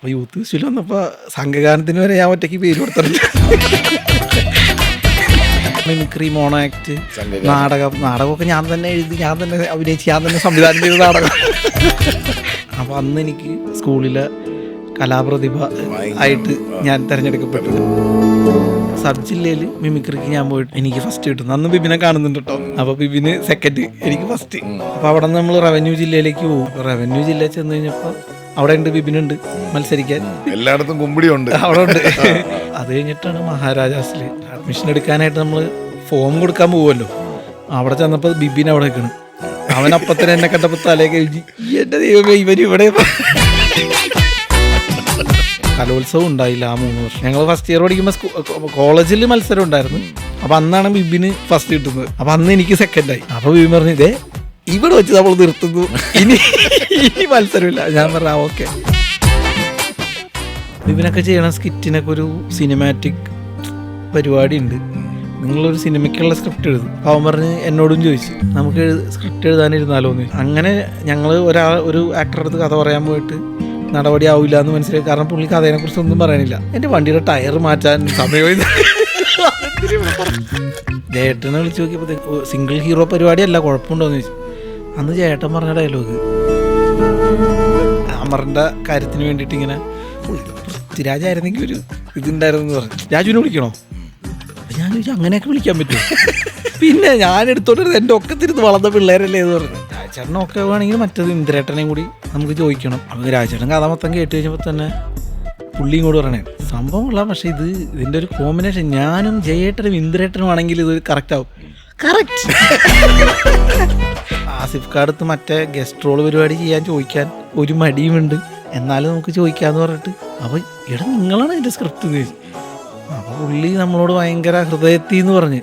അപ്പോൾ youth festival വന്നപ്പോൾ സംഘഗാനത്തിന് വരെ ഞാൻ ഒറ്റയ്ക്ക് പേര് കൊടുത്തിട്ടുണ്ട്. മിമിക്രി, മോണോ ആക്ട്, നാടകമൊക്കെ ഞാൻ തന്നെ എഴുതി, ഞാൻ തന്നെ അഭിനയിച്ച്, ഞാൻ തന്നെ സംവിധാനം ചെയ്ത നാടകം. അപ്പോൾ അന്ന് എനിക്ക് സ്കൂളിലെ കലാപ്രതിഭ ആയിട്ട് ഞാൻ തിരഞ്ഞെടുക്കപ്പെട്ടു. സബ് ജില്ലയിൽ മിമിക്രിക്ക് ഞാൻ പോയിട്ട് എനിക്ക് ഫസ്റ്റ് കിട്ടുന്നു. അന്ന് ബിബിനെ കാണുന്നുണ്ട് കേട്ടോ. അപ്പോൾ ബിബിന് സെക്കൻഡ്, എനിക്ക് ഫസ്റ്റ്. അപ്പോൾ അവിടെ നിന്ന് നമ്മൾ റവന്യൂ ജില്ലയിലേക്ക് പോകും. റവന്യൂ ജില്ലയിൽ ചെന്ന് കഴിഞ്ഞപ്പോൾ അവിടെ ഉണ്ട്, ബിബിനുണ്ട് മത്സരിക്കാൻ. എല്ലായിടത്തും കുമ്പിടിയുണ്ട്, അവിടെ ഉണ്ട്. അത് കഴിഞ്ഞിട്ടാണ് മഹാരാജാസിൽ അഡ്മിഷൻ എടുക്കാനായിട്ട് നമ്മൾ ഫോം കൊടുക്കാൻ പോകുമല്ലോ. അവിടെ ചെന്നപ്പോൾ ബിബിൻ അവിടെ നിൽക്കണം. അവനപ്പത്തിന് എന്നെ കണ്ടപ്പോൾ തലേ കഴിഞ്ഞ് എൻ്റെ ദൈവമേ ഇവർ ഇവിടെ. കലോത്സവം ഉണ്ടായില്ല ആ 3 വർഷം. ഞങ്ങൾ ഫസ്റ്റ് ഇയർ പഠിക്കുമ്പോൾ കോളേജിൽ മത്സരം ഉണ്ടായിരുന്നു. അപ്പോൾ അന്നാണ് ബിബിന് ഫസ്റ്റ് കിട്ടുന്നത്. അപ്പോൾ അന്ന് എനിക്ക് സെക്കൻഡായി. അപ്പോൾ ബിബിൻ പറഞ്ഞു, ഇതേ ഇവിടെ വെച്ച് നമ്മൾ നിർത്തുന്നു, ഇനി മത്സരമില്ല. ഞാൻ പറഞ്ഞ ഓക്കെ. ബിബിനൊക്കെ ചെയ്യണ സ്കിറ്റിനൊക്കെ ഒരു സിനിമാറ്റിക് പരിപാടി ഉണ്ട്. നിങ്ങളൊരു സിനിമയ്ക്കുള്ള സ്ക്രിപ്റ്റ് എഴുതും. അവൻ പറഞ്ഞ് എന്നോടും ചോദിച്ചു, നമുക്ക് സ്ക്രിപ്റ്റ് എഴുതാനിരുന്നാലോ എന്ന്. അങ്ങനെ ഞങ്ങൾ ഒരു ആക്ടറുടെ അടുത്ത് കഥ പറയാൻ പോയിട്ട് നടപടി ആവില്ല എന്ന് മനസ്സിലായി. കാരണം പുള്ളി കഥയെ കുറിച്ച് ഒന്നും പറയാനില്ല. എൻ്റെ വണ്ടിയുടെ ടയർ മാറ്റാൻ സമയം. ജയേട്ടനെ വിളിച്ച് നോക്കിയപ്പോൾ സിംഗിൾ ഹീറോ പരിപാടിയല്ല, കുഴപ്പമുണ്ടോയെന്ന് ചോദിച്ചു. അന്ന് ജയേട്ടൻ പറഞ്ഞ ഡയലോഗ് അമറിൻ്റെ കാര്യത്തിന് വേണ്ടിയിട്ട് ഇങ്ങനെ പൃഥ്വിരാജായിരുന്നെങ്കിൽ ഒരു ഇതുണ്ടായിരുന്നു എന്ന് പറഞ്ഞു. രാജുവിനെ വിളിക്കണോ? ഞാൻ ചോദിച്ചു, അങ്ങനെയൊക്കെ വിളിക്കാൻ പറ്റുമോ? പിന്നെ ഞാൻ എടുത്തോണ്ടിരുന്നത് എൻ്റെ ഒക്കത്തിരുന്ന് വളർന്ന പിള്ളേരല്ലേ എന്ന് പറഞ്ഞു. രാജേട്ടനൊക്കെ വേണമെങ്കിൽ മറ്റേത് ഇന്ദ്രേട്ടനെയും കൂടി നമുക്ക് ചോദിക്കണം. അപ്പോൾ രാജേട്ടൻ കഥ മൊത്തം കേട്ട് കഴിഞ്ഞപ്പോൾ തന്നെ പുള്ളിയും കൂടി പറയണേ സംഭവം കൊള്ളാം, പക്ഷേ ഇതിൻ്റെ ഒരു കോമ്പിനേഷൻ ഞാനും ജയേട്ടനും ഇന്ദ്രേട്ടനും ആണെങ്കിൽ ഇത് കറക്റ്റ് ആവും. കറക്റ്റ്. ആസിഫ് കാടത്ത് മറ്റേ ഗസ്റ്റ് റോൾ പരിപാടി ചെയ്യാൻ ചോദിക്കാൻ ഒരു മടിയുമുണ്ട്, എന്നാലും നമുക്ക് ചോദിക്കാമെന്ന് പറഞ്ഞിട്ട്. അപ്പോൾ എടാ നിങ്ങളാണ് ഇതിൻ്റെ സ്ക്രിപ്റ്റ് എന്ന് ചോദിച്ചു. അപ്പോൾ പുള്ളി നമ്മളോട് ഭയങ്കര ഹൃദയത്തിൽ എന്ന് പറഞ്ഞ്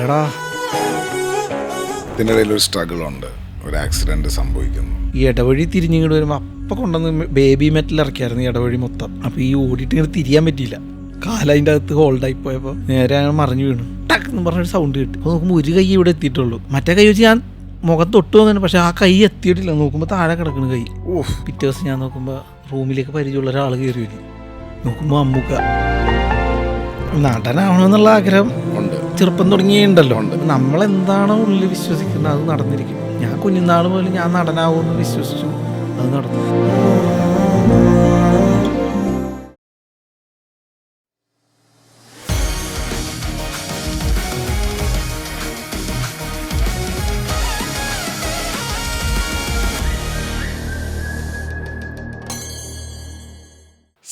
എടാ. ഇതിനിടയിൽ ഒരു സ്ട്രഗിൾ ഉണ്ട്, ഒരു ആക്സിഡന്റ് സംഭവിക്കുന്നു. ഈ ഇടവഴി തിരിഞ്ഞിങ്ങോട്ട് വരുമ്പോൾ അപ്പം കൊണ്ടുവന്ന് ബേബി മെറ്റൽ ഇറക്കിയായിരുന്നു ഈ ഇടവഴി മൊത്തം. അപ്പോൾ ഈ ഓടിയിട്ട് ഇങ്ങനെ തിരിയാൻ പറ്റിയില്ല. കാലതിൻ്റെ അകത്ത് ഹോൾഡായി പോയപ്പോൾ നേരെ അങ്ങനെ മറിഞ്ഞു വീണു. ടക്ക് എന്ന് പറഞ്ഞൊരു സൗണ്ട് കിട്ടി. അപ്പോൾ നോക്കുമ്പോൾ ഒരു കൈ ഇവിടെ എത്തിയിട്ടുള്ളൂ. മറ്റേ കൈ വെച്ച് ഞാൻ മുഖത്ത് തൊട്ട് വന്നു, പക്ഷെ ആ കൈ എത്തിയിട്ടില്ല. നോക്കുമ്പോൾ താഴെ കിടക്കണ കൈ. പിറ്റേ ദിവസം ഞാൻ നോക്കുമ്പോൾ റൂമിലേക്ക് പരിചയമുള്ള ഒരാൾ കയറി വരും. നോക്കുമ്പോൾ അമ്മുക്ക. നടനാവണമെന്നുള്ള ആഗ്രഹം ചെറുപ്പം തുടങ്ങിയുണ്ടല്ലോ. നമ്മളെന്താണോ ഉള്ളിൽ വിശ്വസിക്കുന്നത് അത് നടന്നിരിക്കും. ഞാൻ കുഞ്ഞുനാൾ പോലും ഞാൻ നടനാവുമെന്ന് വിശ്വസിച്ചു, അത് നടന്നു.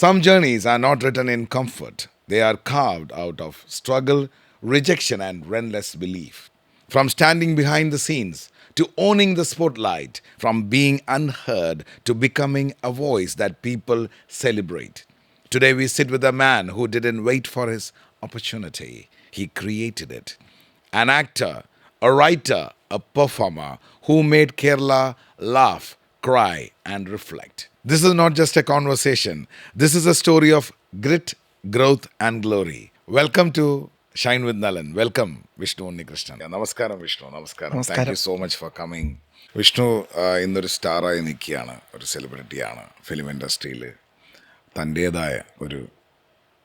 Some journeys are not written in comfort. They are carved out of struggle, rejection, and relentless belief. From standing behind the scenes to owning the spotlight, from being unheard to becoming a voice that people celebrate. Today we sit with a man who didn't wait for his opportunity. He created it. An actor, a writer, a performer who made Kerala laugh, cry, and reflect. This is not just a conversation. This is a story of grit, growth, and glory. Welcome to Shine with Nalan. Welcome, Vishnu Unnikrishnan. Namaskaram, Vishnu. Namaskaram. Thank you so much for coming. Vishnu ഇന്നൊരു സ്റ്റാറായി നിൽക്കുകയാണ്, ഒരു സെലിബ്രിറ്റിയാണ്. Film ഇൻഡസ്ട്രിയിൽ തൻ്റേതായ ഒരു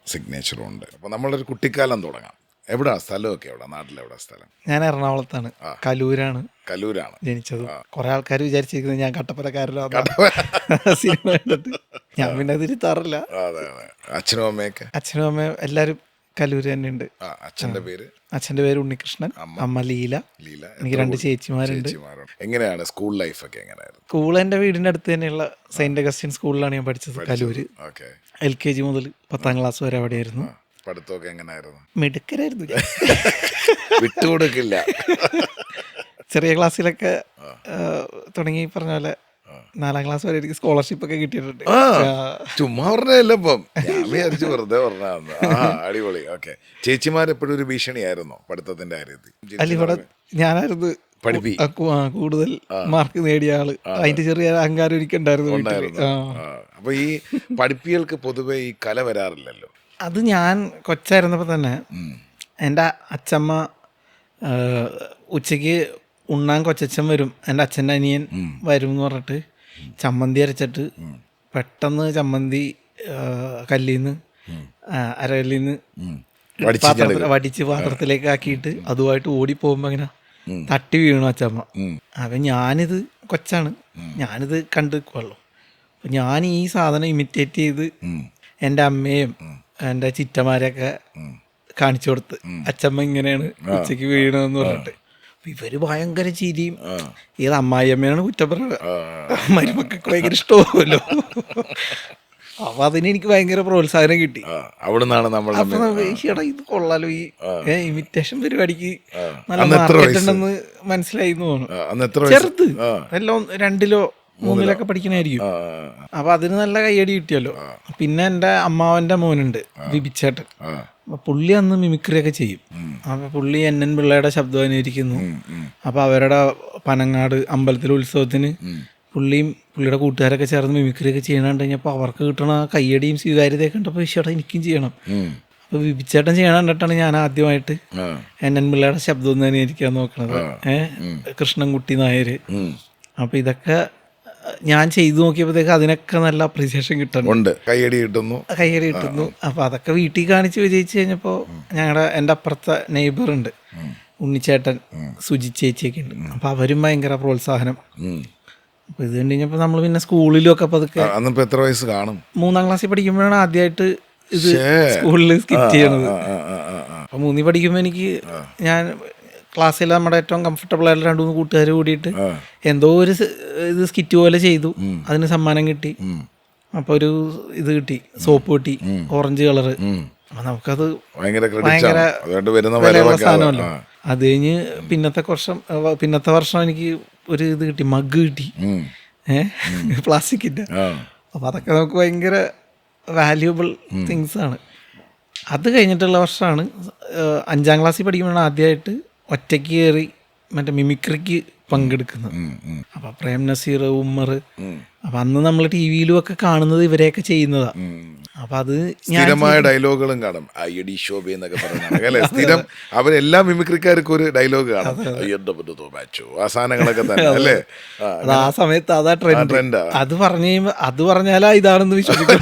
സിഗ്നേച്ചറും ഉണ്ട്. അപ്പോൾ നമ്മളൊരു കുട്ടിക്കാലം തുടങ്ങാം. എവിടെയാണ് സ്ഥലമൊക്കെ? എവിടെ, നാട്ടിലെവിടെ സ്ഥലം? ഞാൻ എറണാകുളത്താണ്, കലൂരാണ് ജനിച്ചത്. കുറെ ആൾക്കാർ വിചാരിച്ചിരിക്കുന്നത് ഞാൻ കട്ടപ്പനക്കാരനാണ് സിനിമ കണ്ടിട്ട്. ഞാൻ പിന്നെ തിരുത്താറില്ല. അച്ഛനും അമ്മയൊക്കെ? അച്ഛനും അമ്മയും എല്ലാവരും കലൂര് തന്നെ ഉണ്ട്. അച്ഛൻ്റെ പേര് ഉണ്ണികൃഷ്ണൻ, അമ്മ ലീല. എനിക്ക് 2 ചേച്ചിമാരുണ്ട്. എങ്ങനെയാണ് സ്കൂൾ ലൈഫ് ഒക്കെ? എങ്ങനെയായിരുന്നു സ്കൂൾ? എൻ്റെ വീടിൻ്റെ അടുത്ത് തന്നെയുള്ള സെയിന്റ് അഗസ്റ്റിൻ സ്കൂളിലാണ് ഞാൻ പഠിച്ചത്, കലൂര്. LKG മുതൽ 10ാം ക്ലാസ് വരെ അവിടെയായിരുന്നു. പഠിത്തമൊക്കെ എങ്ങനെയായിരുന്നു? മിടുക്കരായിരുന്നു. വിട്ടുകൊടുക്കില്ല. ചെറിയ ക്ലാസ്സിലൊക്കെ തുടങ്ങി പറഞ്ഞ പോലെ 4ാം ക്ലാസ് വരെ എനിക്ക് സ്കോളർഷിപ്പ് ഒക്കെ കിട്ടിയിട്ടുണ്ട്. ചുമ്മാ പറഞ്ഞല്ല, ഇപ്പം ഞാൻ വിചാരിച്ചു വെറുതെ പറഞ്ഞാന്ന്. അടിപൊളി. ഓക്കെ. ചേച്ചിമാരെപ്പോഴും ഒരു ഭീഷണിയായിരുന്നോ പഠിത്തത്തിന്റെ കാര്യത്തിൽ? അല്ല, ഇവിടെ ഞാനായിരുന്നു കൂടുതൽ മാർക്ക് നേടിയ ആള്. അതിന്റെ ചെറിയ അഹങ്കാരം എനിക്കുണ്ടായിരുന്നു. അപ്പൊ ഈ പഠിപ്പികൾക്ക് പൊതുവെ ഈ കല വരാറില്ലല്ലോ. അത് ഞാൻ കൊച്ചായിരുന്നപ്പോൾ തന്നെ എൻ്റെ അച്ഛമ്മ ഉച്ചയ്ക്ക് ഉണ്ണാൻ കൊച്ചച്ഛൻ വരും, എൻ്റെ അച്ഛൻ്റെ അനിയൻ വരും എന്ന് പറഞ്ഞിട്ട് ചമ്മന്തി അരച്ചിട്ട് പെട്ടെന്ന് ചമ്മന്തി കല്ലിന്ന് അരകല്ലിന്ന് വടിച്ച് പാത്രത്തിലേക്ക് ആക്കിയിട്ട് അതുമായിട്ട് ഓടിപ്പോകുമ്പോൾ അങ്ങനെ തട്ടി വീണു അച്ചമ്മ. അപ്പം ഞാനിത് കൊച്ചാണ്, ഞാനിത് കണ്ടു നിൽക്കുമല്ലോ. അപ്പം ഞാൻ ഈ സാധനം ഇമിറ്റേറ്റ് ചെയ്ത് എൻ്റെ അമ്മയും എൻ്റെ ചിറ്റമാരെയൊക്കെ കാണിച്ചു കൊടുത്ത് അച്ചമ്മ ഇങ്ങനെയാണ് ഉച്ചയ്ക്ക് വീണതെന്ന് പറഞ്ഞിട്ട്. അപ്പം ഇവർ ഭയങ്കര ചിരിയും. ഏത് അമ്മായിയമ്മയാണ് കുറ്റം പറയുന്നത്, മരുമക്കൾക്ക് ഭയങ്കര ഇഷ്ടമാവുമല്ലോ. അപ്പൊ അതിന് എനിക്ക് ഭയങ്കര പ്രോത്സാഹനം കിട്ടി. അവിടുന്നാണ് നമ്മൾ ചേട്ടാ ഇത് കൊള്ളാലോ, ഈ ഇമിറ്റേഷൻ പരിപാടിക്ക് നല്ല മാർക്കറ്റ് ഉണ്ടെന്ന് മനസ്സിലായി തോന്നുന്നു. ചെറുത് എല്ലാം 2ലോ 3ലൊക്കെ പഠിക്കണായിരിക്കും. അപ്പൊ അതിന് നല്ല കയ്യടി കിട്ടിയല്ലോ. പിന്നെ എൻ്റെ അമ്മാവൻ്റെ മോനുണ്ട് വിപിച്ചേട്ടൻ. അപ്പൊ പുള്ളി അന്ന് മിമിക്രി ഒക്കെ ചെയ്യും. അപ്പൊ പുള്ളി NN പിള്ളയുടെ ശബ്ദം അനുകരിക്കുന്നു. അപ്പൊ അവരുടെ പനങ്ങാട് അമ്പലത്തിലെ ഉത്സവത്തിന് പുള്ളിയുടെ കൂട്ടുകാരൊക്കെ ചേർന്ന് മിമിക്രി ഒക്കെ ചെയ്യണ കഴിഞ്ഞപ്പോൾ അവർക്ക് കിട്ടണ കയ്യടിയും സ്വീകാര്യതയൊക്കെ കണ്ടപ്പോൾ ചേട്ടാ എനിക്കും ചെയ്യണം. അപ്പൊ വിപിച്ചേട്ടൻ ചെയ്യണ കണ്ടിട്ടാണ് ഞാൻ ആദ്യമായിട്ട് NN പിള്ളയുടെ ശബ്ദം ഒന്ന് അനുകരിക്കാൻ നോക്കണത്. കൃഷ്ണൻകുട്ടി നായര്. അപ്പൊ ഇതൊക്കെ ഞാൻ ചെയ്തു നോക്കിയപ്പോഴത്തേക്ക് അതിനൊക്കെ നല്ല അപ്രീസിയേഷൻ കിട്ടുന്നുണ്ട്, കയ്യടി കിട്ടുന്നു. അപ്പൊ അതൊക്കെ വീട്ടിൽ കാണിച്ച് വിജയിച്ചു കഴിഞ്ഞപ്പോൾ എൻ്റെ അപ്പുറത്തെ നെയ്ബറുണ്ട് ഉണ്ണിച്ചേട്ടൻ, സുജി ചേച്ചിയൊക്കെ ഉണ്ട്. അപ്പൊ അവരും ഭയങ്കര പ്രോത്സാഹനം. അപ്പൊ ഇത് കണ്ടു കഴിഞ്ഞപ്പോൾ നമ്മൾ പിന്നെ സ്കൂളിലൊക്കെ പതുക്കെ എത്ര വയസ്സ് കാണും, 3ാം ക്ലാസ്സിൽ പഠിക്കുമ്പോഴാണ് ആദ്യമായിട്ട് ഇത് സ്കൂളിൽ സ്കിറ്റ് ചെയ്യണത്. അപ്പൊ 3ൽ പഠിക്കുമ്പോൾ എനിക്ക് ഞാൻ ക്ലാസ്സിൽ നമ്മുടെ ഏറ്റവും കംഫർട്ടബിൾ ആയിട്ടുള്ള 2-3 കൂട്ടുകാർ കൂടിയിട്ട് എന്തോ ഒരു ഇത് സ്കിറ്റ് പോലെ ചെയ്തു. അതിന് സമ്മാനം കിട്ടി. അപ്പൊ ഒരു ഇത് കിട്ടി, സോപ്പ് കിട്ടി, ഓറഞ്ച് കളറ്. അപ്പൊ നമുക്കത് ഭയങ്കര വിലയുള്ള സാധനമല്ലോ. അത് കഴിഞ്ഞ് പിന്നത്തെ വർഷം എനിക്ക് ഒരു ഇത് കിട്ടി, മഗ് കിട്ടി, പ്ലാസ്റ്റിക്കിന്റെ. അപ്പൊ അതൊക്കെ നമുക്ക് ഭയങ്കര വാല്യൂബിൾ തിങ്സ് ആണ്. അത് കഴിഞ്ഞിട്ടുള്ള വർഷമാണ് 5ാം ക്ലാസ്സിൽ പഠിക്കുമ്പോഴാണ് ആദ്യമായിട്ട് ഒറ്റയ്ക്ക് കയറി മറ്റേ മിമിക്രിക്ക് പങ്കെടുക്കുന്നത്. അപ്പൊ പ്രേം നസീർ, ഉമ്മർ. അപ്പൊ അന്ന് നമ്മൾ TV-യിലും ഒക്കെ കാണുന്നത് ഇവരെയൊക്കെ ചെയ്യുന്നതാ. അപ്പൊ അത് സ്ഥിരമായ ഡയലോഗുകളും കാണും. അയ്യടി ശോഭ എന്നൊക്കെ പറഞ്ഞാൽ സ്ഥിരം അവരെല്ലാ മിമിക്രിക്കാർക്കും ഒരു ഡയലോഗ് കാണും. ആ സാധനങ്ങളൊക്കെ തന്നെ അല്ലേ. അത് ആ സമയത്ത് അതാ ട്രെൻഡ്. അത് പറഞ്ഞു കഴിയുമ്പോ അത് പറഞ്ഞാലാ ഇതാണെന്ന് വിശ്വസിക്കും.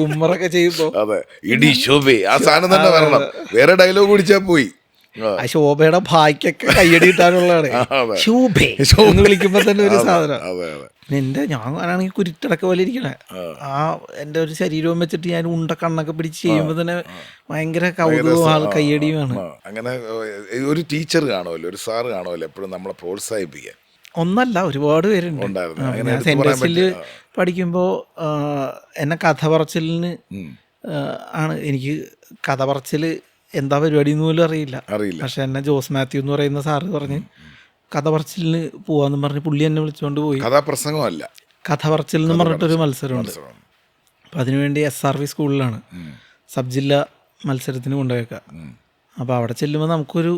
ഉമ്മറൊക്കെ ചെയ്യുമ്പോ അതെ ഇടി ശോഭേ ആ സാധനം തന്നെ വരണം. വേറെ ഡയലോഗ് കുടിച്ചാ പോയി. ആ ശോഭയുടെ ഭായ്ക്കൊക്കെ കയ്യടി കിട്ടാനുള്ളതാണ് ശോഭേ എന്ന് വിളിക്കുമ്പോ തന്നെ ഒരു സാധനം. ഞാനാണെങ്കിൽ കുരുട്ടടക്ക പോലെ ഇരിക്കണേ. എൻ്റെ ഒരു ശരീരവും വെച്ചിട്ട് ഞാൻ ഉണ്ട കണ്ണൊക്കെ പിടിച്ച് ചെയ്യുമ്പോൾ തന്നെ ഭയങ്കര കൗതുകവും കയ്യടിയുമാണ്. അങ്ങനെ ഒരു ടീച്ചർ കാണുമല്ലോ, ഒരു സാറ് കാണുമല്ലോ എപ്പോഴും നമ്മളെ പ്രോത്സാഹിപ്പിക്കാൻ. ഒന്നല്ല, ഒരുപാട് പേരുണ്ട്. ഞാൻ സെന്റ് ജോസഫില് പഠിക്കുമ്പോൾ എന്നെ കഥ പറച്ചിലിന് ആണ്. എനിക്ക് കഥ പറച്ചിൽ എന്താ പരിപാടി എന്ന് പോലും അറിയില്ല. പക്ഷെ എന്നെ ജോസ് മാത്യു എന്ന് പറയുന്ന സാറ് പറഞ്ഞ് കഥ പറച്ചിലിന് പോവാന്ന് പറഞ്ഞ് പുള്ളി എന്നെ വിളിച്ചുകൊണ്ട് പോയി. കഥാപ്രസംഗമല്ല, കഥ പറച്ചിൽ എന്ന് പറഞ്ഞിട്ടൊരു മത്സരമുണ്ട്. അപ്പം അതിനുവേണ്ടി SRV സ്കൂളിലാണ് സബ് ജില്ലാ മത്സരത്തിന് കൊണ്ടുപോയേക്കാം. അപ്പോൾ അവിടെ ചെല്ലുമ്പോൾ നമുക്കൊരു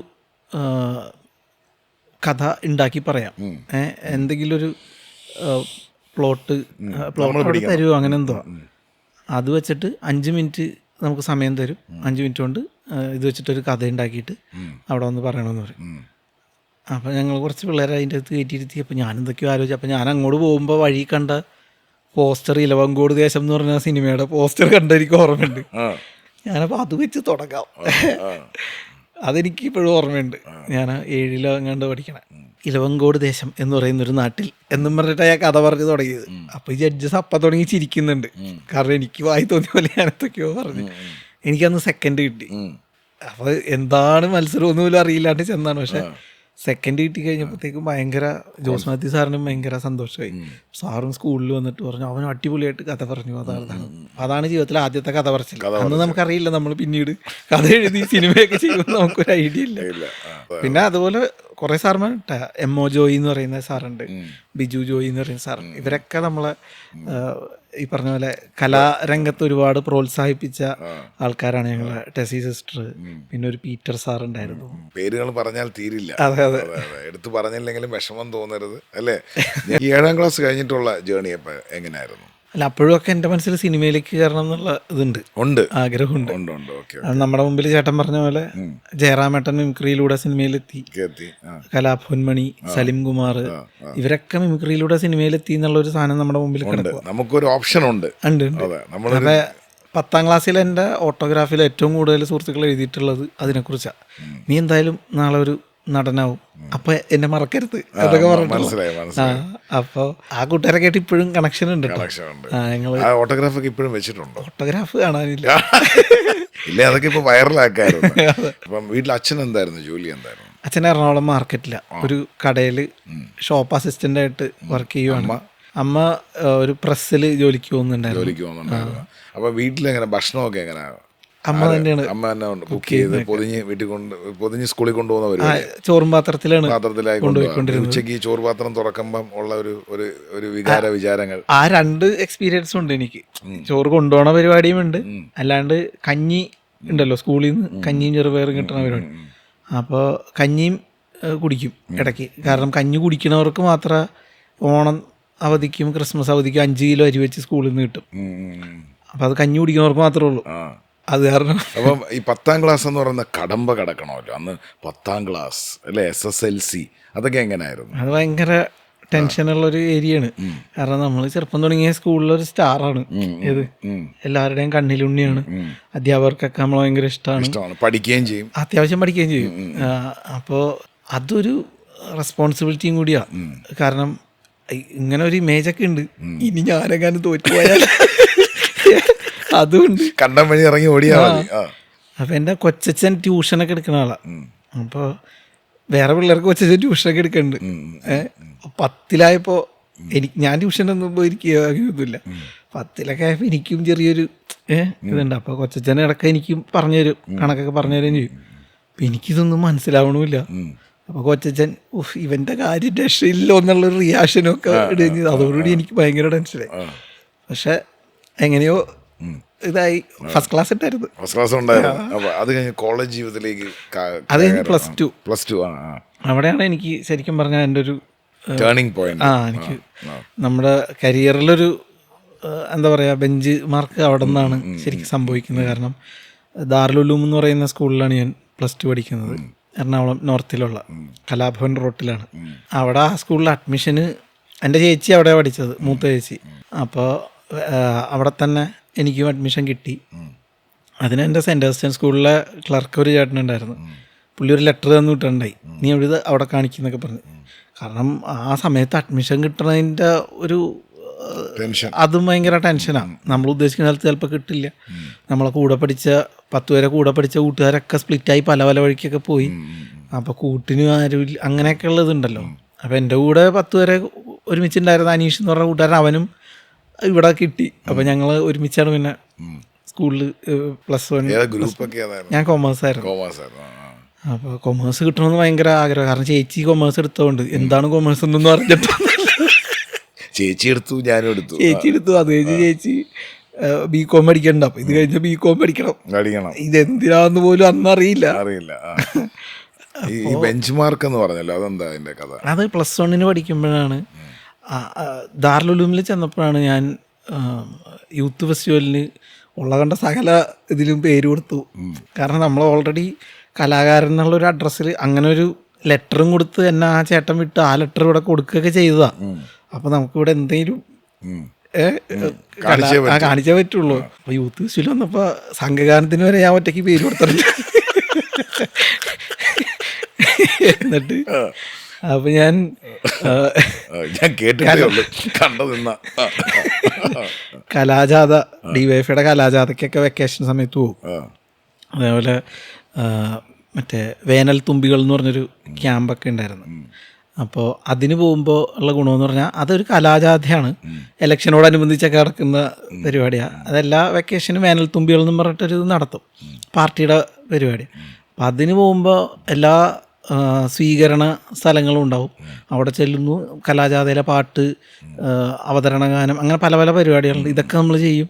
കഥ ഉണ്ടാക്കി പറയാം. എന്തെങ്കിലും ഒരു പ്ലോട്ട് തരുമോ അങ്ങനെ എന്തോ. അത് വെച്ചിട്ട് 5 മിനിറ്റ് നമുക്ക് സമയം തരും. 5 മിനിറ്റ് കൊണ്ട് ഇത് വെച്ചിട്ടൊരു കഥ ഉണ്ടാക്കിയിട്ട് അവിടെ വന്ന് പറയണമെന്ന് പറയും. അപ്പോൾ ഞങ്ങൾ കുറച്ച് പിള്ളേരെ അതിൻ്റെ അടുത്ത് കയറ്റിയിരുത്തി. അപ്പോൾ ഞാനെന്തൊക്കെയോ ആലോചിച്ചു. അപ്പോൾ ഞാൻ അങ്ങോട്ട് പോകുമ്പോൾ വഴി കണ്ട പോസ്റ്റർ ഇലവങ്കോട് ദേശം എന്ന് പറഞ്ഞ സിനിമയുടെ പോസ്റ്റർ കണ്ട എനിക്ക് ഓർമ്മയുണ്ട്. ഞാനപ്പോൾ അത് വെച്ച് തുടങ്ങാം. അതെനിക്ക് ഇപ്പോഴും ഓർമ്മയുണ്ട്. ഞാൻ 7ൽ എങ്ങാണ്ട് പഠിക്കണേ. ഇലവങ്കോട് ദേശം എന്ന് പറയുന്നൊരു നാട്ടിൽ എന്നും പറഞ്ഞിട്ടാണ് ഞാൻ കഥ പറഞ്ഞു തുടങ്ങിയത്. അപ്പോൾ ഈ ജഡ്ജസ് അപ്പം തുടങ്ങി ചിരിക്കുന്നുണ്ട്. കാരണം എനിക്ക് വായി തോന്നിയ പോലെ ഞാനെന്തൊക്കെയോ പറഞ്ഞു. എനിക്കന്ന് സെക്കൻഡ് കിട്ടി. അപ്പോൾ എന്താണ് മത്സരം ഒന്നും പോലും അറിയില്ലാണ്ട് ചെന്നാണ്. പക്ഷെ സെക്കൻഡ് കിട്ടി കഴിഞ്ഞപ്പോഴത്തേക്കും ഭയങ്കര ജോസ് മാത്യു സാറിനും ഭയങ്കര സന്തോഷമായി. സാറും സ്കൂളിൽ വന്നിട്ട് പറഞ്ഞു അവൻ അടിപൊളിയായിട്ട് കഥ പറഞ്ഞു. അതാണ് ജീവിതത്തിലെ ആദ്യത്തെ കഥ പറച്ചിൽ. അന്ന് നമുക്കറിയില്ല നമ്മൾ പിന്നീട് കഥ എഴുതി സിനിമയൊക്കെ ചെയ്യുമ്പോൾ നമുക്കൊരു ഐഡിയ ഇല്ല. പിന്നെ അതുപോലെ കുറേ സാർമാരുണ്ട്. MO ജോയി എന്ന് പറയുന്ന സാറുണ്ട്, ബിജു ജോയി എന്ന് പറയുന്ന സാറുണ്ട്. ഇവരൊക്കെ നമ്മളെ ഈ പറഞ്ഞ പോലെ കലാരംഗത്ത് ഒരുപാട് പ്രോത്സാഹിപ്പിച്ച ആൾക്കാരാണ്. ഞങ്ങളെ ടെസി സിസ്റ്റർ, പിന്നെ ഒരു പീറ്റർ സാർ ഉണ്ടായിരുന്നു. പേരുകൾ പറഞ്ഞാൽ തീരില്ല. അതെ അതെ, എടുത്തു പറഞ്ഞില്ലെങ്കിലും വിഷമം തോന്നരുത് അല്ലേ. ഈ 7ാം ക്ലാസ് കഴിഞ്ഞിട്ടുള്ള ജേർണി എങ്ങനെയായിരുന്നു? അല്ല അപ്പോഴും ഒക്കെ എൻ്റെ മനസ്സിൽ സിനിമയിലേക്ക് കയറണം എന്നുള്ള ഇതുണ്ട്, ആഗ്രഹമുണ്ട്. അത് നമ്മുടെ മുമ്പിൽ ചേട്ടൻ പറഞ്ഞ പോലെ ജയറാമേട്ടൻ മിമിക്രിയിലൂടെ സിനിമയിലെത്തി, കലാഭവൻമണി, സലിം കുമാർ, ഇവരൊക്കെ മിമിക്രിയിലൂടെ സിനിമയിലെത്തി എന്നുള്ളൊരു സാധനം നമ്മുടെ മുമ്പിൽ കിടക്കുക. നമുക്കൊരു ഓപ്ഷൻ ഉണ്ട്. അതെ, 10ാം ക്ലാസ്സിൽ എൻ്റെ ഓട്ടോഗ്രാഫിൽ ഏറ്റവും കൂടുതൽ സുഹൃത്തുക്കൾ എഴുതിയിട്ടുള്ളത് അതിനെക്കുറിച്ചാണ്. നീ എന്തായാലും നാളെ ഒരു നടനാവും, അപ്പൊ എന്നെ മറക്കരുത് അതൊക്കെ പറഞ്ഞു. അപ്പൊ ആ കൂട്ടുകാരൊക്കെ ആയിട്ട് ഇപ്പോഴും കണക്ഷൻ ഉണ്ട്. ഓട്ടോഗ്രാഫ് ഇപ്പോഴും വെച്ചിട്ടുണ്ട്. ഓട്ടോഗ്രാഫ് കാണാനില്ല. ഇല്ല, അതൊക്കെ ഇപ്പൊ വൈറലാക്കായിരുന്നു. അപ്പം വീട്ടിൽ അച്ഛൻ എന്തായിരുന്നു ജോലി? എന്തായിരുന്നു? അച്ഛൻ എറണാകുളം മാർക്കറ്റില ഒരു കടയിൽ ഷോപ്പ് അസിസ്റ്റന്റ് ആയിട്ട് വർക്ക് ചെയ്യുവാണ്. അമ്മ ഒരു പ്രസ്സിൽ ജോലിക്ക് പോകുന്നുണ്ടായിരുന്നു. അപ്പൊ വീട്ടിലെങ്ങനെ ഭക്ഷണമൊക്കെ എങ്ങനെയാണ്? അമ്മ തന്നെയാണ് കുക്ക് ചെയ്ത് പൊതിഞ്ഞ് സ്കൂളിൽ കൊണ്ടുപോകുന്ന ചോറും പാത്രത്തിലാണ് കൊണ്ടുപോയിക്കൊണ്ടിരുന്നത്. ഉച്ചയ്ക്ക് ചോറ് പാത്രം തുറക്കുമ്പം ഉള്ള ഒരു വിചാരങ്ങൾ. ആ 2 എക്സ്പീരിയൻസും ഉണ്ട് എനിക്ക്. ചോറ് കൊണ്ടുപോകണ പരിപാടിയും ഉണ്ട്, അല്ലാണ്ട് കഞ്ഞി ഉണ്ടല്ലോ സ്കൂളിൽ നിന്ന് കഞ്ഞിയും ചെറുപയറും കിട്ടുന്ന പരിപാടി. അപ്പോൾ കഞ്ഞിയും കുടിക്കും ഇടയ്ക്ക്. കാരണം കഞ്ഞി കുടിക്കുന്നവർക്ക് മാത്രമേ ഓണം അവധിക്കും ക്രിസ്മസ് അവധിക്കും 5 കിലോ അരി വെച്ച് സ്കൂളിൽ നിന്ന് കിട്ടും. അപ്പം അത് കഞ്ഞി കുടിക്കുന്നവർക്ക് മാത്രമേ ഉള്ളൂ. അത് കാരണം അപ്പം ഈ 10ാം ക്ലാസ് എന്ന് പറയുന്ന കടമ്പ കിടക്കണമല്ലോ അന്ന്. 10ാം ക്ലാസ് അല്ലെ, SSLC, അതൊക്കെ എങ്ങനെയായിരുന്നു? അത് ഭയങ്കര ടെൻഷനുള്ളൊരു ഏരിയയാണ്. കാരണം നമ്മൾ ചെറുപ്പം തുടങ്ങിയ സ്കൂളിലൊരു സ്റ്റാറാണ്. ഏത് എല്ലാവരുടെയും കണ്ണിലുണ്ണിയാണ്. അധ്യാപകർക്കൊക്കെ നമ്മളെ ഭയങ്കര ഇഷ്ടമാണ്. പഠിക്കുകയും ചെയ്യും, അത്യാവശ്യം പഠിക്കുകയും ചെയ്യും. അപ്പോൾ അതൊരു റെസ്പോൺസിബിലിറ്റിയും കൂടിയാണ്. കാരണം ഇങ്ങനെ ഒരു ഇമേജൊക്കെ ഉണ്ട്. ഇനി ഞാനെങ്ങാനും തോറ്റുപോയാൽ അതുകൊണ്ട് കണ്ടം വഴി ഇറങ്ങി ഓടിയാ മതി. അപ്പം എൻ്റെ കൊച്ചച്ഛൻ ട്യൂഷനൊക്കെ എടുക്കുന്ന ആളാണ്. അപ്പോൾ വേറെ പിള്ളേർക്ക് കൊച്ചച്ഛൻ ട്യൂഷനൊക്കെ എടുക്കുന്നുണ്ട്. 10ലായപ്പോൾ ഞാൻ ട്യൂഷനൊന്നും പോയിരിക്കുകയൊന്നുമില്ല. 10ലൊക്കെ ആയപ്പോൾ എനിക്കും ചെറിയൊരു ഇതുണ്ട്. അപ്പോൾ കൊച്ചച്ഛൻ ഇടയ്ക്ക് എനിക്കും പറഞ്ഞുതരും, കണക്കൊക്കെ പറഞ്ഞുതരും ചെയ്യും. അപ്പം എനിക്കിതൊന്നും മനസ്സിലാവണമില്ല. അപ്പോൾ കൊച്ചച്ഛൻ ഇവൻ്റെ കാര്യം രക്ഷയില്ലോ എന്നുള്ളൊരു റിയാക്ഷനൊക്കെ ഇടുന്നത്. അതോടുകൂടി എനിക്ക് ഭയങ്കര ടെൻഷനായി. പക്ഷെ എങ്ങനെയോ ഇതായി. ഫസ്റ്റ് ക്ലാസ് ഉണ്ടായിരുന്നു. അത് കഴിഞ്ഞ് കോളേജ് ജീവിതത്തിലേക്ക് അത് കഴിഞ്ഞ് പ്ലസ് ടു അവിടെയാണ് എനിക്ക് ശരിക്കും പറഞ്ഞാൽ എൻ്റെ ഒരു ടേണിംഗ് പോയിന്റ്. എനിക്ക് നമ്മുടെ കരിയറിലൊരു എന്താ പറയുക ബെഞ്ച് മാർക്ക് അവിടെ നിന്നാണ് ശരിക്കും സംഭവിക്കുന്നത്. കാരണം ദാറുൽ ഉലൂം എന്ന് പറയുന്ന സ്കൂളിലാണ് ഞാൻ പ്ലസ് 2 പഠിക്കുന്നത്. എറണാകുളം നോർത്തിലുള്ള കലാഭവൻ റോട്ടിലാണ്. അവിടെ ആ സ്കൂളിൽ അഡ്മിഷന് എൻ്റെ ചേച്ചി അവിടെയാണ് പഠിച്ചത്, മൂത്ത ചേച്ചി. അപ്പോൾ അവിടെ തന്നെ എനിക്കും അഡ്മിഷൻ കിട്ടി. അതിന് എൻ്റെ സെൻറ്റ് അഗസ്റ്റിൻ സ്കൂളിലെ ക്ലർക്ക് ഒരു ചേട്ടനുണ്ടായിരുന്നു. പുള്ളി ഒരു ലെറ്റർ തന്നു വിട്ടിട്ടുണ്ടായി, നീ എവിടെ അവിടെ കാണിക്കുന്നൊക്കെ പറഞ്ഞു. കാരണം ആ സമയത്ത് അഡ്മിഷൻ കിട്ടുന്നതിൻ്റെ ഒരു അതും ഭയങ്കര ടെൻഷനാണ്. നമ്മൾ ഉദ്ദേശിക്കുന്ന സ്ഥലത്ത് ചിലപ്പോൾ കിട്ടില്ല. നമ്മളെ കൂടെ പഠിച്ച 10 വരെ കൂടെ പഠിച്ച കൂട്ടുകാരൊക്കെ സ്പ്ലിറ്റായി പല പല വഴിക്കൊക്കെ പോയി. അപ്പോൾ കൂട്ടിനും ആരുമില്ല, അങ്ങനെയൊക്കെ ഉള്ളതുണ്ടല്ലോ. അപ്പോൾ എൻ്റെ കൂടെ 10 വരെ ഒരുമിച്ചുണ്ടായിരുന്ന അനീഷ് എന്ന് പറഞ്ഞ കൂട്ടുകാരൻ, അവനും ഇവിടെ കിട്ടി. അപ്പോൾ ഞങ്ങൾ ഒരുമിച്ചാണ് പിന്നെ സ്കൂളിൽ +1. ഞാൻ കൊമേഴ്സ് ആയിരുന്നു. അപ്പോൾ കൊമേഴ്സ് കിട്ടണമെന്ന് ഭയങ്കര ആഗ്രഹം. കാരണം ചേച്ചി കൊമേഴ്സ് എടുത്തോണ്ട് എന്താണ് കൊമേഴ്സ് എന്നൊന്നും അറിഞ്ഞിട്ടില്ല. ചേച്ചി എടുത്തു, ഞാനും എടുത്തു. ചേച്ചി എടുത്തു. അത് കഴിഞ്ഞ് ചേച്ചി BCom പഠിക്കണ്ട, അപ്പോൾ ഇത് കഴിഞ്ഞ് BCom പഠിക്കണം. ഇതെന്തിനാന്ന് പോലും അന്ന് അറിയില്ല. ഈ ബെഞ്ച് മാർക്ക് എന്ന് പറഞ്ഞല്ലോ, അതെന്താ അതിൻ്റെ കഥ? അത് +1 പഠിക്കുമ്പോഴാണ്, ദാറുൽ ഉലൂമിൽ ചെന്നപ്പോഴാണ് ഞാൻ യൂത്ത് ഫെസ്റ്റിവലിന് ഉള്ള കണ്ട സകല ഇതിലും പേര് കൊടുത്തു. കാരണം നമ്മൾ ഓൾറെഡി കലാകാരൻ എന്നുള്ളൊരു അഡ്രസ്സിൽ അങ്ങനെ ഒരു ലെറ്ററും കൊടുത്ത് എന്നെ ആ ചേട്ടൻ വിട്ട് ആ ലെറ്റർ ഇവിടെ കൊടുക്കുകയൊക്കെ ചെയ്തതാണ്. അപ്പോൾ നമുക്കിവിടെ എന്തെങ്കിലും കാണിച്ചേ പറ്റുള്ളൂ. അപ്പോൾ യൂത്ത് ഫെസ്റ്റിവൽ വന്നപ്പോൾ സംഘഗാനത്തിന് വരെ ഞാൻ ഒറ്റയ്ക്ക് പേര് കൊടുത്തിട്ടുണ്ട്. എന്നിട്ട് അപ്പോൾ ഞാൻ കലാജാഥ DYFIയുടെ കലാജാഥയ്ക്കൊക്കെ വെക്കേഷൻ സമയത്ത് പോകും. അതേപോലെ മറ്റേ വേനൽ തുമ്പികൾ എന്ന് പറഞ്ഞൊരു ക്യാമ്പൊക്കെ ഉണ്ടായിരുന്നു. അപ്പോൾ അതിന് പോകുമ്പോൾ ഉള്ള ഗുണമെന്ന് പറഞ്ഞാൽ അതൊരു കലാജാഥയാണ്, ഇലക്ഷനോടനുബന്ധിച്ചൊക്കെ നടക്കുന്ന പരിപാടിയാണ്. അതെല്ലാ വെക്കേഷനും വേനൽ തുമ്പികൾ എന്ന് പറഞ്ഞിട്ടൊരു ഇത് നടത്തും, പാർട്ടിയുടെ പരിപാടി. അപ്പം അതിന് പോകുമ്പോൾ എല്ലാ സ്വീകരണ സ്ഥലങ്ങളും ഉണ്ടാവും. അവിടെ ചെല്ലുന്നു, കലാജാഥയിലെ പാട്ട്, അവതരണ ഗാനം, അങ്ങനെ പല പല പരിപാടികളുണ്ട്. ഇതൊക്കെ നമ്മൾ ചെയ്യും.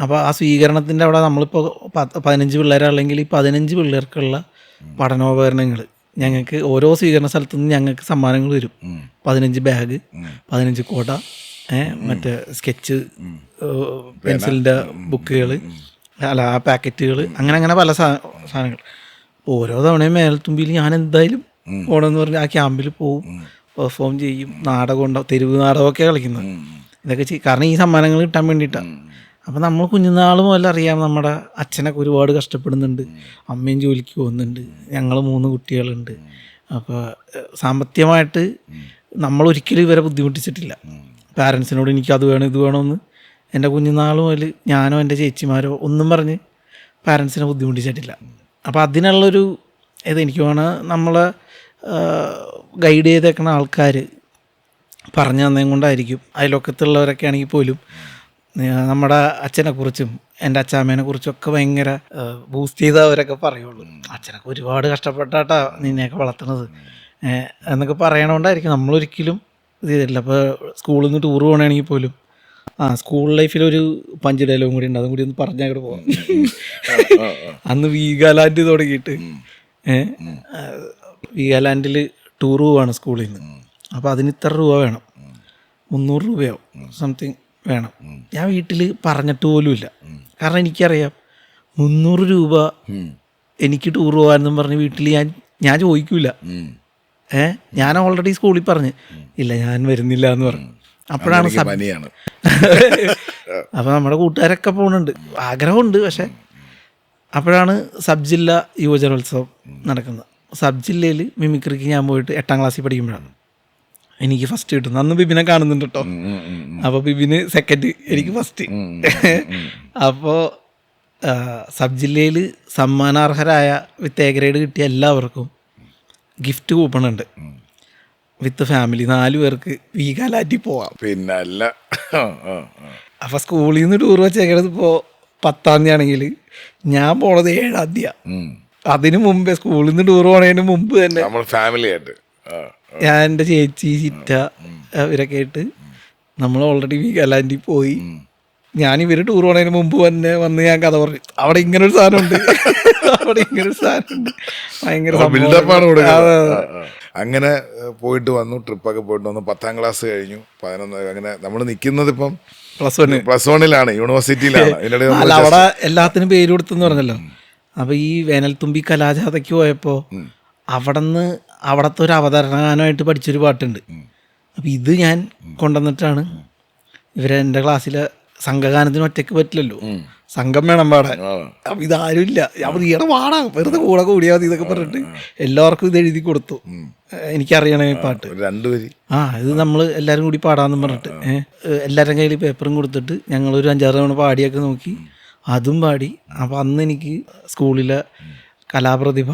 അപ്പോൾ ആ സ്വീകരണത്തിൻ്റെ അവിടെ നമ്മളിപ്പോൾ 15 പിള്ളേരുള്ളെങ്കിൽ ഈ 15 പിള്ളേർക്കുള്ള പഠനോപകരണങ്ങൾ ഞങ്ങൾക്ക് ഓരോ സ്വീകരണ സ്ഥലത്തു നിന്ന് ഞങ്ങൾക്ക് സമ്മാനങ്ങൾ തരും. 15 ബാഗ്, 15 കുട, മറ്റേ സ്കെച്ച് പെൻസിലിൻ്റെ ബുക്കുകൾ, അല്ല ആ പാക്കറ്റുകൾ, അങ്ങനെ പല സാധനങ്ങൾ. ഓരോ തവണയും മേൽത്തുമ്പിയിൽ ഞാൻ എന്തായാലും പോകണമെന്ന് പറഞ്ഞ് ആ ക്യാമ്പിൽ പോവും, പെർഫോം ചെയ്യും. നാടകം ഉണ്ടാവും, തെരുവ് നാടകമൊക്കെ കളിക്കുന്നത്. ഇതൊക്കെ കാരണം ഈ സമ്മാനങ്ങൾ കിട്ടാൻ വേണ്ടിയിട്ടാണ്. അപ്പോൾ നമ്മൾ കുഞ്ഞുനാൾ മുതൽ അറിയാം നമ്മുടെ അച്ഛനൊക്കെ ഒരുപാട് കഷ്ടപ്പെടുന്നുണ്ട്, അമ്മയും ജോലിക്ക് പോകുന്നുണ്ട്, ഞങ്ങൾ 3 കുട്ടികളുണ്ട്. അപ്പോൾ സാമ്പത്തികമായിട്ട് നമ്മളൊരിക്കലും ഇവരെ ബുദ്ധിമുട്ടിച്ചിട്ടില്ല. പാരൻസിനോട് എനിക്ക് അത് വേണം ഇത് വേണമെന്ന് എൻ്റെ കുഞ്ഞുനാൾ മുതൽ ഞാനോ എൻ്റെ ചേച്ചിമാരോ ഒന്നും പറഞ്ഞ് പാരൻസിനെ ബുദ്ധിമുട്ടിച്ചിട്ടില്ല. അപ്പോൾ അതിനുള്ളൊരു എനിക്ക് വേണം നമ്മളെ ഗൈഡ് ചെയ്തേക്കുന്ന ആൾക്കാർ പറഞ്ഞു തന്നതും കൊണ്ടായിരിക്കും. അയൽവക്കത്തുള്ളവരൊക്കെ ആണെങ്കിൽ പോലും നമ്മുടെ അച്ഛനെക്കുറിച്ചും എൻ്റെ അച്ചാമ്മേനെ കുറിച്ചൊക്കെ ഭയങ്കര ബൂസ്റ്റ് ചെയ്തവരൊക്കെ പറയുള്ളൂ. അച്ഛനൊക്കെ ഒരുപാട് കഷ്ടപ്പെട്ടാട്ടാ നിന്നെയൊക്കെ വളർത്തുന്നത് എന്നൊക്കെ പറയണോണ്ടായിരിക്കും നമ്മളൊരിക്കലും ഇത് ചെയ്തിട്ടില്ല. അപ്പോൾ സ്കൂളിൽ നിന്ന് ടൂർ പോകണമെങ്കിൽ പോലും സ്കൂൾ ലൈഫിലൊരു പഞ്ച് ഡയലോഗും കൂടി ഉണ്ട്, അതും കൂടി ഒന്ന് പറഞ്ഞാൽ അങ്ങോട്ട് പോകാം. അന്ന് വീഗാലാൻഡ് തുടങ്ങിയിട്ട് വീഗാലാൻഡിൽ ടൂർ പോവാണ് സ്കൂളിൽ നിന്ന്. അപ്പോൾ അതിന് ഇത്ര രൂപ വേണം, 300 രൂപയോ സംതിങ് വേണം. ഞാൻ വീട്ടിൽ പറഞ്ഞിട്ട് പോലുമില്ല, കാരണം എനിക്കറിയാം 300 രൂപ എനിക്ക് ടൂർ പോകാനെന്നും പറഞ്ഞ് വീട്ടിൽ ഞാൻ ചോദിക്കൂല. ഞാൻ ഓൾറെഡി സ്കൂളിൽ പറഞ്ഞ് ഇല്ല ഞാൻ വരുന്നില്ല എന്ന് പറഞ്ഞു. അപ്പോഴാണ് അപ്പോൾ നമ്മുടെ കൂട്ടുകാരൊക്കെ പോകുന്നുണ്ട്, ആഗ്രഹമുണ്ട്. പക്ഷെ അപ്പോഴാണ് സബ് ജില്ല യുവജനോത്സവം നടക്കുന്നത്. സബ് ജില്ലയിൽ മിമിക്രിക്ക് ഞാൻ പോയിട്ട് 8ാം ക്ലാസ്സിൽ പഠിക്കുമ്പോഴാണ് എനിക്ക് ഫസ്റ്റ് കിട്ടുന്നത്. അന്ന് ബിബിനെ കാണുന്നുണ്ട് കേട്ടോ. അപ്പോൾ ബിബിന് സെക്കൻഡ്, എനിക്ക് ഫസ്റ്റ്. അപ്പോൾ സബ് ജില്ലയിൽ സമ്മാനാർഹരായ വിത്ത് എ ഗ്രേഡ് കിട്ടിയ എല്ലാവർക്കും ഗിഫ്റ്റ് കൂപ്പണുണ്ട്. വിത്ത് ഫാമിലി 4 പേർക്ക് വീഗാലാൻഡിൽ പോവാം. പിന്നല്ല. അപ്പോൾ സ്കൂളിൽ നിന്ന് ടൂർ വെച്ചേക്കണത് ഇപ്പോൾ 10ാം തീയതി ആണെങ്കിൽ ഞാൻ പോണത് 7ാം തീയതി. അതിന് മുമ്പേ സ്കൂളിൽ നിന്ന് ടൂർ പോണതിന് മുമ്പ് തന്നെ ഫാമിലി ആയിട്ട് ഞാൻ എൻ്റെ ചേച്ചി ചിറ്റ ഇവരൊക്കെ ആയിട്ട് നമ്മൾ ഓൾറെഡി വീഗാലാൻഡിൽ പോയി. ഞാനിവർ ടൂർ പോണതിന് മുമ്പ് തന്നെ വന്ന് ഞാൻ കഥ പറഞ്ഞു, അവിടെ ഇങ്ങനൊരു സാധനമുണ്ട്, അവിടെ ഇങ്ങനൊരു സാധനമുണ്ട്, ഭയങ്കര അങ്ങനെ പോയിട്ട് വന്നു. ട്രിപ്പൊക്കെ പോയിട്ട് വന്നു. 10ാം ക്ലാസ് കഴിഞ്ഞു, 11. അങ്ങനെ നമ്മൾ നിൽക്കുന്നത് ഇപ്പം +1 യൂണിവേഴ്സിറ്റിയിലാണ്. അല്ല, അവിടെ എല്ലാത്തിനും പേര് കൊടുത്തെന്ന് പറഞ്ഞല്ലോ. അപ്പോൾ ഈ വേനൽത്തുമ്പി കലാജാഥയ്ക്ക് പോയപ്പോൾ അവിടുത്തെ ഒരു അവതരണ ഗാനമായിട്ട് പഠിച്ചൊരു പാട്ടുണ്ട്. അപ്പം ഇത് ഞാൻ കൊണ്ടുവന്നിട്ടാണ് ഇവരെ എൻ്റെ ക്ലാസ്സിലെ സംഘഗാനത്തിന് ഒറ്റയ്ക്ക് പറ്റില്ലല്ലോ, സംഘം വേണം പാടാൻ. അപ്പം ഇതാരും ഇല്ല. അപ്പം ഈടെ പാടാം, വെറുതെ കൂടെ കൂടിയാൽ മതി ഇതൊക്കെ പറഞ്ഞിട്ട് എല്ലാവർക്കും ഇത് എഴുതി കൊടുത്തു. എനിക്കറിയണേ പാട്ട് 2 വരി. ഇത് നമ്മൾ എല്ലാവരും കൂടി പാടാമെന്ന് പറഞ്ഞിട്ട് എല്ലാവരുടെ കയ്യിൽ പേപ്പറും കൊടുത്തിട്ട് ഞങ്ങളൊരു 5-6 തവണ പാടിയൊക്കെ നോക്കി, അതും പാടി. അപ്പം അന്ന് എനിക്ക് സ്കൂളിലെ കലാപ്രതിഭ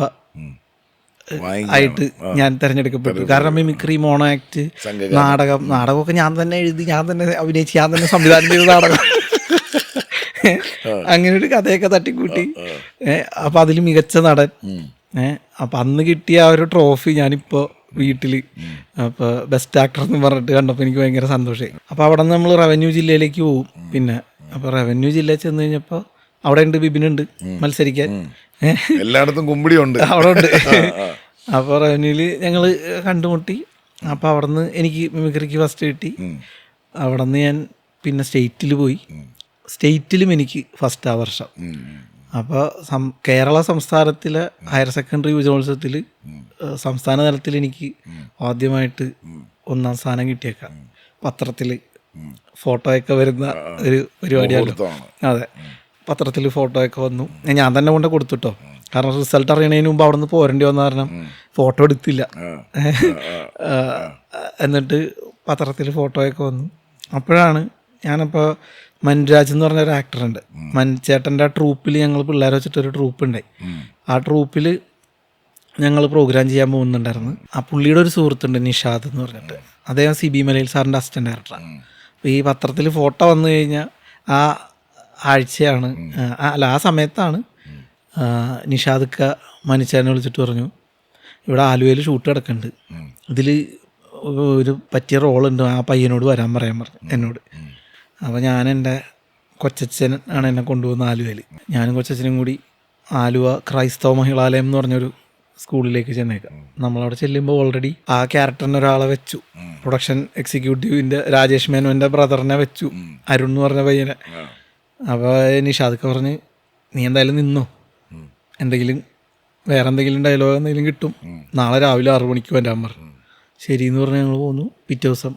ആയിട്ട് ഞാൻ തിരഞ്ഞെടുക്കപ്പെട്ടു. കാരണം മിമിക്രി, മോണോ ആക്ട്, നാടകമൊക്കെ ഞാൻ തന്നെ എഴുതി, ഞാൻ തന്നെ അഭിനയിച്ച്, ഞാൻ തന്നെ സംവിധാനം ചെയ്ത നാടകം. അങ്ങനെ ഒരു കഥയൊക്കെ തട്ടിക്കൂട്ടി. അപ്പം അതിൽ മികച്ച നടൻ. അപ്പം അന്ന് കിട്ടിയ ആ ഒരു ട്രോഫി ഞാനിപ്പോൾ വീട്ടിൽ അപ്പോൾ ബെസ്റ്റ് ആക്ടർ എന്ന് പറഞ്ഞിട്ട് കണ്ടപ്പോൾ എനിക്ക് ഭയങ്കര സന്തോഷമായി. അപ്പോൾ അവിടെ നിന്ന് നമ്മൾ റവന്യൂ ജില്ലയിലേക്ക് പോകും. പിന്നെ അപ്പോൾ റവന്യൂ ജില്ലയിൽ ചെന്ന് കഴിഞ്ഞപ്പോൾ അവിടെ ഉണ്ട്, ബിബിനുണ്ട് മത്സരിക്കാൻ. എല്ലായിടത്തും കുമ്പിടിയുണ്ട്, അവിടെ ഉണ്ട്. അപ്പോൾ റവന്യൂവിൽ ഞങ്ങൾ കണ്ടുമുട്ടി. അപ്പോൾ അവിടെ നിന്ന് എനിക്ക് മിമിക്രിക്ക് ഫസ്റ്റ് കിട്ടി. അവിടെ നിന്ന് ഞാൻ പിന്നെ സ്റ്റേറ്റിൽ പോയി. സ്റ്റേറ്റിലും എനിക്ക് ഫസ്റ്റ് ആ വർഷം. അപ്പോൾ കേരള സംസ്ഥാനത്തിലെ ഹയർ സെക്കൻഡറി യുവജനോത്സവത്തിൽ സംസ്ഥാന തലത്തിൽ എനിക്ക് ആദ്യമായിട്ട് 1ാം സ്ഥാനം കിട്ടിയേക്കാം. പത്രത്തിൽ ഫോട്ടോയൊക്കെ വരുന്ന ഒരു പരിപാടിയാണ്. അതെ, പത്രത്തിൽ ഫോട്ടോയൊക്കെ വന്നു. ഞാൻ തന്നെ കൊണ്ട് കൊടുത്തിട്ടോ, കാരണം റിസൾട്ട് അറിയണതിന് മുമ്പ് അവിടെ നിന്ന് പോരേണ്ടി വന്ന കാരണം ഫോട്ടോ എടുത്തില്ല. എന്നിട്ട് പത്രത്തിൽ ഫോട്ടോയൊക്കെ വന്നു. അപ്പോഴാണ് ഞാനപ്പോൾ മൻരാജ് എന്ന് പറഞ്ഞൊരു ആക്ടറുണ്ട്, മൻചേട്ടൻ്റെ ആ ട്രൂപ്പിൽ ഞങ്ങൾ പിള്ളേരെ വെച്ചിട്ടൊരു ട്രൂപ്പ് ഉണ്ടായി. ആ ട്രൂപ്പിൽ ഞങ്ങൾ പ്രോഗ്രാം ചെയ്യാൻ പോകുന്നുണ്ടായിരുന്നു. ആ പുള്ളിയുടെ ഒരു സുഹൃത്തുണ്ട് നിഷാദ് എന്ന് പറഞ്ഞിട്ട്, അദ്ദേഹം CB മലയിൽ സാറിൻ്റെ അസിസ്റ്റൻ്റ് ഡയറക്ടറാണ്. അപ്പോൾ ഈ പത്രത്തിൽ ഫോട്ടോ വന്നു കഴിഞ്ഞാൽ ആ ആഴ്ചയാണ്, അല്ല ആ സമയത്താണ് നിഷാദക്ക മനുഷ്യനെ വിളിച്ചിട്ട് പറഞ്ഞു, ഇവിടെ ആലുവയിൽ ഷൂട്ട് കിടക്കുന്നുണ്ട്, ഇതിൽ ഒരു പറ്റിയ റോളുണ്ട്, ആ പയ്യനോട് വരാൻ പറയാൻ പറഞ്ഞു എന്നോട്. അപ്പോൾ ഞാൻ എൻ്റെ കൊച്ചച്ഛൻ ആണ് എന്നെ കൊണ്ടുപോകുന്നത് ആലുവയിൽ. ഞാനും കൊച്ചച്ഛനും കൂടി ആലുവ ക്രൈസ്തവ മഹിളാലയം എന്ന് പറഞ്ഞൊരു സ്കൂളിലേക്ക് ചെന്നേക്കാം. നമ്മളവിടെ ചെല്ലുമ്പോൾ ഓൾറെഡി ആ ക്യാരക്ടറിന് ഒരാളെ വെച്ചു. പ്രൊഡക്ഷൻ എക്സിക്യൂട്ടീവിൻ്റെ രാജേഷ് മേനോൻ്റെ ബ്രദറിനെ വെച്ചു, അരുൺ എന്ന് പറഞ്ഞ പയ്യനെ. അപ്പോൾ നിഷാദൊക്കെ പറഞ്ഞ് നീ എന്തായാലും നിന്നോ, എന്തെങ്കിലും വേറെ എന്തെങ്കിലും ഡയലോഗ് എന്തെങ്കിലും കിട്ടും, നാളെ രാവിലെ 6 മണിക്ക് വരാൻ പറഞ്ഞു. ശരി എന്ന് പറഞ്ഞ് ഞങ്ങൾ പോന്നു. പിറ്റേ ദിവസം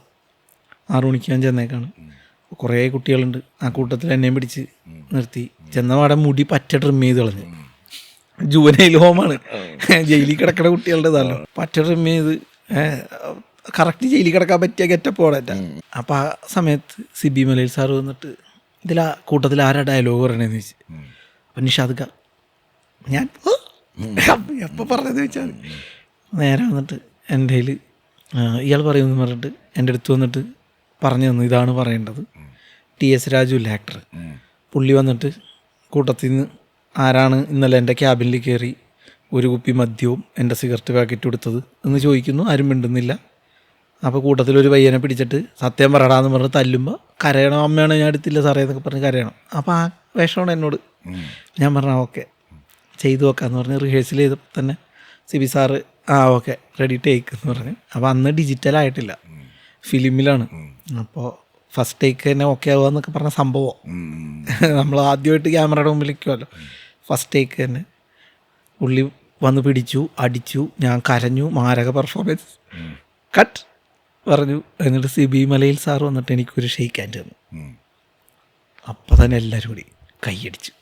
6 മണിക്ക് ഞാൻ ചെന്നേക്കാണ്. കുറേ കുട്ടികളുണ്ട്. ആ കൂട്ടത്തിൽ എന്നെയും പിടിച്ച് നിർത്തി. ചെന്നപാടെ മുടി പറ്റ ട്രിം ചെയ്ത് കളഞ്ഞു. ജുവനൈൽ ഹോമാണ്, ജയിലിൽ കിടക്കുന്ന കുട്ടികളുടെ ഇതല്ലോ. പറ്റ ട്രിം ചെയ്ത് കറക്റ്റ് ജയിലിൽ കിടക്കാൻ പറ്റിയ ഗെറ്റപ്പ് ഓടറ്റ. അപ്പം ആ സമയത്ത് സിബി മലയിൽ സാറ് വന്നിട്ട് ഇതിലാ കൂട്ടത്തിൽ ആരാ ഡയലോഗ് പറയണേന്ന് ചോദിച്ചു. അപ്പം നിഷാദ് ഞാൻ എപ്പോൾ പറഞ്ഞതെന്ന് വെച്ചാൽ നേരെ വന്നിട്ട് എൻ്റെ കയ്യിൽ ഇയാൾ പറയുമെന്ന് പറഞ്ഞിട്ട് എൻ്റെ അടുത്ത് വന്നിട്ട് പറഞ്ഞു തന്നു, ഇതാണ് പറയേണ്ടത്. TS രാജു ഇല്ല ആക്ടർ, പുള്ളി വന്നിട്ട് കൂട്ടത്തിൽ നിന്ന് ആരാണ് ഇന്നലെ എൻ്റെ ക്യാബിനിൽ കയറി ഒരു കുപ്പി മദ്യവും എൻ്റെ സിഗരറ്റ് പാക്കറ്റ് കൊടുത്തത് എന്ന് ചോദിക്കുന്നു. ആരും മിണ്ടുന്നില്ല. അപ്പോൾ കൂട്ടത്തിലൊരു പയ്യനെ പിടിച്ചിട്ട് സത്യം പറയടാന്ന് പറഞ്ഞ് തല്ലുമ്പോൾ കരയണം. അമ്മയാണ് ഞാൻ എടുത്തില്ല സാറേ എന്നൊക്കെ പറഞ്ഞ് കരയണം. അപ്പോൾ ആ വേഷമാണ് എന്നോട്. ഞാൻ പറഞ്ഞാൽ ഓക്കെ ചെയ്തു നോക്കാമെന്ന് പറഞ്ഞ് റിഹേഴ്സൽ ചെയ്തപ്പോൾ തന്നെ Siby sir okay ready take എന്ന് പറഞ്ഞ്. അപ്പോൾ അന്ന് ഡിജിറ്റലായിട്ടില്ല, ഫിലിമിലാണ്. അപ്പോൾ ഫസ്റ്റ് ടേക്ക് തന്നെ ഓക്കെ ആവുക എന്നൊക്കെ പറഞ്ഞ സംഭവം നമ്മൾ ആദ്യമായിട്ട് ക്യാമറയുടെ മുമ്പിൽ നിൽക്കുമല്ലോ. ഫസ്റ്റ് ടേക്ക് തന്നെ പുള്ളി വന്ന് പിടിച്ചു, അടിച്ചു, ഞാൻ കരഞ്ഞു, മാരക പെർഫോമൻസ്, കട്ട് പറഞ്ഞു. എന്നിട്ട് സിബി മലയിൽ സാറ് വന്നിട്ട് എനിക്കൊരു ഷെയ്ക്ക് ഹാൻഡ് തന്നു. അപ്പം തന്നെ എല്ലാവരും കൂടി കൈയടിച്ചു.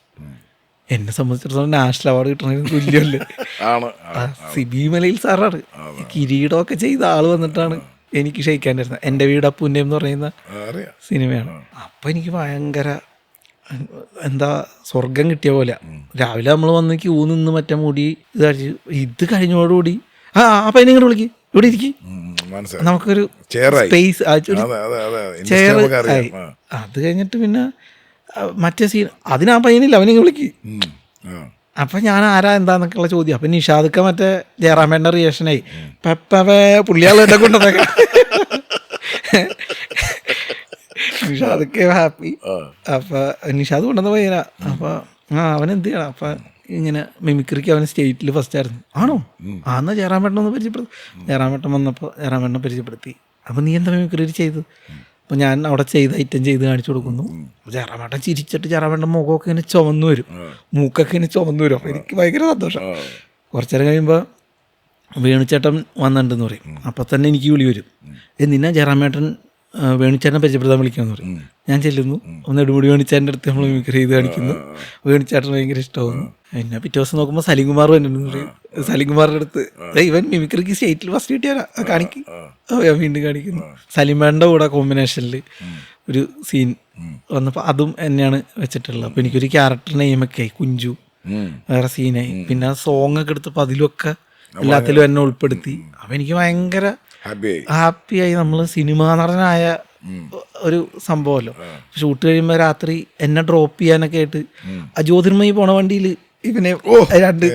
എന്നെ സംബന്ധിച്ചിടത്തോളം നാഷണൽ അവാർഡ് കിട്ടണമെങ്കിൽ തുല്യമല്ലേ. സിബി മലയിൽ സാറാണ്, കിരീടമൊക്കെ ചെയ്ത ആൾ വന്നിട്ടാണ് എനിക്ക് ഷെയ്ക്കാൻ തരുന്നത്. എൻ്റെ വീട് അപ്പൂൻ്റെ എന്ന് പറയുന്ന സിനിമയാണ്. അപ്പം എനിക്ക് ഭയങ്കര എന്താ സ്വർഗം കിട്ടിയ പോലെ. രാവിലെ നമ്മൾ വന്ന് ക്യൂ നിന്ന് മറ്റേ മുടി ഇത് കഴിഞ്ഞോടുകൂടി അപ്പം എന്നെ ഇങ്ങോട്ട് വിളിക്കും, ഇവിടെ ഇരിക്കും, നമുക്കൊരു സ്പേസ് ചെയർ ആയി. അത് കഴിഞ്ഞിട്ട് പിന്നെ മറ്റേ സീൻ അതിനാ പയ്യനില്ല, അവനെ വിളിക്കും. അപ്പം ഞാൻ ആരാ എന്താന്നൊക്കെയുള്ള ചോദ്യം. അപ്പം നിഷാദൊക്കെ മറ്റേ ജയറാമേൻ്റെ റിയേഷനായി പെപ്പവേ പുള്ളിയാളെ കൊണ്ടതൊക്കെ നിഷാദൊക്കെ ഹാപ്പി. അപ്പം നിഷാദ് കൊണ്ടുവന്ന പയ്യനാ. അപ്പം അവനെന്ത് ചെയ്യണം. അപ്പം ഇങ്ങനെ മിമിക്രിക്ക് അവന് സ്റ്റേറ്റിൽ ഫസ്റ്റ് ആയിരുന്നു. ആണോ? എന്നാൽ ജയറാമേട്ടനെ ഒന്ന് പരിചയപ്പെടുത്തും. ജയറാമേട്ടൻ വന്നപ്പോൾ ജയറാമേട്ടനെ പരിചയപ്പെടുത്തി. അപ്പം നീ എന്താ മിമിക്രി ചെയ്ത്? അപ്പോൾ ഞാൻ അവിടെ ചെയ്ത ഐറ്റം ചെയ്ത് കാണിച്ചു കൊടുക്കുന്നു. ജയറാമേട്ടൻ ചിരിച്ചിട്ട് ജയറാമേട്ടൻ മുഖമൊക്കെ ഇങ്ങനെ ചുവന്നു വരും, മൂക്കൊക്കെ ഇങ്ങനെ ചുവന്നു വരും. അപ്പോൾ എനിക്ക് ഭയങ്കര സന്തോഷം. കുറച്ചു നേരം കഴിയുമ്പോൾ വേണുചേട്ടൻ വന്നിട്ടുണ്ടെന്ന് പറയും. അപ്പം തന്നെ എനിക്ക് വിളി വരും, നിന്നെ ജയറാമേട്ടൻ വേണുചേട്ടനെ പരിചയപ്പെടുത്താൻ വിളിക്കാമെന്ന് പറയും. ഞാൻ ചെല്ലുന്നു, ഒന്ന് നെടുമുടി വേണുചേട്ടൻ്റെ അടുത്ത് നമ്മൾ മിമിക്രി ചെയ്ത് കാണിക്കുന്നു. വേണുചേട്ടൻ ഭയങ്കര ഇഷ്ടമാകുന്നു. പിന്നെ പിറ്റേ ദിവസം നോക്കുമ്പോൾ സലീംകുമാർ വന്നിട്ടുണ്ടെന്ന് പറയും. സലീംകുമാറിൻ്റെ അടുത്ത് ഇവൻ മിമിക്രിക്ക് സ്റ്റേറ്റിൽ ഫസ്റ്റ് കിട്ടിയാലാ കാണിക്കും. വീണ്ടും കാണിക്കുന്നു. സലീംമാൻ്റെ കൂടെ കോമ്പിനേഷനിൽ ഒരു സീൻ വന്നപ്പോൾ അതും എന്നെയാണ് വെച്ചിട്ടുള്ളത്. അപ്പോൾ എനിക്കൊരു ക്യാരക്ടർ നെയിമൊക്കെ ആയി, കുഞ്ചു വേറെ സീനായി. പിന്നെ സോങ് ഒക്കെ എടുത്തപ്പോൾ അതിലൊക്കെ എല്ലാത്തിലും എന്നെ ഉൾപ്പെടുത്തി. അപ്പം എനിക്ക് ഭയങ്കര ഹാപ്പിയായി. നമ്മൾ സിനിമാ നടനായ ഒരു സംഭവമല്ലോ. ഷൂട്ട് കഴിയുമ്പോൾ രാത്രി എന്നെ ഡ്രോപ്പ് ചെയ്യാനൊക്കെ ആയിട്ട് ആ ജ്യോതിർമയി പോണ വണ്ടിയിൽ ഇവനെ രണ്ട്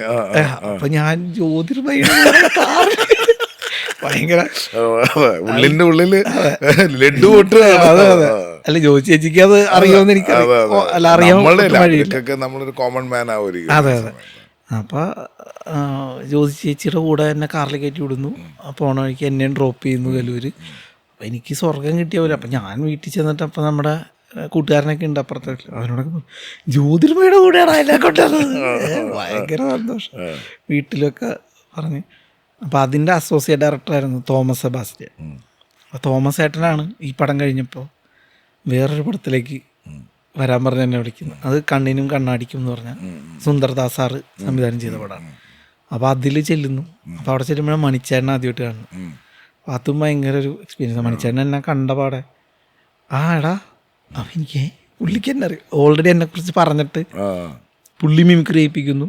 അപ്പൊ ഞാൻ ജ്യോതിർമയി ഭയങ്കര ഉള്ളിന്റെ ഉള്ളില് ലഡു പൊട്ട്. അതെ അതെ. അല്ല ജോജി ചേച്ചിക്ക് അത് അറിയാമെന്ന് എനിക്ക് അല്ല അറിയാം. നമ്മളൊരു കോമൺ മാൻ ആവും. അതെ അതെ. അപ്പോൾ ജ്യോതി ചേച്ചിയുടെ കൂടെ എന്നെ കാറിൽ കയറ്റി വിടുന്നു. പോണ വഴിക്ക് എന്നെയും ഡ്രോപ്പ് ചെയ്യുന്നു കല്ലൂര്. അപ്പം എനിക്ക് സ്വർഗം കിട്ടിയ പോലെ. അപ്പം ഞാൻ വീട്ടിൽ ചെന്നിട്ട് അപ്പം നമ്മുടെ കൂട്ടുകാരനൊക്കെ ഉണ്ട് അപ്പുറത്തെ, അവനോടൊക്കെ ജ്യോതിർമയുടെ കൂടെയാണ് അതിനെ കൊണ്ടുവന്നത്. ഭയങ്കര സന്തോഷം. വീട്ടിലൊക്കെ പറഞ്ഞ്. അപ്പോൾ അതിൻ്റെ അസോസിയേറ്റ് ഡയറക്ടറായിരുന്നു തോമസ് സെബാസ്റ്റ്യൻ. അപ്പോൾ തോമസ് ഏട്ടനാണ് ഈ പടം കഴിഞ്ഞപ്പോൾ വേറൊരു പടത്തിലേക്ക് വരാൻ പറഞ്ഞ് എന്നെ വിളിക്കുന്നത്. അത് കണ്ണിനും കണ്ണാടിക്കും എന്ന് പറഞ്ഞാൽ സുന്ദർദാസ് സാറ് സംവിധാനം ചെയ്ത പടമാണ്. അപ്പോൾ അതിൽ ചെല്ലുന്നു. അപ്പോൾ അവിടെ ചെല്ലുമ്പോഴാണ് മണിച്ചേട്ടൻ ആദ്യമായിട്ട് കാണുന്നത്. അപ്പോൾ അതും ഭയങ്കര ഒരു എക്സ്പീരിയൻസ്. മണിച്ചേട്ടൻ എന്നെ കണ്ട പാടെ എടാ അപ്പം എനിക്ക് പുള്ളിക്ക് എന്നെ അറിയാം. ഓൾറെഡി എന്നെക്കുറിച്ച് പറഞ്ഞിട്ട് പുള്ളി മിമിക്രി ചെയ്യിപ്പിക്കുന്നു.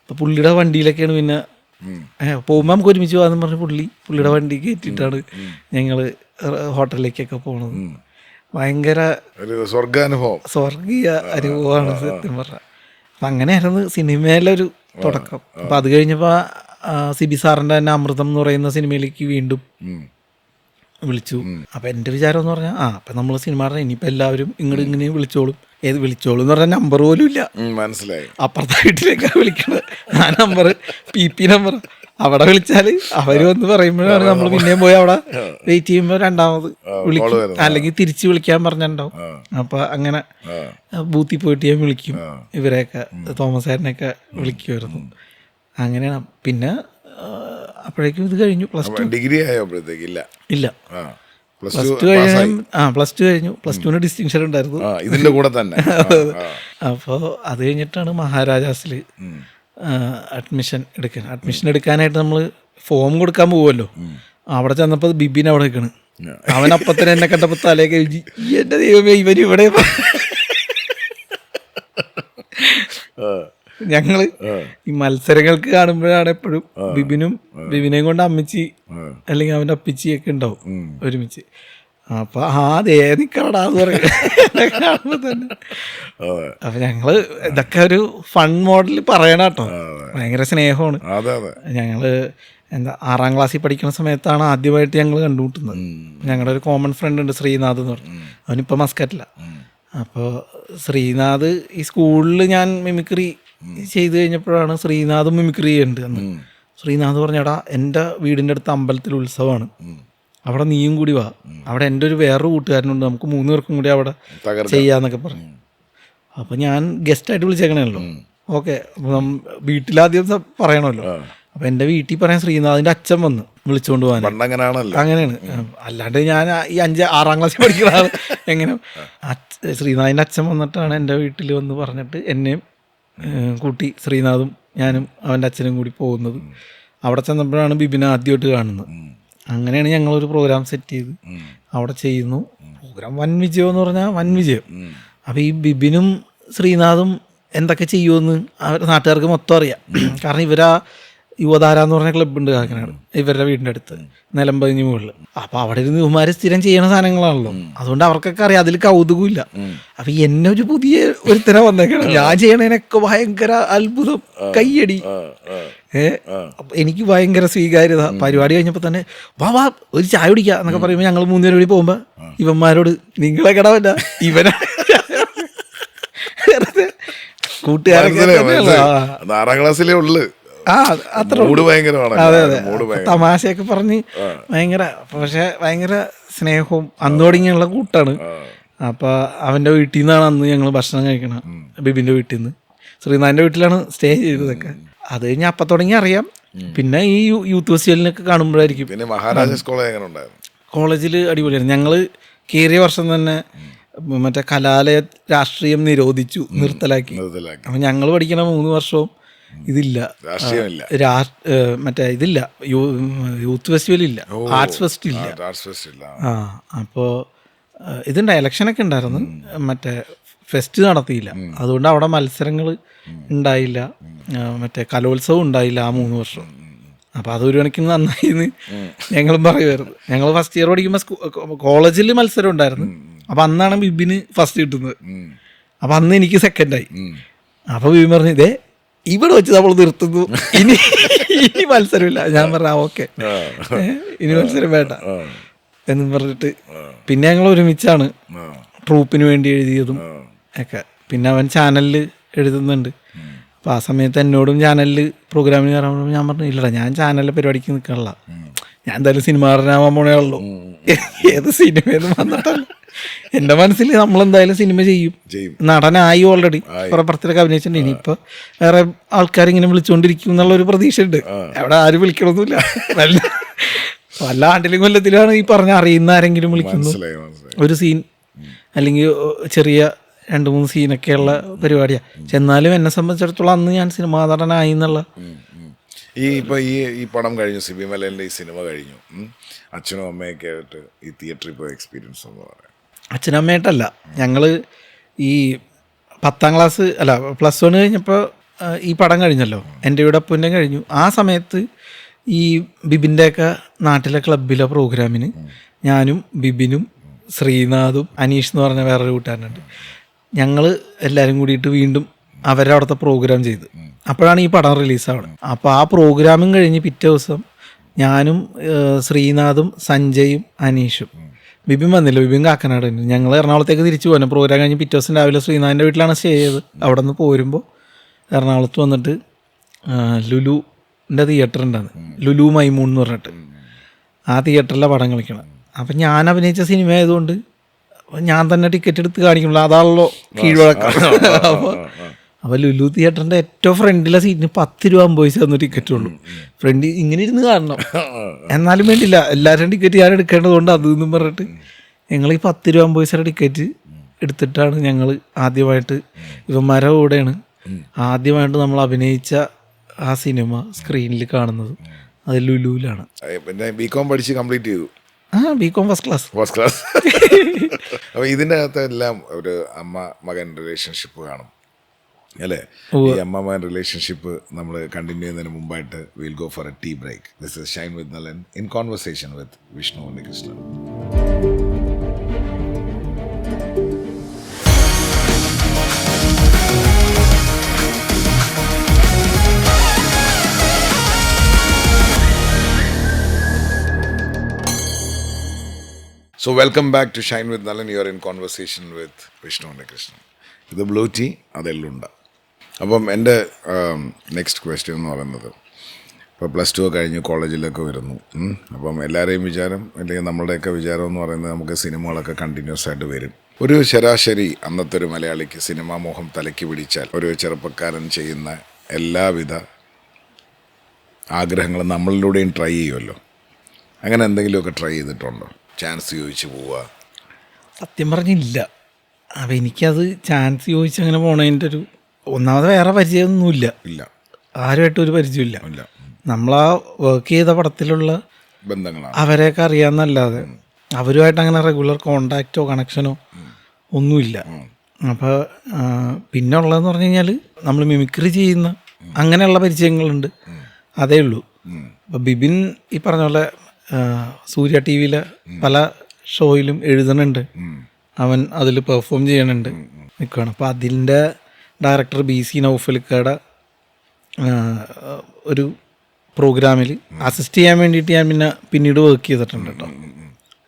അപ്പോൾ പുള്ളിയുടെ വണ്ടിയിലൊക്കെയാണ് പിന്നെ പോകുമ്പോൾ നമുക്ക് ഒരുമിച്ച് പോകാമെന്ന് പറഞ്ഞ് പുള്ളിയുടെ വണ്ടി കയറ്റിയിട്ടാണ് ഞങ്ങൾ ഹോട്ടലിലേക്കൊക്കെ പോണത്. ഭയങ്കര സ്വർഗീയ അനുഭവമാണ് സത്യം പറഞ്ഞാൽ. അപ്പം അങ്ങനെയായിരുന്നു സിനിമയിലൊരു തുടക്കം. അപ്പം അത് കഴിഞ്ഞപ്പോൾ സിബി സാറിൻ്റെ തന്നെ അമൃതം എന്ന് പറയുന്ന സിനിമയിലേക്ക് വീണ്ടും വിളിച്ചു. അപ്പം എൻ്റെ വിചാരം എന്ന് പറഞ്ഞാൽ അപ്പം നമ്മൾ സിനിമ ഇനിയിപ്പോൾ എല്ലാവരും ഇങ്ങോട്ട് ഇങ്ങനെ വിളിച്ചോളും. ഏത് വിളിച്ചോളും എന്ന് പറഞ്ഞാൽ നമ്പർ പോലും ഇല്ല. മനസ്സിലായി. അപ്പുറത്തെ വീട്ടിലേക്കാണ് വിളിക്കുന്നത്. ആ നമ്പർ PP നമ്പർ. അവിടെ വിളിച്ചാൽ അവർ വന്ന് പറയുമ്പോഴാണ് നമ്മൾ പിന്നെയും പോയി അവിടെ വെയിറ്റ് ചെയ്യുമ്പോൾ രണ്ടാമത് വിളിക്കും, അല്ലെങ്കിൽ തിരിച്ച് വിളിക്കാൻ പറഞ്ഞിട്ടുണ്ടാവും. അപ്പം അങ്ങനെ ബൂത്തിൽ പോയിട്ട് ഞാൻ വിളിക്കും. ഇവരെയൊക്കെ തോമസ് സാറിനെയൊക്കെ വിളിക്കുമായിരുന്നു. അങ്ങനെയാണ്. പിന്നെ അപ്പോഴേക്കും ഇത് കഴിഞ്ഞു. +2 ഡിഗ്രി ആയപ്പോഴത്തേക്ക് ഇല്ല +2 കഴിഞ്ഞു. +2 ഡിസ്റ്റിങ്ഷൻ ഉണ്ടായിരുന്നു ഇതിന്റെ കൂടെ തന്നെ. അപ്പോൾ അത് കഴിഞ്ഞിട്ടാണ് മഹാരാജാസിൽ അഡ്മിഷൻ എടുക്കാനായിട്ട് നമ്മൾ ഫോം കൊടുക്കാൻ പോകുമല്ലോ. അവിടെ ചെന്നപ്പോൾ ബിബിൻ അവിടെ നിൽക്കണ്. അവനപ്പം തന്നെ എന്നെ കണ്ടപ്പോൾ തലേക്ക് എഴുതി, എൻ്റെ ദൈവമേ ഇവർ ഇവിടെ. ഞങ്ങള് ഈ മത്സരങ്ങൾക്ക് കാണുമ്പോഴാണ് എപ്പോഴും ബിബിനെയും കൊണ്ട് അമ്മച്ചി അല്ലെങ്കിൽ അവൻ്റെ അപ്പിച്ചിയൊക്കെ ഉണ്ടാവും ഒരുമിച്ച്. അപ്പൊ നിക്കടാന്ന് പറയും കാണുമ്പോ തന്നെ. അപ്പൊ ഞങ്ങള് ഇതൊക്കെ ഒരു ഫൺ മോഡൽ പറയണ കേട്ടോ. ഭയങ്കര സ്നേഹമാണ്. ഞങ്ങള് 6ാം ക്ലാസ്സിൽ പഠിക്കുന്ന സമയത്താണ് ആദ്യമായിട്ട് ഞങ്ങൾ കണ്ടുമുട്ടുന്നത്. ഞങ്ങളുടെ ഒരു കോമൺ ഫ്രണ്ട് ഉണ്ട്, ശ്രീനാഥ് എന്ന് പറഞ്ഞു. അവനിപ്പോൾ മസ്കറ്റില്ല. അപ്പോൾ ശ്രീനാഥ് ഈ സ്കൂളിൽ ഞാൻ മിമിക്രി ചെയ്ത് കഴിഞ്ഞപ്പോഴാണ് ശ്രീനാഥും മിമിക്രി ചെയ്യുന്നുണ്ട് അന്ന്. ശ്രീനാഥ് പറഞ്ഞടാ, എൻ്റെ വീടിൻ്റെ അടുത്ത് അമ്പലത്തിൽ ഉത്സവമാണ്, അവിടെ നീയും കൂടി വാ, അവിടെ എൻ്റെ ഒരു വേറൊരു കൂട്ടുകാരനുണ്ട്, നമുക്ക് 3 പേർക്കും കൂടി അവിടെ ചെയ്യാന്നൊക്കെ പറഞ്ഞു. അപ്പം ഞാൻ ഗസ്റ്റായിട്ട് വിളിച്ചേക്കണല്ലോ. ഓക്കെ, വീട്ടിലാദ്യം പറയണമല്ലോ. അപ്പം എൻ്റെ വീട്ടിൽ പറയാൻ ശ്രീനാഥിൻ്റെ അച്ഛൻ വന്ന് വിളിച്ചുകൊണ്ട് പോകാൻ. അങ്ങനെയാണ്. അല്ലാണ്ട് ഞാൻ ഈ 6ാം ക്ലാസ്സിൽ പഠിക്കുന്ന ആൾ എങ്ങനെ. ശ്രീനാഥിൻ്റെ അച്ഛൻ വന്നിട്ടാണ് എൻ്റെ വീട്ടിൽ വന്ന് പറഞ്ഞിട്ട് എന്നെയും കൂട്ടി ശ്രീനാഥും ഞാനും അവൻ്റെ അച്ഛനും കൂടി പോകുന്നത്. അവിടെ ചെന്നപ്പോഴാണ് ബിബിനെ ആദ്യമായിട്ട് കാണുന്നത്. അങ്ങനെയാണ് ഞങ്ങളൊരു പ്രോഗ്രാം സെറ്റ് ചെയ്ത് അവിടെ ചെയ്യുന്നു. പ്രോഗ്രാം വൻ വിജയം എന്ന് പറഞ്ഞാൽ വൻ വിജയം. അപ്പോൾ ഈ ബിബിനും ശ്രീനാഥും എന്തൊക്കെ ചെയ്യുമെന്ന് അവരുടെ നാട്ടുകാർക്ക് മൊത്തം അറിയാം. കാരണം ഇവരാ യുവതാര എന്ന് പറഞ്ഞ ക്ലബ്ബുണ്ട് കാക്കനാട്, ഇവരുടെ വീടിൻ്റെ അടുത്ത് നിലമ്പതിന് മുകളിൽ. അപ്പോൾ അവിടെ ഇരുന്ന് ഇവന്മാർ സ്ഥിരം ചെയ്യണ സാധനങ്ങളാണല്ലോ, അതുകൊണ്ട് അവർക്കൊക്കെ അറിയാം, അതിൽ കൗതുകമില്ല. അപ്പം എന്നെ ഒരു പുതിയ ഒരുത്തര വന്നേക്കണം, ഞാൻ ചെയ്യണതിനൊക്കെ ഭയങ്കര അത്ഭുതം, കയ്യടി. എനിക്ക് ഭയങ്കര സ്വീകാര്യത. പരിപാടി കഴിഞ്ഞപ്പോൾ തന്നെ വാ ഒരു ചായ കുടിക്കുക എന്നൊക്കെ പറയുമ്പോൾ ഞങ്ങൾ 3 പേരും കൂടി പോകുമ്പോൾ ഇവന്മാരോട് നിങ്ങളെ കിടവല്ല ഇവനാ കൂട്ടുകാരൊക്കെ 6ാം ക്ലാസ്സിലേ ഉള്ളു. അത്ര അതെ തമാശയൊക്കെ പറഞ്ഞ് ഭയങ്കര, പക്ഷെ ഭയങ്കര സ്നേഹവും അന്ന് തുടങ്ങിയുള്ള കൂട്ടാണ്. അപ്പോൾ അവൻ്റെ വീട്ടിൽ നിന്നാണ് അന്ന് ഞങ്ങൾ ഭക്ഷണം കഴിക്കണം, ബിബിൻ്റെ വീട്ടിൽ നിന്ന്. ശ്രീനാഥിൻ്റെ വീട്ടിലാണ് സ്റ്റേ ചെയ്തതൊക്കെ. അത് കഴിഞ്ഞ് അപ്പം തുടങ്ങി അറിയാം. പിന്നെ ഈ യൂത്ത് ഫെസ്റ്റിവലിനൊക്കെ കാണുമ്പോഴായിരിക്കും. പിന്നെ മഹാരാജാസ് കോളേജിൽ അടിപൊളിയായിരുന്നു. ഞങ്ങൾ കയറിയ വർഷം തന്നെ മറ്റേ കലാലയ രാഷ്ട്രീയം നിർത്തലാക്കി. അപ്പം ഞങ്ങൾ പഠിക്കണ 3 വർഷവും ഇതില്ല, മറ്റേ ഇതില്ല, യൂത്ത് ഫെസ്റ്റിവൽ ഇല്ല, ആർട്സ് ഫെസ്റ്റ് ഇല്ല. അപ്പോൾ ഇതുണ്ടായി, ഇലക്ഷനൊക്കെ ഉണ്ടായിരുന്നു, മറ്റേ ഫെസ്റ്റ് നടത്തിയില്ല. അതുകൊണ്ട് അവിടെ മത്സരങ്ങൾ ഉണ്ടായില്ല, മറ്റേ കലോത്സവം ഉണ്ടായില്ല ആ 3 വർഷം. അപ്പോൾ അതൊരു കണക്കിന് നന്നായിന്ന് ഞങ്ങളും പറയുമായിരുന്നു. ഞങ്ങൾ ഫസ്റ്റ് ഇയർ പഠിക്കുമ്പോൾ കോളേജിൽ മത്സരം ഉണ്ടായിരുന്നു. അപ്പം അന്നാണ് ബിബിന് ഫസ്റ്റ് കിട്ടുന്നത്. അപ്പം അന്ന് എനിക്ക് സെക്കൻഡായി. അപ്പോൾ ബിബിൻ പറഞ്ഞു, ഇതേ ഇവിടെ വെച്ച് നമ്മൾ നിർത്തുന്നു, ഇനി മത്സരമില്ല. ഞാൻ പറഞ്ഞ ഓക്കെ, ഇനി മത്സരം വേണ്ട എന്നും പറഞ്ഞിട്ട് പിന്നെ ഞങ്ങൾ ഒരുമിച്ചാണ് ട്രൂപ്പിന് വേണ്ടി എഴുതിയതും ഒക്കെ. പിന്നെ അവൻ ചാനലിൽ എഴുതുന്നുണ്ട്. അപ്പോൾ ആ സമയത്ത് എന്നോടും ചാനലിൽ പ്രോഗ്രാമിന് കയറാൻ പറയുമ്പോൾ ഞാൻ പറഞ്ഞു, ഇല്ലടാ ഞാൻ ചാനലിലെ പരിപാടിക്ക് നിൽക്കാനുള്ള, ഞാൻ എന്തായാലും സിനിമ നടനാവാൻ പോണേ ഉള്ളൂ, ഏത് സിനിമയെന്ന് വന്നിട്ടല്ല. എൻ്റെ മനസ്സിൽ നമ്മളെന്തായാലും സിനിമ ചെയ്യും, നടനായി ഓൾറെഡി കുറെ പടത്തിലൊക്കെ അഭിനയിച്ചിട്ടുണ്ട്. ഇനിയിപ്പോൾ വേറെ ആൾക്കാരിങ്ങനെ വിളിച്ചുകൊണ്ടിരിക്കും എന്നുള്ളൊരു പ്രതീക്ഷ ഉണ്ട്. അവിടെ ആരും വിളിക്കണമൊന്നുമില്ല. വല്ല ആണ്ടിലും കൊല്ലത്തിലാണ് ഈ പറഞ്ഞ അറിയുന്ന ആരെങ്കിലും വിളിക്കുന്നു, ഒരു സീൻ അല്ലെങ്കിൽ ചെറിയ 2-3 സീനൊക്കെയുള്ള പരിപാടിയാണ്. എന്നാലും എന്നെ സംബന്ധിച്ചിടത്തോളം അന്ന് ഞാൻ സിനിമാ നടനായി എന്നുള്ള ഈ പടം കഴിഞ്ഞു, സിബി മലയിലെ ഈ സിനിമ കഴിഞ്ഞു, അച്ഛനും അമ്മയൊക്കെ ആയിട്ട് ഈ തിയേറ്ററിൽ പോയ എക്സ്പീരിയൻസ് എന്ന് പറയാം. അച്ഛനും അമ്മയായിട്ടല്ല, ഞങ്ങൾ ഈ 10ാം ക്ലാസ് അല്ല +1 കഴിഞ്ഞപ്പോൾ ഈ പടം കഴിഞ്ഞല്ലോ, എൻ്റെ വീട് അപ്പൂൻ്റെ കഴിഞ്ഞു. ആ സമയത്ത് ഈ ബിബിൻ്റെയൊക്കെ നാട്ടിലെ ക്ലബിലെ പ്രോഗ്രാമിന് ഞാനും ബിബിനും ശ്രീനാഥും അനീഷ് എന്ന് പറഞ്ഞ വേറൊരു കൂട്ടുകാരനുണ്ട്, ഞങ്ങൾ എല്ലാവരും കൂടിയിട്ട് വീണ്ടും അവരുടെ അവിടുത്തെ പ്രോഗ്രാം ചെയ്ത്. അപ്പോഴാണ് ഈ പടം റിലീസാവുന്നത്. അപ്പോൾ ആ പ്രോഗ്രാമും കഴിഞ്ഞ് പിറ്റേ ദിവസം ഞാനും ശ്രീനാഥും സഞ്ജയും അനീഷും. ബിബിൻ വന്നില്ല, ബിബിൻ കാക്കനാട്. ഞങ്ങൾ എറണാകുളത്തേക്ക് തിരിച്ചു പോകാൻ പ്രോഗ്രാം കഴിഞ്ഞ് പിറ്റേ ദിവസം രാവിലെ ശ്രീനാഥിൻ്റെ വീട്ടിലാണ് സ്റ്റേ ചെയ്തത്. അവിടെ നിന്ന് പോരുമ്പോൾ എറണാകുളത്ത് വന്നിട്ട് ലുലുവിൻ്റെ തിയേറ്റർ ഉണ്ടായിരുന്നു, ലുലു മൈമൂൺ എന്ന് പറഞ്ഞിട്ട്. ആ തിയേറ്ററിലെ പടം കളിക്കണം. അപ്പം ഞാൻ അഭിനയിച്ച സിനിമ ആയതുകൊണ്ട് ഞാൻ തന്നെ ടിക്കറ്റ് എടുത്ത് കാണിക്കണല്ലോ, അതാണല്ലോ കീഴ്വഴക്കം. അപ്പോൾ ലുലു തിയേറ്ററിൻ്റെ ഏറ്റവും ഫ്രണ്ടിലെ സീറ്റിന് 10 രൂപ 50 പൈസ തന്നു ടിക്കറ്റ് ഉള്ളൂ. ഫ്രണ്ട് ഇങ്ങനെ ഇരുന്ന് കാണണം. എന്നാലും വേണ്ടില്ല, എല്ലാവരും ടിക്കറ്റ് ഞാൻ എടുക്കേണ്ടതുകൊണ്ട് അതെന്നും പറഞ്ഞിട്ട് ഞങ്ങൾ ഈ 10 രൂപ 50 പൈസയുടെ ടിക്കറ്റ് എടുത്തിട്ടാണ് ഞങ്ങൾ ആദ്യമായിട്ട്, ഇവന്മാരെ കൂടെയാണ് ആദ്യമായിട്ട് നമ്മൾ അഭിനയിച്ച ആ സിനിമ സ്ക്രീനിൽ കാണുന്നത്. അത് ലുലുവിലാണ്. പിന്നെ ബികോം പഠിച്ച് കംപ്ലീറ്റ് ചെയ്തു. BCom first class. അപ്പോൾ ഇതിൻ്റെ അകത്ത് എല്ലാം ഒരു അമ്മ മകൻ റിലേഷൻഷിപ്പ് കാണും അല്ലേ? ഈ അമ്മ മകൻ റിലേഷൻഷിപ്പ് നമ്മൾ കണ്ടിന്യൂ ചെയ്യുന്നതിന് മുമ്പായിട്ട് will go for a tea break. This is Shine with Nalan in conversation with Vishnu Unnikrishnan. So welcome back to Shine with Nalan. You are in conversation with Vishnu Unnikrishnan. ഇത് ബ്ലൂ ടീ, അതെല്ലുണ്ട. അപ്പം എൻ്റെ next question എന്ന് പറയുന്നത്, ഇപ്പോൾ +2 കഴിഞ്ഞ് കോളേജിലൊക്കെ വരുന്നു. അപ്പം എല്ലാവരെയും വിചാരം, അല്ലെങ്കിൽ നമ്മളുടെയൊക്കെ വിചാരം എന്ന് പറയുന്നത് നമുക്ക് സിനിമകളൊക്കെ കണ്ടിന്യൂസ് ആയിട്ട് വരും. ഒരു ശരാശരി അന്നത്തെ ഒരു മലയാളിക്ക് സിനിമാ മോഹം തലയ്ക്ക് പിടിച്ചാൽ ഒരു ചെറുപ്പക്കാരൻ ചെയ്യുന്ന എല്ലാവിധ ആഗ്രഹങ്ങളും നമ്മളിലൂടെയും ട്രൈ ചെയ്യുമല്ലോ. അങ്ങനെ എന്തെങ്കിലുമൊക്കെ ട്രൈ ചെയ്തിട്ടുണ്ടോ? ചാൻസ് ചോദിച്ചു പോവുക? സത്യം പറഞ്ഞില്ല. അപ്പം എനിക്കത് ചാൻസ് ചോദിച്ച് അങ്ങനെ പോണതിൻ്റെ ഒരു ഒന്നാമത് വേറെ പരിചയമൊന്നുമില്ല. ആരുമായിട്ടും ഒരു പരിചയമില്ല. നമ്മളാ വർക്ക് ചെയ്ത പടത്തിലുള്ള ബന്ധങ്ങളാണ്, അവരെയൊക്കെ അറിയാമെന്നല്ലാതെ അവരുമായിട്ട് അങ്ങനെ റെഗുലർ കോണ്ടാക്റ്റോ കണക്ഷനോ ഒന്നുമില്ല. അപ്പോൾ പിന്നെ ഉള്ളതെന്ന് പറഞ്ഞു കഴിഞ്ഞാൽ നമ്മൾ മിമിക്രി ചെയ്യുന്ന അങ്ങനെയുള്ള പരിചയങ്ങളുണ്ട്, അതേ ഉള്ളൂ. അപ്പോൾ ബിബിൻ ഈ പറഞ്ഞ പോലെ സൂര്യ ടി വിയിലെ പല ഷോയിലും എഴുതണുണ്ട്, അവൻ അതിൽ പെർഫോം ചെയ്യണുണ്ട്, നിൽക്കുകയാണ്. അപ്പോൾ അതിൻ്റെ ഡയറക്ടർ BC നൗഫലിക്കയുടെ ഒരു പ്രോഗ്രാമിൽ അസിസ്റ്റ് ചെയ്യാൻ വേണ്ടിയിട്ട് ഞാൻ പിന്നീട് വർക്ക് ചെയ്തിട്ടുണ്ട് കേട്ടോ.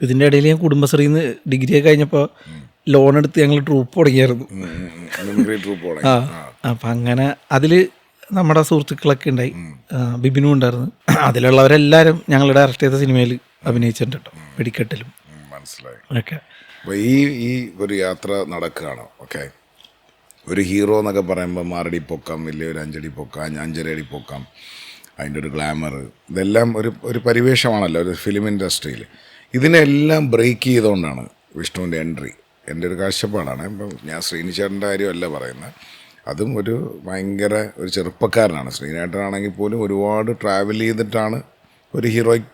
ഇതിൻ്റെ ഇടയിൽ ഞാൻ കുടുംബശ്രീയിൽ നിന്ന് ഡിഗ്രിയൊക്കെ കഴിഞ്ഞപ്പോൾ ലോൺ എടുത്ത് ഞങ്ങൾ ട്രൂപ്പ് തുടങ്ങിയായിരുന്നു. അപ്പം അങ്ങനെ അതിൽ നമ്മുടെ സുഹൃത്തുക്കളൊക്കെ ഉണ്ടായി, ബിബിനും ഉണ്ടായിരുന്നു. അതിലുള്ളവരെല്ലാവരും ഞങ്ങൾ ഡയറക്റ്റ് ചെയ്ത സിനിമയിൽ അഭിനയിച്ചിട്ടുണ്ട് കേട്ടോ, വെടിക്കെട്ടിലും. മനസ്സിലായി. ഓക്കെ. അപ്പോൾ ഈ ഒരു യാത്ര നടക്കുകയാണ്. ഓക്കെ, ഒരു ഹീറോ എന്നൊക്കെ പറയുമ്പോൾ 6 അടി പൊക്കാം, വലിയ ഒരു 5 അടി പൊക്കാം, 5.5 അടി പൊക്കാം, അതിൻ്റെ ഒരു ഗ്ലാമർ, ഇതെല്ലാം ഒരു പരിവേഷമാണല്ലോ ഒരു ഫിലിം ഇൻഡസ്ട്രിയിൽ. ഇതിനെല്ലാം ബ്രേക്ക് ചെയ്തുകൊണ്ടാണ് വിഷ്ണുവിൻ്റെ എൻട്രി. എൻ്റെ ഒരു കാഴ്ചപ്പാടാണ്. ഇപ്പം ഞാൻ ശ്രീനിചേട്ടൻ്റെ കാര്യമല്ല പറയുന്നത്, അതും ഒരു ഭയങ്കര ഒരു ചെറുപ്പക്കാരനാണ്. ശ്രീനേട്ടനാണെങ്കിൽ പോലും ഒരുപാട് ട്രാവൽ ചെയ്തിട്ടാണ് ഒരു ഹീറോയിക്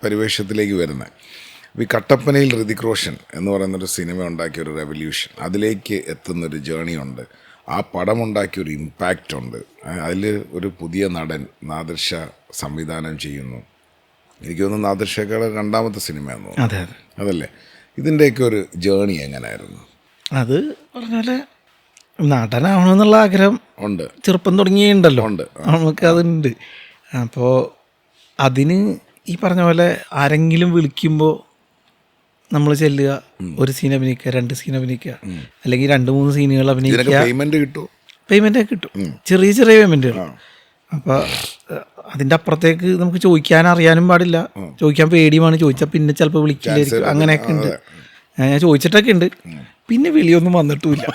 പരിവേഷത്തിലേക്ക് വരുന്നത്. ഈ കട്ടപ്പനയിൽ ഋതിക് റോഷൻ എന്ന് പറയുന്നൊരു സിനിമ ഉണ്ടാക്കിയ ഒരു റെവല്യൂഷൻ, അതിലേക്ക് എത്തുന്നൊരു ജേണിയുണ്ട്. ആ പടം ഉണ്ടാക്കിയൊരു ഇമ്പാക്റ്റ് ഉണ്ട്. അതിൽ ഒരു പുതിയ നടൻ നാദിർ ഷാ സംവിധാനം ചെയ്യുന്നു. എനിക്ക് തോന്നുന്നു നാദിർ ഷായുടെ 2ാമത്തെ സിനിമയാണെന്ന് തോന്നുന്നു, അതല്ലേ? ഇതിൻ്റെയൊക്കെ ഒരു ജേണി എങ്ങനെയായിരുന്നു? അത് പറഞ്ഞാൽ നടനാവണമെന്നുള്ള ആഗ്രഹം ഉണ്ട്, ചെറുപ്പം തുടങ്ങിയുണ്ടല്ലോ, നമുക്കതുണ്ട്. അപ്പോൾ അതിന് ഈ പറഞ്ഞ പോലെ ആരെങ്കിലും വിളിക്കുമ്പോൾ നമ്മൾ ചെല്ലുക, ഒരു സീൻ അഭിനയിക്കുക, 2 സീൻ അഭിനയിക്കുക, അല്ലെങ്കിൽ 2-3 സീനുകൾ അഭിനയിക്കുക. പേയ്മെൻ്റ് കിട്ടും, ചെറിയ ചെറിയ പേയ്മെൻറ്റുകൾ. അപ്പോൾ അതിൻ്റെ അപ്പുറത്തേക്ക് നമുക്ക് ചോദിക്കാൻ അറിയാനും പാടില്ല, ചോദിക്കാൻ പേടിയുമാണ്. ചോദിച്ചാൽ പിന്നെ ചിലപ്പോൾ വിളിക്കില്ലായിരിക്കും, അങ്ങനെയൊക്കെ ഉണ്ട്. ഞാൻ ചോദിച്ചിട്ടൊക്കെ ഉണ്ട്, പിന്നെ വിളിയൊന്നും വന്നിട്ടുമില്ല.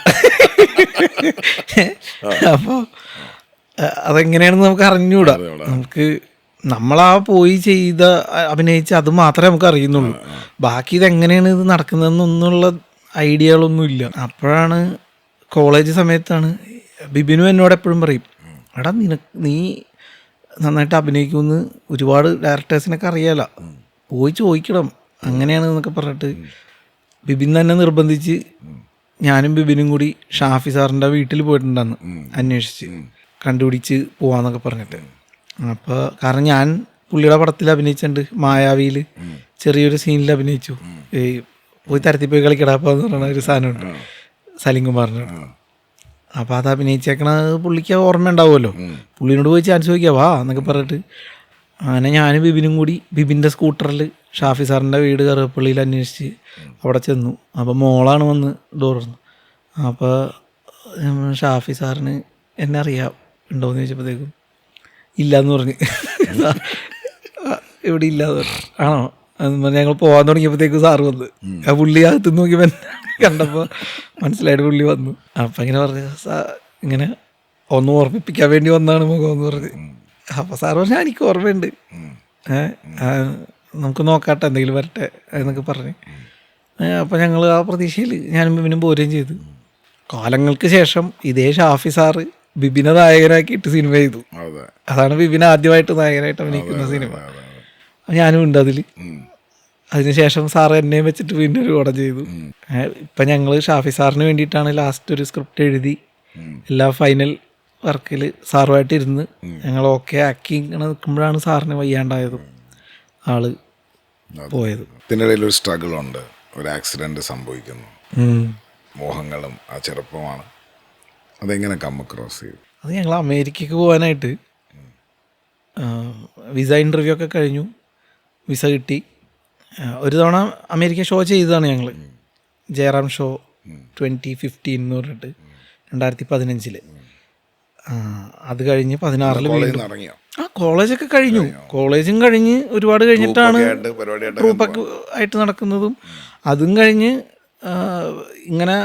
അപ്പോൾ അതെങ്ങനെയാണെന്ന് നമുക്ക് അറിഞ്ഞുകൂടാ. നമുക്ക് നമ്മളാ പോയി ചെയ്ത അഭിനയിച്ച അത് മാത്രമേ നമുക്ക് അറിയുന്നുള്ളൂ. ബാക്കി ഇതെങ്ങനെയാണ് ഇത് നടക്കുന്നതെന്നൊന്നുള്ള ഐഡിയകളൊന്നുമില്ല. അപ്പോഴാണ് കോളേജ് സമയത്താണ് ബിബിനും എന്നോട് എപ്പോഴും പറയും, എടാ നീ നന്നായിട്ട് അഭിനയിക്കുമെന്ന് ഒരുപാട് ഡയറക്ടേഴ്സിനൊക്കെ അറിയാലോ, പോയി ചോദിക്കണം അങ്ങനെയാണ് എന്നൊക്കെ പറഞ്ഞിട്ട് ബിബിൻ തന്നെ നിർബന്ധിച്ച് ഞാനും ബിബിനും കൂടി ഷാഫി സാറിൻ്റെ വീട്ടിൽ പോയിട്ടുണ്ടെന്ന് അന്വേഷിച്ച് കണ്ടുപിടിച്ച് പോവാന്നൊക്കെ പറഞ്ഞിട്ട്. അപ്പോൾ കാരണം ഞാൻ പുള്ളിയുടെ പടത്തിൽ അഭിനയിച്ചിട്ടുണ്ട്, മായാവിയിൽ ചെറിയൊരു സീനിൽ അഭിനയിച്ചു. പോയി തരത്തിൽ പോയി കളിക്കടാപ്പെന്ന് പറയുന്ന ഒരു സാധനമുണ്ട് സലീം കുമാറിന്. അപ്പോൾ അത് അഭിനയിച്ചേക്കണത് പുള്ളിക്ക് ഓർമ്മ ഉണ്ടാവുമല്ലോ. പുള്ളിനോട് പോയി ചാൻസ് ചോദിക്കുക വാ എന്നൊക്കെ പറഞ്ഞിട്ട് അങ്ങനെ ഞാനും ബിബിനും കൂടി ബിബിൻ്റെ സ്കൂട്ടറിൽ ഷാഫി സാറിൻ്റെ വീട് കറുവപ്പള്ളിയിൽ അന്വേഷിച്ച് അവിടെ ചെന്നു. അപ്പോൾ മോളാണ് വന്ന് ഡോർ തുറന്നു. അപ്പോൾ ഷാഫി സാറിന് എന്നെ അറിയാം ഉണ്ടോയെന്ന് ചോദിച്ചപ്പോഴത്തേക്കും ഇല്ലയെന്ന് പറഞ്ഞ്. ഇവിടെ ഇല്ലാന്ന് പറഞ്ഞു. ആണോ എന്ന് പറഞ്ഞ് ഞങ്ങൾ പോകാൻ തുടങ്ങിയപ്പോഴത്തേക്കും സാറ് വന്ന്. ആ പുള്ളി അകത്ത് നോക്കിയപ്പോൾ കണ്ടപ്പോൾ മനസ്സിലായിട്ട് പുള്ളി വന്നു. അപ്പം ഇങ്ങനെ പറഞ്ഞു, ഇങ്ങനെ ഒന്ന് ഓർമ്മിപ്പിക്കാൻ വേണ്ടി വന്നാണ് മുഖം എന്ന് പറഞ്ഞ്. അപ്പോൾ സാറ് പറഞ്ഞാൽ എനിക്ക് ഓർമ്മയുണ്ട്, നമുക്ക് നോക്കാട്ടെ എന്തെങ്കിലും വരട്ടെ എന്നൊക്കെ പറഞ്ഞ്. അപ്പോൾ ഞങ്ങൾ ആ പ്രതീക്ഷയിൽ ഞാനും ബിബിനും പോരുകയും ചെയ്തു. കാലങ്ങൾക്ക് ശേഷം ഇതേ ഷാഫി സാറ് ബിബിനെ നായകനാക്കിയിട്ട് സിനിമ ചെയ്തു. അതാണ് ബിബിനെ ആദ്യമായിട്ട് നായകനായിട്ട് അഭിനയിക്കുന്ന സിനിമ. ഞാനും ഉണ്ട് അതിൽ. അതിനുശേഷം സാറ് എന്നെയും വെച്ചിട്ട് പിന്നെ ഒരു പടം ചെയ്തു. ഇപ്പം ഞങ്ങൾ ഷാഫി സാറിന് വേണ്ടിയിട്ടാണ് ലാസ്റ്റ് ഒരു സ്ക്രിപ്റ്റ് എഴുതി എല്ലാ ഫൈനൽ വർക്കിൽ സാറുമായിട്ട് ഇരുന്ന് ഞങ്ങൾ ഓക്കെ ആക്കി ഇങ്ങനെ നിൽക്കുമ്പോഴാണ് സാറിന് വയ്യാണ്ടായതും ആള് പോയത്. ഇതിനിടയിൽ ഒരു സ്ട്രഗിൾ ഉണ്ട്, ഒരു ആക്സിഡന്റ് സംഭവിക്കുന്നു, മോഹങ്ങളും ആ ചെറുപ്പമാണ്. അതെങ്ങനെ കം ക്രോസ് ചെയ്തു? അത് ഞങ്ങൾ അമേരിക്കക്ക് പോകാനായിട്ട് വിസ ഇൻ്റർവ്യൂ ഒക്കെ കഴിഞ്ഞു. വിസ കിട്ടി. ഒരു തവണ അമേരിക്ക ഷോ ചെയ്തതാണ് ഞങ്ങൾ, ജയറാം ഷോ 2015 എന്ന് പറഞ്ഞിട്ട് 2015. അത് കഴിഞ്ഞ് 16 കോളേജൊക്കെ കഴിഞ്ഞു. കോളേജും കഴിഞ്ഞ് ഒരുപാട് കഴിഞ്ഞിട്ടാണ് ട്രൂപ്പൊക്കെ ആയിട്ട് നടക്കുന്നതും. അതും കഴിഞ്ഞ് ഇങ്ങനെ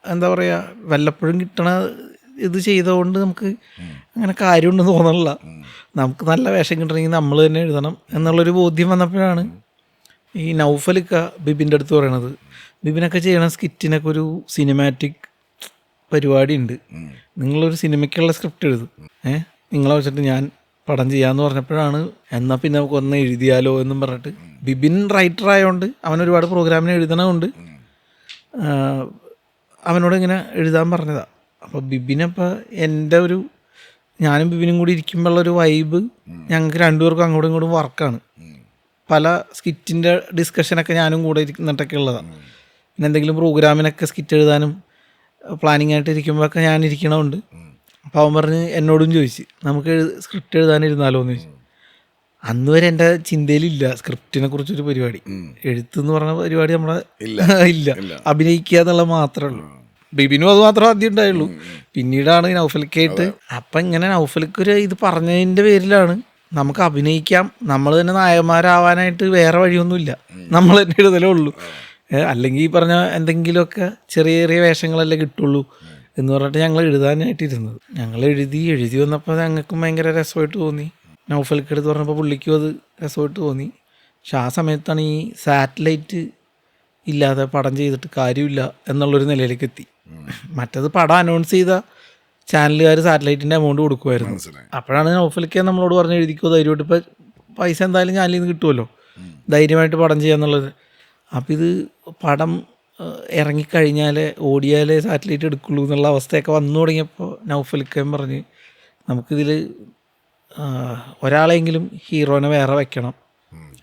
എന്താ പറയുക, വല്ലപ്പോഴും കിട്ടണ ഇത് ചെയ്തതുകൊണ്ട് നമുക്ക് അങ്ങനെ കാര്യമുണ്ടെന്ന് തോന്നണില്ല. നമുക്ക് നല്ല വേഷം കിട്ടണമെങ്കിൽ നമ്മൾ തന്നെ എഴുതണം എന്നുള്ളൊരു ബോധ്യം വന്നപ്പോഴാണ് ഈ നൗഫലിക്ക ബിബിൻ്റെ അടുത്ത് പറയണത്, ബിബിനൊക്കെ ചെയ്യണ സ്കിറ്റിനൊക്കെ ഒരു സിനിമാറ്റിക് പരിപാടി ഉണ്ട്, നിങ്ങളൊരു സിനിമയ്ക്കുള്ള സ്ക്രിപ്റ്റ് എഴുതും, നിങ്ങളെ വെച്ചിട്ട് ഞാൻ പടം ചെയ്യാമെന്ന് പറഞ്ഞപ്പോഴാണ് എന്നാൽ പിന്നെ നമുക്ക് ഒന്ന് എഴുതിയാലോ എന്നും പറഞ്ഞിട്ട്. ബിബിൻ റൈറ്റർ ആയതുകൊണ്ട് അവൻ ഒരുപാട് പ്രോഗ്രാമിന് എഴുതണമുണ്ട്, അവനോട് ഇങ്ങനെ എഴുതാൻ പറഞ്ഞതാണ്. അപ്പോൾ ബിബിനപ്പോൾ എൻ്റെ ഒരു, ഞാനും ബിബിനും കൂടി ഇരിക്കുമ്പോഴുള്ളൊരു വൈബ് ഞങ്ങൾക്ക് രണ്ടുപേർക്കും അങ്ങോട്ടും ഇങ്ങോട്ടും വർക്കാണ്. പല സ്കിറ്റിൻ്റെ ഡിസ്കഷനൊക്കെ ഞാനും കൂടെ ഇരിക്കുന്നിട്ടൊക്കെ ഉള്ളതാണ്. പിന്നെ എന്തെങ്കിലും പ്രോഗ്രാമിനൊക്കെ സ്കിറ്റ് എഴുതാനും പ്ലാനിങ് ആയിട്ട് ഇരിക്കുമ്പോഴൊക്കെ ഞാൻ ഇരിക്കണമുണ്ട്. അപ്പോൾ അവൻ പറഞ്ഞ് എന്നോടും ചോദിച്ച് നമുക്ക് സ്ക്രിപ്റ്റ് എഴുതാനിരുന്നാലോ എന്ന് ചോദിച്ചു. അന്ന് വരെ എൻ്റെ ചിന്തയിലില്ല സ്ക്രിപ്റ്റിനെ കുറിച്ചൊരു പരിപാടി. എഴുത്തെന്ന് പറഞ്ഞ പരിപാടി നമ്മളെ ഇല്ല, അഭിനയിക്കുക എന്നുള്ള മാത്രമേ ഉള്ളൂ. ബിബിനും അത് മാത്രമേ ആദ്യം ഉണ്ടായുള്ളൂ. പിന്നീടാണ് നൗഫലിക്കായിട്ട്. അപ്പം ഇങ്ങനെ നൗഫലിക്കൊരു ഇത് പറഞ്ഞതിൻ്റെ പേരിലാണ് നമുക്ക് അഭിനയിക്കാം, നമ്മൾ തന്നെ നായകന്മാരാവാനായിട്ട് വേറെ വഴിയൊന്നുമില്ല, നമ്മൾ തന്നെ എഴുതലേ ഉള്ളൂ, അല്ലെങ്കിൽ ഈ പറഞ്ഞ എന്തെങ്കിലുമൊക്കെ ചെറിയ ചെറിയ വേഷങ്ങളല്ലേ കിട്ടുള്ളൂ എന്ന് പറഞ്ഞിട്ട് ഞങ്ങൾ എഴുതാനായിട്ടിരുന്നത്. ഞങ്ങൾ എഴുതി വന്നപ്പോൾ ഞങ്ങൾക്കും ഭയങ്കര രസമായിട്ട് തോന്നി. നൗഫലിക്കടുത്ത് പറഞ്ഞപ്പോൾ പുള്ളിക്കും അത് രസമായിട്ട് തോന്നി. പക്ഷെ ആ സമയത്താണ് ഈ സാറ്റലൈറ്റ് ഇല്ലാതെ പടം ചെയ്തിട്ട് കാര്യമില്ല എന്നുള്ളൊരു നിലയിലേക്ക് എത്തി. മറ്റത് പടം അനൗൺസ് ചെയ്ത ചാനലുകാർ സാറ്റലൈറ്റിൻ്റെ എമൗണ്ട് കൊടുക്കുമായിരുന്നു. അപ്പോഴാണ് നൗഫലിക്ക നമ്മളോട് പറഞ്ഞ് എഴുതിക്കോ ധൈര്യമായിട്ട്, ഇപ്പോൾ പൈസ എന്തായാലും ചാനലിൽ നിന്ന് കിട്ടുമല്ലോ, ധൈര്യമായിട്ട് പടം ചെയ്യാന്നുള്ളത്. അപ്പോൾ ഇത് പടം ഇറങ്ങിക്കഴിഞ്ഞാലേ ഓടിയാലേ സാറ്റലൈറ്റ് എടുക്കുള്ളൂ എന്നുള്ള അവസ്ഥയൊക്കെ വന്നു തുടങ്ങിയപ്പോൾ നൗഫലിക്കയും പറഞ്ഞ് നമുക്കിതിൽ ഒരാളെങ്കിലും ഹീറോനെ വേറെ വെക്കണം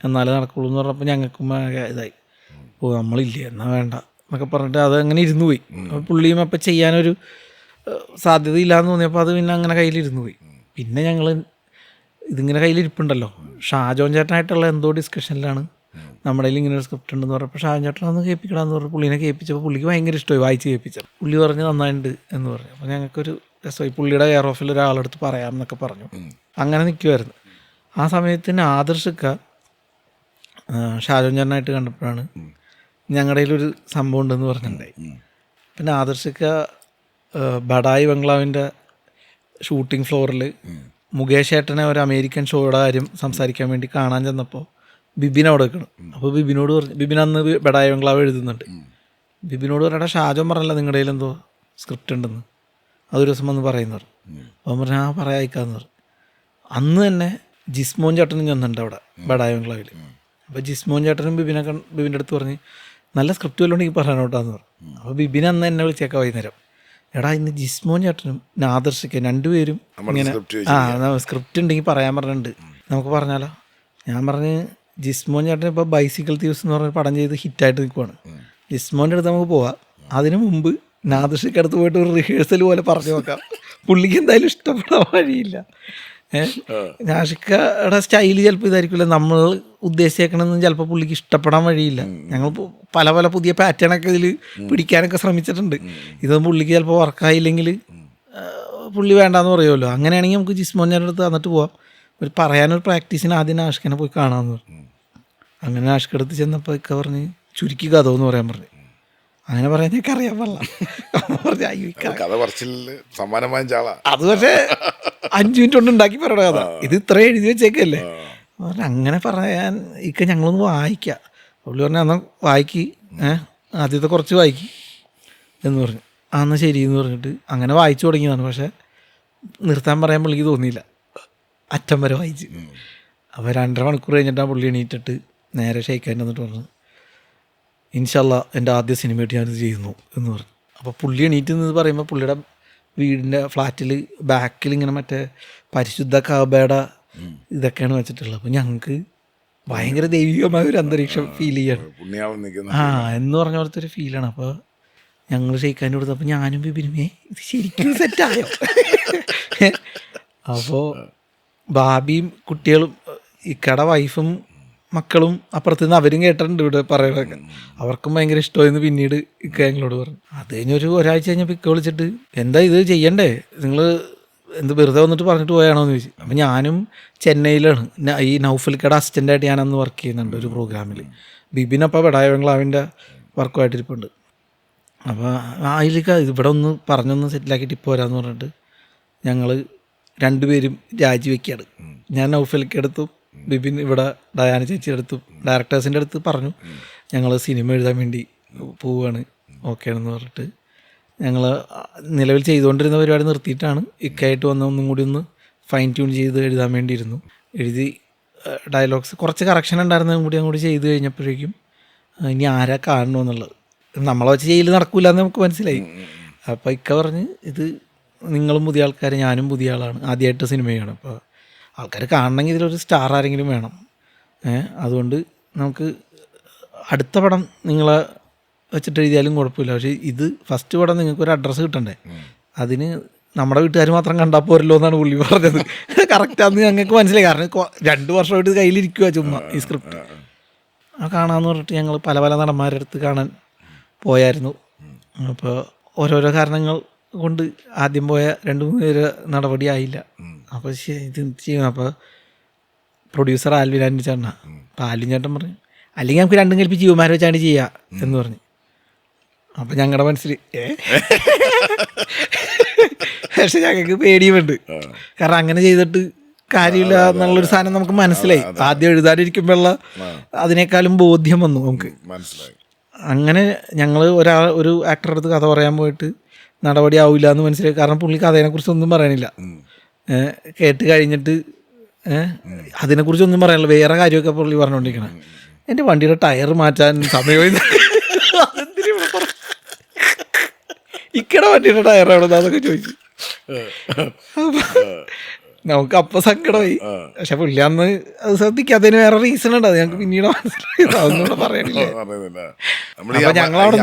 എന്നാലേ നടക്കുള്ളൂ എന്ന് പറഞ്ഞപ്പോൾ ഞങ്ങൾക്കും ഇതായി, ഓ നമ്മളില്ലേ എന്നാൽ വേണ്ട എന്നൊക്കെ പറഞ്ഞിട്ട് അതങ്ങനെ ഇരുന്നു പോയി. അപ്പോൾ പുള്ളിയും അപ്പം ചെയ്യാനൊരു സാധ്യതയില്ലാന്ന് തോന്നിയപ്പോൾ അത് പിന്നെ അങ്ങനെ കയ്യിലിരുന്നു പോയി. പിന്നെ ഞങ്ങൾ ഇതിങ്ങനെ കയ്യിലിരിപ്പുണ്ടല്ലോ, ഷാജോൻ ചേട്ടനായിട്ടുള്ള എന്തോ ഡിസ്കഷനിലാണ് നമ്മുടെ കയ്യിൽ ഇങ്ങനെ ഒരു സ്ക്രിപ്റ്റ് ഉണ്ടെന്ന് പറഞ്ഞപ്പോൾ ഷാജോൻ ചേട്ടനൊന്ന് കേൾപ്പിക്കണമെന്ന് പറഞ്ഞ് പുള്ളീനെ കേൾപ്പിച്ചപ്പോൾ പുള്ളിക്ക് ഭയങ്കര ഇഷ്ടമായി വായിച്ച് കേൾപ്പിച്ചത്. പുള്ളി പറഞ്ഞ് നന്നായിട്ടുണ്ട് എന്ന് പറഞ്ഞു. അപ്പോൾ ഞങ്ങൾക്കൊരു രസമായി, പുള്ളിയുടെ കെയർ ഓഫിൽ ഒരാളെടുത്ത് പറയാം എന്നൊക്കെ പറഞ്ഞു. അങ്ങനെ നിൽക്കുമായിരുന്നു. ആ സമയത്തിന് ആദർശക്ക ഷാജോൻ ചേട്ടനായിട്ട് കണ്ടപ്പോഴാണ് ഞങ്ങളുടെ കയ്യിലൊരു സംഭവം ഉണ്ടെന്ന് പറഞ്ഞിട്ടുണ്ടായി. പിന്നെ ആദർശക്ക ബഡായി ബംഗ്ലാവിൻ്റെ ഷൂട്ടിംഗ് ഫ്ലോറിൽ മുകേഷ് ഏട്ടനെ ഒരു അമേരിക്കൻ ഷോയുടെ കാര്യം സംസാരിക്കാൻ വേണ്ടി കാണാൻ ചെന്നപ്പോൾ ബിബിൻ അവിടെ വെക്കണം. അപ്പോൾ ബിബിനോട് പറഞ്ഞു, ബിബിൻ അന്ന് ബഡായി ബംഗ്ലാവ് എഴുതുന്നുണ്ട്, ബിബിനോട് പറയടാ ഷാജോൻ പറഞ്ഞല്ലോ നിങ്ങളുടെ കയ്യിൽ എന്തോ സ്ക്രിപ്റ്റ് ഉണ്ടെന്ന്, അതൊരു ദിവസം വന്ന് പറയുന്നവർ. അവൻ പറഞ്ഞാൽ ആ പറയായിക്കാന്ന് പറഞ്ഞു. അന്ന് തന്നെ ജിസ്മോൻ ചേട്ടനും ചെന്നുണ്ട് അവിടെ ബഡായി ബംഗ്ലാവിൽ. അപ്പോൾ ജിസ്മോൻ ചേട്ടനും ബിബിൻ്റെ അടുത്ത് പറഞ്ഞ് നല്ല സ്ക്രിപ്റ്റ് വല്ലതുകൊണ്ട് എനിക്ക് പറയാനോട്ടാന്ന് പറഞ്ഞു. അപ്പോൾ ബിബിൻ അന്ന് എന്നെ വിളിച്ചേക്കാം വൈകുന്നേരം, എടാ ഇന്ന് ജിസ്മോൻ ചേട്ടനും ആദർശിക്ക രണ്ടുപേരും ഇങ്ങനെ സ്ക്രിപ്റ്റ് ഉണ്ടെങ്കിൽ പറയാൻ പറഞ്ഞിട്ടുണ്ട്, നമുക്ക് പറഞ്ഞാലോ. ഞാൻ പറഞ്ഞ് ജിസ്മോൻ ചേട്ടൻ ഇപ്പോൾ ബൈസിക്കിൾ തീവ്സ് എന്ന് പറഞ്ഞ പടം ചെയ്ത് ഹിറ്റായിട്ട് നിൽക്കുവാണ്, ജിസ്മോൻ്റെ അടുത്ത് നമുക്ക് പോവാം, അതിനു മുമ്പ് ആദർശിക്ക് അടുത്ത് പോയിട്ട് ഒരു റിഹേഴ്സൽ പോലെ പറഞ്ഞു നോക്കാം, പുള്ളിക്ക് എന്തായാലും ഇഷ്ടപ്പെടാൻ വഴിയില്ല ആഷിക്കയുടെ സ്റ്റൈല് ചിലപ്പോൾ ഇതായിരിക്കില്ല, നമ്മൾ ഉദ്ദേശിച്ചേക്കണമെന്ന് ചിലപ്പോൾ പുള്ളിക്ക് ഇഷ്ടപ്പെടാൻ വഴിയില്ല. ഞങ്ങൾ പല പല പുതിയ പാറ്റേണൊക്കെ ഇതിൽ പിടിക്കാനൊക്കെ ശ്രമിച്ചിട്ടുണ്ട്. ഇതൊന്നും പുള്ളിക്ക് ചിലപ്പോൾ വർക്കായില്ലെങ്കിൽ പുള്ളി വേണ്ടാന്ന് പറയുമല്ലോ. അങ്ങനെയാണെങ്കിൽ നമുക്ക് ജിസ്മോൻ്റെ അടുത്ത് വന്നിട്ട് പോവാം, ഒരു പറയാനൊരു പ്രാക്ടീസിന് ആദ്യം ആഷിഖിനെ പോയി കാണാമെന്ന് പറഞ്ഞു. അങ്ങനെ ആഷിഖ് അടുത്ത് ചെന്നപ്പോൾ ഒക്കെ പറഞ്ഞ് ചുരുക്കി കഥ എന്ന് പറയാൻ പറഞ്ഞു. അങ്ങനെ പറയാൻ എനിക്ക് അറിയാൻ പാടില്ല. കഥ പറച്ചില് സമ്മാനം വാങ്ങിച്ച ആളാ അത്. പക്ഷേ 5 മിനിറ്റ് കൊണ്ട് ഉണ്ടാക്കി പറയണ കഥ ഇത് ഇത്ര എഴുതി വെച്ചേക്കല്ലേ. അങ്ങനെ പറയാൻ ഇക്ക ഞങ്ങളൊന്ന് വായിക്കാം. പുള്ളി പറഞ്ഞാൽ എന്നാൽ വായിക്ക്, ആദ്യത്തെ കുറച്ച് വായിക്ക് എന്ന് പറഞ്ഞു. എന്നാൽ ശരി എന്ന് പറഞ്ഞിട്ട് അങ്ങനെ വായിച്ചു തുടങ്ങിയതാണ്. പക്ഷേ നിർത്താൻ പറയാൻ പുള്ളിക്ക് തോന്നിയില്ല, അറ്റം വരെ വായിച്ച്. അപ്പോൾ 2.5 മണിക്കൂർ കഴിഞ്ഞിട്ടാണ് പുള്ളി എണീറ്റിട്ട് നേരെ ഷെയ്ക്കാൻ വന്നിട്ട് പറഞ്ഞു, ഇൻഷാല്ലാ എൻ്റെ ആദ്യ സിനിമയായിട്ട് ഞാനിത് ചെയ്യുന്നു എന്ന് പറഞ്ഞു. അപ്പോൾ പുള്ളി എണീറ്റ് എന്ന് പറയുമ്പോൾ പുള്ളിയുടെ വീടിൻ്റെ ഫ്ലാറ്റിൽ ബാക്കിൽ ഇങ്ങനെ മറ്റേ പരിശുദ്ധ കാബയുടെ ഇതൊക്കെയാണ് വെച്ചിട്ടുള്ളത്. അപ്പോൾ ഞങ്ങൾക്ക് ഭയങ്കര ദൈവികമായ ഒരു അന്തരീക്ഷം ഫീൽ ചെയ്യാണ്. എന്ന് പറഞ്ഞ പോലത്തെ ഒരു ഫീലാണ്. അപ്പോൾ ഞങ്ങൾ ഷെയ്ക്കാൻ കൊടുത്തപ്പോൾ ഞാനും ബിബിനുമേ ഇത് ശരിക്കും സെറ്റായോ. അപ്പോൾ ബാബിയും കുട്ടികളും ഇക്കടെ വൈഫും മക്കളും അപ്പുറത്ത് നിന്ന് അവരും കേട്ടിട്ടുണ്ട് ഇവിടെ പറയണതൊക്കെ. അവർക്കും ഭയങ്കര ഇഷ്ടമായിരുന്നു. പിന്നീട് ഇക്ക ഞങ്ങളോട് പറഞ്ഞു. അത് കഴിഞ്ഞൊരു ഒരാഴ്ച കഴിഞ്ഞപ്പോൾ ഇക്ക വിളിച്ചിട്ട് എന്താ ഇത് ചെയ്യണ്ടേ, നിങ്ങൾ എന്ത് വെറുതെ വന്നിട്ട് പറഞ്ഞിട്ട് പോയാണോ എന്ന് ചോദിച്ചു. അപ്പം ഞാനും ചെന്നൈയിലാണ്, ഈ നൗഫൽക്കയുടെ അസിസ്റ്റൻ്റായിട്ട് ഞാനന്ന് വർക്ക് ചെയ്യുന്നുണ്ട് ഒരു പ്രോഗ്രാമിൽ. ബിബിനപ്പോൾ ബഡായ ബംഗ്ലാവിൻ്റെ വർക്കുമായിട്ടിരിപ്പുണ്ട്. അപ്പോൾ അതിലേക്ക് ഇവിടെ ഒന്ന് പറഞ്ഞൊന്ന് സെറ്റിലാക്കിയിട്ട് ഇപ്പോൾ വരാമെന്ന് പറഞ്ഞിട്ട് ഞങ്ങൾ 2 പേരും രാജിവെക്കുകയാണ്. ഞാൻ നൗഫൽക്കടുത്തും ബിബിൻ ഇവിടെ ഡയാന ചേച്ചിയുടെ അടുത്തും ഡയറക്ടേഴ്സിൻ്റെ അടുത്ത് പറഞ്ഞു ഞങ്ങൾ സിനിമ എഴുതാൻ വേണ്ടി പോവുകയാണ്, ഓക്കെയാണെന്ന് പറഞ്ഞിട്ട്. ഞങ്ങൾ നിലവിൽ ചെയ്തുകൊണ്ടിരുന്ന പരിപാടി നിർത്തിയിട്ടാണ് ഇക്കായിട്ട് വന്ന ഒന്നും കൂടി ഒന്ന് ഫൈൻ ട്യൂൺ ചെയ്ത് എഴുതാൻ വേണ്ടിയിരുന്നു. എഴുതി ഡയലോഗ്സ് കുറച്ച് കറക്ഷൻ ഉണ്ടായിരുന്നതും കൂടി അങ്ങോട്ട് ചെയ്ത് കഴിഞ്ഞപ്പോഴേക്കും ഇനി ആരാ കാണണമെന്നുള്ളത് നമ്മളെ വെച്ച് ചെയ്യൽ നടക്കില്ല എന്ന് നമുക്ക് മനസ്സിലായി. അപ്പോൾ ഇക്ക പറഞ്ഞ് ഇത് നിങ്ങളും പുതിയ ആൾക്കാർ, ഞാനും പുതിയ ആളാണ്, ആദ്യമായിട്ട് സിനിമയാണ്. അപ്പോൾ ആൾക്കാർ കാണണമെങ്കിൽ ഇതിലൊരു സ്റ്റാർ ആരെങ്കിലും വേണം, അതുകൊണ്ട് നമുക്ക് അടുത്ത പടം നിങ്ങളെ വെച്ചിട്ട് എഴുതിയാലും കുഴപ്പമില്ല, പക്ഷേ ഇത് ഫസ്റ്റ് പടം നിങ്ങൾക്കൊരു അഡ്രസ്സ് കിട്ടണ്ടേ, അതിന് നമ്മുടെ വീട്ടുകാർ മാത്രം കണ്ടാൽ പോരല്ലോ എന്നാണ് പുള്ളി പറഞ്ഞത്. കറക്റ്റാന്ന് ഞങ്ങൾക്ക് മനസ്സിലായി, കാരണം 2 വർഷമായിട്ട് കയ്യിലിരിക്കുക ചുമ്മാ ഈ സ്ക്രിപ്റ്റ്. കാണാമെന്ന് പറഞ്ഞിട്ട് ഞങ്ങൾ പല പല നടന്മാരുടെ അടുത്ത് കാണാൻ പോയായിരുന്നു. അപ്പോൾ ഓരോരോ കാരണങ്ങൾ കൊണ്ട് ആദ്യം പോയ 2-3 പേര് നടപടി ആയില്ല. അപ്പോൾ ഇത് ചെയ്യണം. അപ്പോൾ പ്രൊഡ്യൂസർ ആൽവിൻ ആൻഡ് ചേട്ടനാ. അപ്പോൾ ആൽവിൻ ചേട്ടൻ പറഞ്ഞു അല്ലെങ്കിൽ നമുക്ക് 2 കൽപ്പിച്ച് യുവമാരെ വെച്ചാണ് ചെയ്യാം എന്ന് പറഞ്ഞു. അപ്പം ഞങ്ങളുടെ മനസ്സിൽ പക്ഷെ ഞങ്ങൾക്ക് പേടിയുമുണ്ട്, കാരണം അങ്ങനെ ചെയ്തിട്ട് കാര്യമില്ല എന്നുള്ളൊരു സാധനം നമുക്ക് മനസ്സിലായി. ആദ്യം എഴുതാതിരിക്കുമ്പോഴുള്ള അതിനേക്കാളും ബോധ്യം വന്നു നമുക്ക് മനസ്സിലായി. അങ്ങനെ ഞങ്ങൾ ഒരു ആക്ടറുടെ അടുത്ത് കഥ പറയാൻ പോയിട്ട് നടപടി ആവില്ല എന്ന് മനസ്സിലായി, കാരണം പുള്ളി കഥേനെക്കുറിച്ചൊന്നും പറയാനില്ല. കേട്ട് കഴിഞ്ഞിട്ട് അതിനെക്കുറിച്ചൊന്നും പറയാനില്ല, വേറെ കാര്യമൊക്കെ പുള്ളി പറഞ്ഞുകൊണ്ടിരിക്കണം. എൻ്റെ വണ്ടിയുടെ ടയർ മാറ്റാൻ സമയമായി, ഇക്കടെ വണ്ടിയുടെ ടയർ എവിടെ അതൊക്കെ ചോദിച്ചു. നമുക്ക് അപ്പം സങ്കടമായി. പക്ഷെ പുള്ളി അന്ന് അത് ശ്രദ്ധിക്കാത്തതിന് വേറെ റീസൺ ഉണ്ട്, അത് ഞങ്ങൾക്ക് പിന്നീട് മനസ്സിലായി, അതൊന്നും പറയണില്ല. അപ്പൊ ഞങ്ങളവിടെ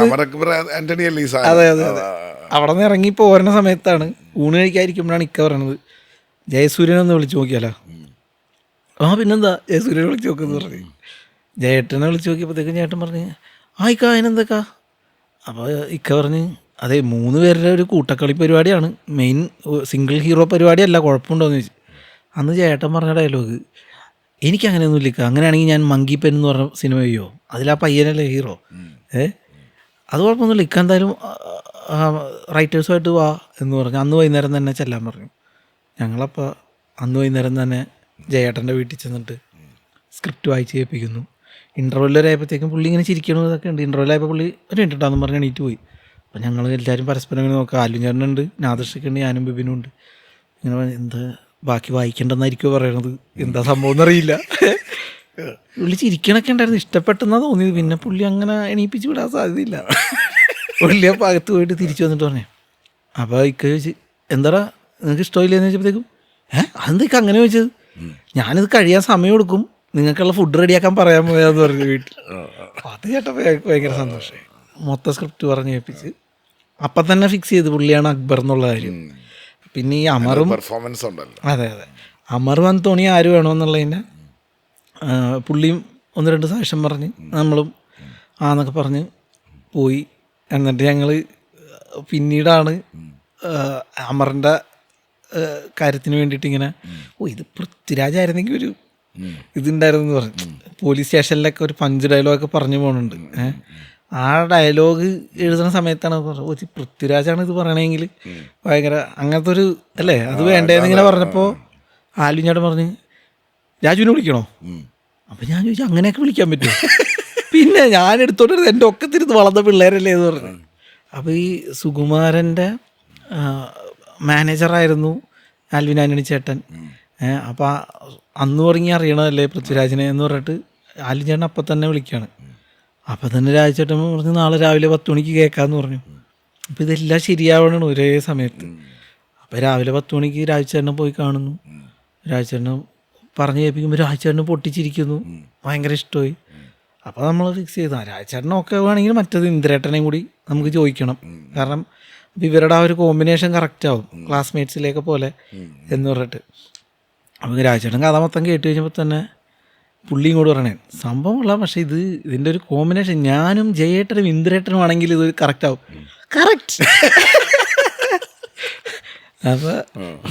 അതെ അതെ അതെ അവിടെ നിന്ന് ഇറങ്ങി പോരുന്ന സമയത്താണ് ഊണ് കഴിക്കാതിരിക്കുമ്പോഴാണ് ഇക്ക പറയണത് ജയസൂര്യനെ ഒന്ന് വിളിച്ചു നോക്കിയാലോ. പിന്നെന്താ ജയസൂര്യനെ വിളിച്ച് നോക്കുമെന്ന് പറഞ്ഞു. ജയേട്ടനെ വിളിച്ച് നോക്കിയപ്പോഴത്തേക്കും ചേട്ടൻ പറഞ്ഞ് ഇക്ക അതിനെന്തൊക്കെ. അപ്പോൾ ഇക്ക പറഞ്ഞ് അതെ 3 പേരുടെ ഒരു കൂട്ടക്കളി പരിപാടിയാണ്, മെയിൻ സിംഗിൾ ഹീറോ പരിപാടിയല്ല, കുഴപ്പമുണ്ടോയെന്ന് ചോദിച്ചു. അന്ന് ചേട്ടൻ പറഞ്ഞ ഡയലോഗ് എനിക്കങ്ങനെയൊന്നും ഇല്ല, അങ്ങനെയാണെങ്കിൽ ഞാൻ മങ്കി പെൻ എന്ന് പറഞ്ഞ സിനിമ ചെയ്യോ, അതിലാ പയ്യനല്ലേ ഹീറോ, അത് കുഴപ്പമൊന്നുമില്ല, ഇക്ക എന്തായാലും റൈറ്റേഴ്സുമായിട്ട് വാ എന്ന് പറഞ്ഞു. അന്ന് വൈകുന്നേരം തന്നെ ചെല്ലാൻ പറഞ്ഞു. ഞങ്ങളപ്പോൾ അന്ന് വൈകുന്നേരം തന്നെ ജയേട്ടൻ്റെ വീട്ടിൽ ചെന്നിട്ട് സ്ക്രിപ്റ്റ് വായിച്ച് കേൾപ്പിക്കുന്നു. ഇൻ്റർവെല്ലായപ്പോഴത്തേക്കും പുള്ളി ഇങ്ങനെ ചിരിക്കണോ ഇതൊക്കെ ഉണ്ട്. ഇൻ്റർവെല്ലായപ്പോൾ പുള്ളി ഒരു മിനിറ്റാന്ന് പറഞ്ഞ് എണീറ്റ് പോയി. അപ്പോൾ ഞങ്ങൾ എല്ലാവരും പരസ്പരം ഇങ്ങനെ നോക്കാം, ആലും ചേട്ടനുണ്ട്, നാദർശക്കുണ്ട്, ഞാനും ബിബിനും ഉണ്ട്. ഇങ്ങനെ എന്താ ബാക്കി വായിക്കേണ്ടെന്നായിരിക്കുമോ പറയണത്, എന്താ സംഭവം എന്നറിയില്ല. പുള്ളി ചിരിക്കണൊക്കെ ഉണ്ടായിരുന്നു, ഇഷ്ടപ്പെട്ടെന്നാണ് തോന്നിയത്. പിന്നെ പുള്ളി അങ്ങനെ എണീപ്പിച്ച് വിടാൻ സാധ്യതയില്ല. പുള്ളി അപ്പോൾ അകത്ത് പോയിട്ട് തിരിച്ചു വന്നിട്ട് പറഞ്ഞേ. അപ്പോൾ ഇക്ക ചോദിച്ച് എന്താടാ നിങ്ങൾക്ക് ഇഷ്ടമില്ലെന്ന് ചോദിച്ചപ്പോഴത്തേക്കും അതെന്തൊക്കെ അങ്ങനെ ചോദിച്ചത്, ഞാനിത് കഴിയാൻ സമയം കൊടുക്കും, നിങ്ങൾക്കുള്ള ഫുഡ് റെഡിയാക്കാൻ പറയാൻ പോയാന്ന് പറഞ്ഞു വീട്ടിൽ. അപ്പോൾ അത് കേട്ടപ്പോൾ ഞങ്ങൾക്ക് ഭയങ്കര സന്തോഷമായി. മൊത്തം സ്ക്രിപ്റ്റ് പറഞ്ഞ് കേൾപ്പിച്ച് അപ്പം തന്നെ ഫിക്സ് ചെയ്ത് പുള്ളിയാണ് അക്ബർ എന്നുള്ള കാര്യം. പിന്നെ ഈ അമറും പെർഫോമൻസ് ഉണ്ടല്ലോ. അതെ അതെ അമർ അന്തോണി ആര് വേണമെന്നുള്ളതിൻ്റെ പുള്ളിയും 1-2 സാക്ഷ്യം പറഞ്ഞ് നമ്മളും ആന്നൊക്കെ പറഞ്ഞ് പോയി. എന്നിട്ട് ഞങ്ങൾ പിന്നീടാണ് അമറിൻ്റെ കാര്യത്തിന് വേണ്ടിയിട്ട് ഇങ്ങനെ ഇത് പൃഥ്വിരാജായിരുന്നെങ്കിൽ ഒരു ഇതുണ്ടായിരുന്നു എന്ന് പറഞ്ഞു. പോലീസ് സ്റ്റേഷനിലൊക്കെ ഒരു പഞ്ച് ഡയലോഗൊക്കെ പറഞ്ഞു പോകുന്നുണ്ട്. ആ ഡയലോഗ് എഴുതുന്ന സമയത്താണ് പറഞ്ഞത് പൃഥ്വിരാജാണ് ഇത് പറയണമെങ്കിൽ ഭയങ്കര അങ്ങനത്തെ ഒരു അല്ലേ അത് വേണ്ടേന്നിങ്ങനെ പറഞ്ഞപ്പോൾ ആലുഞ്ഞാട് പറഞ്ഞ് രാജുവിനെ വിളിക്കണോ? അപ്പം ഞാൻ ചോദിച്ചു അങ്ങനെയൊക്കെ വിളിക്കാൻ പറ്റുമോ? പിന്നെ ഞാൻ എടുത്തോണ്ട് എൻ്റെ ഒക്കത്തിരുന്ന് വളർന്ന പിള്ളേരല്ലേ എന്ന് പറഞ്ഞു. അപ്പോൾ ഈ സുകുമാരൻ്റെ മാനേജറായിരുന്നു ആൽവിൻ ആൻ്റണി ചേട്ടൻ. അപ്പോൾ അന്ന് തുടങ്ങി അറിയണമല്ലേ പൃഥ്വിരാജിനെ എന്ന് പറഞ്ഞിട്ട് ആൽവിൻ ചേട്ടൻ അപ്പം തന്നെ വിളിക്കുകയാണ്. അപ്പം തന്നെ രാജചേട്ടൻ പറഞ്ഞ് നാളെ രാവിലെ 10 മണിക്ക് കേൾക്കാമെന്ന് പറഞ്ഞു. അപ്പോൾ ഇതെല്ലാം ശരിയാവണം ഒരേ സമയത്ത്. അപ്പോൾ രാവിലെ 10 മണിക്ക് രാജചേട്ടനെ പോയി കാണുന്നു. രാജചേട്ടനെ പറഞ്ഞ് കേൾപ്പിക്കുമ്പോൾ രാജചേട്ടന് പൊട്ടിച്ചിരിക്കുന്നു. ഭയങ്കര ഇഷ്ടമായി. അപ്പോൾ നമ്മൾ ഫിക്സ് ചെയ്തു രാജചേട്ടനൊക്കെ വേണമെങ്കിൽ മറ്റേത് ഇന്ദ്രേട്ടനെയും കൂടി നമുക്ക് ചോദിക്കണം. കാരണം ഇവരുടെ ആ ഒരു കോമ്പിനേഷൻ കറക്റ്റ് ആവും ക്ലാസ്മേറ്റ്സിലേക്ക് പോലെ എന്ന് പറഞ്ഞിട്ട്. അപ്പോൾ രാജചേട്ടൻ കഥ മൊത്തം കേട്ട് കഴിഞ്ഞപ്പോൾ തന്നെ പുള്ളി ഇങ്ങോട്ട് പറയണേ സംഭവമുള്ള പക്ഷേ ഇതിൻ്റെ ഒരു കോമ്പിനേഷൻ ഞാനും ജയേട്ടനും ഇന്ദ്രേട്ടനും ആണെങ്കിൽ ഇത് കറക്റ്റ് ആവും. കറക്റ്റ്. അപ്പോൾ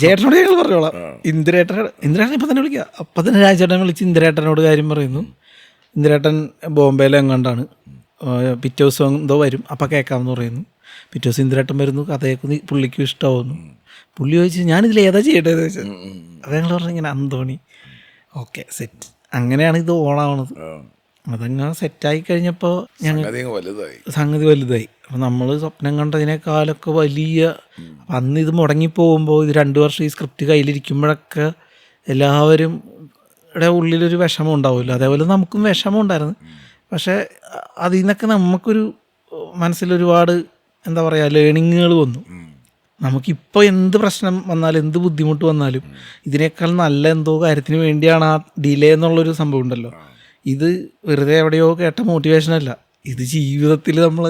ജയേട്ടനോട് ഞങ്ങൾ പറഞ്ഞോളാം. ഇന്ദ്രേട്ടൻ ഇപ്പം തന്നെ വിളിക്കുക. അപ്പം തന്നെ രാജചേട്ടൻ വിളിച്ച് ഇന്ദ്രേട്ടനോട് കാര്യം പറയുന്നു. ഇന്ദ്രേട്ടൻ ബോംബെയിലെ എങ്ങാണ്ടാണ്. പിറ്റേ ദിവസം എന്തോ വരും അപ്പം കേൾക്കാമെന്ന് പറയുന്നു. പിറ്റേ ദിവസം ഇന്ദ്രേട്ടൻ വരുന്നു. കഥയൊക്കെ പുള്ളിക്കും ഇഷ്ടമാവുന്നു. പുള്ളി ചോദിച്ചു ഞാനിതിൽ ഏതാ ചെയ്യേണ്ടതെന്ന് ചോദിച്ചത്. അപ്പോൾ ഞങ്ങൾ പറഞ്ഞു ഇങ്ങനെ അന്തോണി. Okay set. അങ്ങനെയാണ് ഇത് ഓണാവണത്. അതങ്ങനെ സെറ്റായി കഴിഞ്ഞപ്പോൾ ഞങ്ങൾ സംഗതി വലുതായി. അപ്പോൾ നമ്മൾ സ്വപ്നം കണ്ടതിനേക്കാളൊക്കെ വലിയ അന്ന് ഇത് മുടങ്ങിപ്പോകുമ്പോൾ ഇത് 2 വർഷം ഈ സ്ക്രിപ്റ്റ് കയ്യിലിരിക്കുമ്പോഴൊക്കെ എല്ലാവരും ഉള്ളിലൊരു വിഷമം ഉണ്ടാവില്ല. അതേപോലെ നമുക്കും വിഷമം ഉണ്ടായിരുന്നു. പക്ഷേ അതിൽ നിന്നൊക്കെ നമുക്കൊരു മനസ്സിലൊരുപാട് എന്താ പറയുക ലേണിങ്ങുകൾ വന്നു. നമുക്കിപ്പോൾ എന്ത് പ്രശ്നം വന്നാലും എന്ത് ബുദ്ധിമുട്ട് വന്നാലും ഇതിനേക്കാൾ നല്ല എന്തോ കാര്യത്തിന് വേണ്ടിയാണ് ആ ഡിലേ എന്നുള്ളൊരു സംഭവം ഉണ്ടല്ലോ. ഇത് വെറുതെ എവിടെയോ കേട്ട മോട്ടിവേഷനല്ല. ഇത് ജീവിതത്തിൽ നമ്മൾ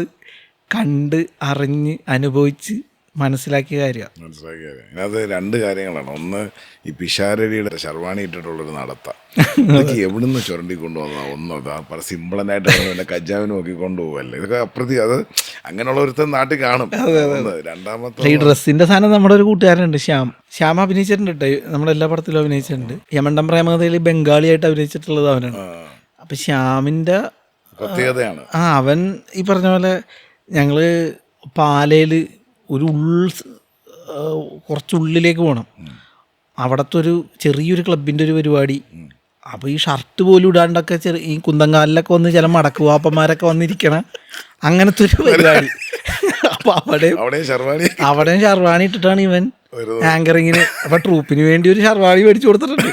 കണ്ട് അറിഞ്ഞ് അനുഭവിച്ച് മനസ്സിലാക്കിയ കാര്യമാണ്. ഇതിനകത്ത് 2 കാര്യങ്ങളാണ്. ഒന്ന് ഈ പിഷാരടിയുടെ ശർവാണി ഇട്ടിട്ടുള്ളൊരു നടത്താം. ഇതൊക്കെ എവിടുന്ന് ചുരണ്ടി കൊണ്ടുവന്നതാണ്. ഒന്ന് സിമ്പിളനായിട്ട് വല്ല കജാവിന് നോക്കി കൊണ്ടുപോകല്ലേ. ഇതൊക്കെ അത് അങ്ങനെയുള്ള ഒരുത്തൻ നാട്ടിൽ കാണും. രണ്ടാമത്തെ ഈ ഡ്രസ്സിന്റെ സാധനം നമ്മുടെ ഒരു കൂട്ടുകാരനുണ്ട് ശ്യാം അഭിനയിച്ചിട്ടുണ്ട്. നമ്മുടെ എല്ലാ പടത്തിലും അഭിനയിച്ചിട്ടുണ്ട്. യമണ്ടം പ്രേമകഥയിൽ ബംഗാളിയായിട്ട് അഭിനയിച്ചിട്ടുള്ളത് അവനാണ്. അപ്പൊ ശ്യാമിന്റെ പ്രത്യേകതയാണ് അവൻ ഈ പറഞ്ഞ പോലെ ഞങ്ങള് പാലയില് ഒരു കുറച്ചുള്ളിലേക്ക് പോകണം. അവിടുത്തെ ഒരു ചെറിയൊരു ക്ലബിൻ്റെ ഒരു പരിപാടി. അപ്പോൾ ഈ ഷർട്ട് പോലും ഇടാണ്ടൊക്കെ ഈ കുന്തങ്കാലിലൊക്കെ വന്ന് ചില മടക്കുവാപ്പന്മാരൊക്കെ വന്നിരിക്കണ അങ്ങനത്തെ ഒരു പരിപാടി. അപ്പോൾ അവിടെയും ഷർവാണി ഇട്ടിട്ടാണ് ഇവൻ ആങ്കറിങ്ങിന്. അപ്പം ട്രൂപ്പിന് വേണ്ടി ഒരു ഷർവാണി മേടിച്ചു കൊടുത്തിട്ടുണ്ട്.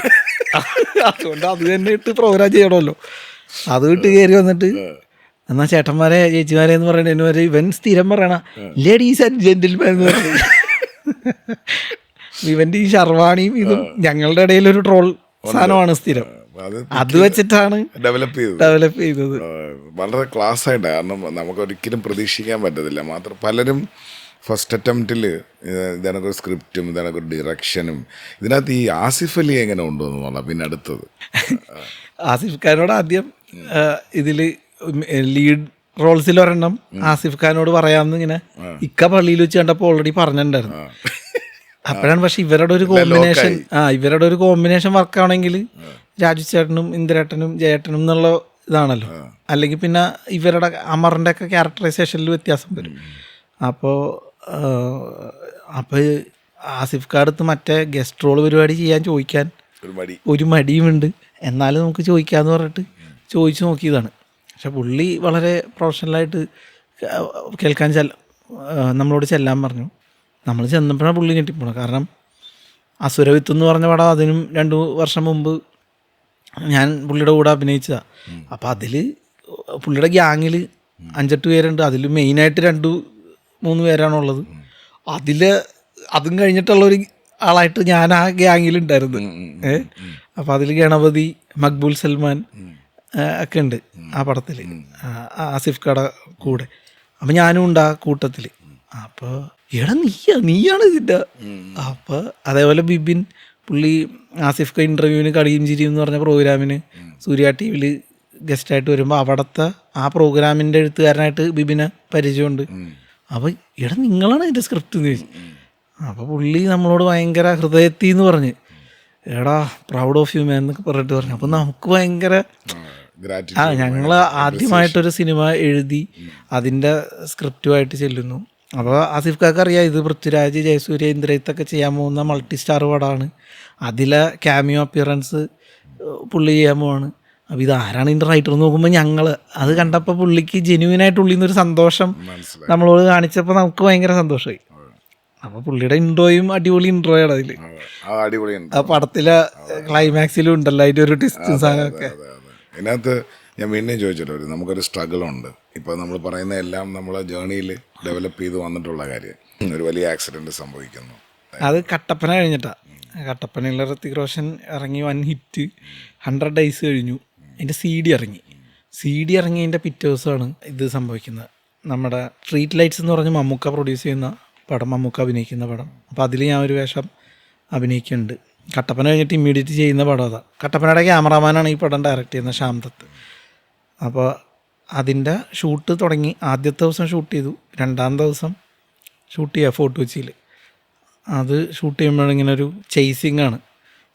അതുകൊണ്ട് അത് തന്നെ ഇട്ട് പ്രോഗ്രാം ചെയ്യണമല്ലോ. അത് ഇട്ട് കയറി വന്നിട്ട് എന്നാൽ ചേട്ടന്മാരെ ചേച്ചിമാരെ എന്ന് പറയണതിന് വരെ ഇവൻ സ്ഥിരം പറയണ ലേഡീസ് ആൻഡ് ജെന്റിൽമാൻ എന്ന് പറഞ്ഞു. ഇവൻ്റെ ഈ ഷർവാണിയും ഇതും ഞങ്ങളുടെ ഇടയിലൊരു ട്രോൾ സാധനമാണ് സ്ഥിരം. അത് വെച്ചിട്ടാണ് ഡെവലപ്പ് ചെയ്തത്. വളരെ ക്ലാസ് ആയിട്ട്. കാരണം നമുക്ക് ഒരിക്കലും പ്രതീക്ഷിക്കാൻ പറ്റത്തില്ല. മാത്രം പലരും ഫസ്റ്റ് അറ്റംപ്റ്റിൽ ഇതിനൊക്കെ സ്ക്രിപ്റ്റും ഇതിനൊക്കെ ഡിറക്ഷനും ഇതിനകത്ത് ഈ ആസിഫ് അലി എങ്ങനെ ഉണ്ടോന്ന് പറഞ്ഞാൽ പിന്നെ അടുത്തത് ആസിഫ് ഖാനോട് ആദ്യം ഇതിൽ ലീഡ് റോൾസിൽ ഒരെണ്ണം ആസിഫ് ഖാനോട് പറയാമെന്ന് ഇങ്ങനെ ഇക്ക പള്ളിയിൽ വെച്ച് കണ്ടപ്പോൾ ഓൾറെഡി പറഞ്ഞിട്ടുണ്ടായിരുന്നു. അപ്പോഴാണ് പക്ഷെ ഇവരുടെ ഒരു കോമ്പിനേഷൻ വർക്കാണെങ്കിൽ രാജു ചേട്ടനും ഇന്ദ്രേട്ടനും ജയേട്ടനും എന്നുള്ള ഇതാണല്ലോ. അല്ലെങ്കിൽ പിന്നെ ഇവരുടെ അമറിൻ്റെ ഒക്കെ ക്യാരക്ടറൈസേഷനിൽ വ്യത്യാസം വരും. അപ്പോൾ ആസിഫ് ഖാനടുത്ത് മറ്റേ ഗസ്റ്റ് റോൾ പരിപാടി ചെയ്യാൻ ചോദിക്കാൻ ഒരു മടിയുമുണ്ട്. എന്നാലും നമുക്ക് ചോദിക്കാമെന്ന് പറഞ്ഞിട്ട് ചോദിച്ചു നോക്കിയതാണ്. പക്ഷെ പുള്ളി വളരെ പ്രൊഫഷണലായിട്ട് നമ്മളോട് ചെല്ലാൻ പറഞ്ഞു. നമ്മൾ ചെന്നപ്പോഴാണ് പുള്ളി ഞെട്ടിപ്പോണം. കാരണം അസുരവിത്ത് എന്ന് പറഞ്ഞ പടം അതിനും 2 വർഷം മുമ്പ് ഞാൻ പുള്ളിയുടെ കൂടെ അഭിനയിച്ചതാണ്. അപ്പം അതിൽ പുള്ളിയുടെ ഗ്യാങ്ങിൽ 5-8 പേരുണ്ട്. അതിൽ മെയിനായിട്ട് 2-3 പേരാണുള്ളത്. അതും കഴിഞ്ഞിട്ടുള്ളൊരു ആളായിട്ട് ഞാൻ ആ ഗ്യാങ്ങിലുണ്ടായിരുന്നു. അപ്പോൾ അതിൽ ഗണപതി, മക്ബൂൽ സൽമാൻ ഒക്കെ ഉണ്ട് ആ പടത്തിൽ, ആസിഫ് ഖാടെ കൂടെ. അപ്പം ഞാനും ഉണ്ട് ആ കൂട്ടത്തിൽ. അപ്പോൾ നീയാണ് ഇതിൻ്റെ. അപ്പോൾ അതേപോലെ ബിബിൻ പുള്ളി ആസിഫ് ഖാൻ ഇൻ്റർവ്യൂവിന് കളിയും ചിരിയും എന്ന് പറഞ്ഞ പ്രോഗ്രാമിന് സൂര്യ ടി വിയിൽ ഗസ്റ്റായിട്ട് വരുമ്പോൾ അവിടുത്തെ ആ പ്രോഗ്രാമിൻ്റെ എഴുത്തുകാരനായിട്ട് ബിബിനെ പരിചയമുണ്ട്. അപ്പോൾ എടാ നിങ്ങളാണ് ഇതിൻ്റെ സ്ക്രിപ്റ്റ് എന്ന് ചോദിച്ചു. അപ്പോൾ പുള്ളി നമ്മളോട് ഭയങ്കര ഹൃദയത്തിൽ എന്ന് പറഞ്ഞ് എടാ പ്രൗഡ് ഓഫ് യു മാൻ എന്നൊക്കെ പറഞ്ഞിട്ട് പറഞ്ഞു. അപ്പോൾ നമുക്ക് ഭയങ്കര ഞങ്ങൾ ആദ്യമായിട്ടൊരു സിനിമ എഴുതി അതിൻ്റെ സ്ക്രിപ്റ്റുമായിട്ട് ചെല്ലുന്നു. അപ്പോൾ ആസിഫ് ഖാക്ക് അറിയാം ഇത് പൃഥ്വിരാജ്, ജയസൂര്യ, ഇന്ദ്രജിത്തൊക്കെ ചെയ്യാൻ പോകുന്ന മൾട്ടി സ്റ്റാർ പടമാണ്. അതിലെ ക്യാമിയോ അപ്പിയറൻസ് പുള്ളി ചെയ്യാൻ പോവാണ്. അപ്പോൾ ഇത് ആരാണ് ഇതിൻ്റെ റൈറ്റർ നോക്കുമ്പോൾ ഞങ്ങൾ അത് കണ്ടപ്പോൾ പുള്ളിക്ക് ജെന്യൂനായിട്ട് ഉള്ളിൽ നിന്നൊരു സന്തോഷം നമ്മളോട് കാണിച്ചപ്പോൾ നമുക്ക് ഭയങ്കര സന്തോഷമായി. അപ്പോൾ പുള്ളിയുടെ ഇൻട്രോയും അടിപൊളി ഇൻട്രോയാണ് അതിൽ. ആ പടത്തിലെ ക്ലൈമാക്സിലും ഉണ്ടല്ലോ അതിൻ്റെ ഒരു ട്വിസ്റ്റും സാധനമൊക്കെ. ഇതിനകത്ത് ഞാൻ വീണ്ടും ചോദിച്ചിട്ട് നമുക്കൊരു സ്ട്രഗിളുണ്ട്. ഇപ്പോൾ നമ്മൾ പറയുന്ന എല്ലാം നമ്മളെ ജേണിയിൽ ഡെവലപ്പ് ചെയ്ത് വന്നിട്ടുള്ള കാര്യം. ഒരു വലിയ ആക്സിഡൻറ്റ് സംഭവിക്കുന്നു. അത് കട്ടപ്പന കഴിഞ്ഞിട്ടാണ്. കട്ടപ്പനയിലെ ഋത്തിക് റോഷൻ ഇറങ്ങി 1 ഹിറ്റ് 100 days കഴിഞ്ഞു. അതിൻ്റെ CD ഇറങ്ങി. CD ഇറങ്ങിയതിൻ്റെ പിറ്റേ ദിവസമാണ് ഇത് സംഭവിക്കുന്നത്. നമ്മുടെ സ്ട്രീറ്റ് ലൈറ്റ്സ് എന്ന് പറഞ്ഞ് മമ്മൂക്ക പ്രൊഡ്യൂസ് ചെയ്യുന്ന പടം, മമ്മൂക്ക അഭിനയിക്കുന്ന പടം. അപ്പോൾ അതിൽ ഞാൻ ഒരു വേഷം അഭിനയിക്കുന്നുണ്ട്. കട്ടപ്പന കഴിഞ്ഞിട്ട് ഇമ്മീഡിയറ്റ് ചെയ്യുന്ന പടം അതാണ്. കട്ടപ്പനയുടെ ക്യാമറാമാനാണ് ഈ പടം ഡയറക്റ്റ് ചെയ്യുന്ന ശ്യാം ദത്ത്. അപ്പോൾ അതിൻ്റെ ഷൂട്ട് തുടങ്ങി. ആദ്യത്തെ ദിവസം ഷൂട്ട് ചെയ്തു, 2ാം ദിവസം ഷൂട്ട് ചെയ്യുക ഫോർട്ട് കൊച്ചിയിൽ. അത് ഷൂട്ട് ചെയ്യുമ്പോഴിങ്ങനെ ഒരു ചേസിങ് ആണ്.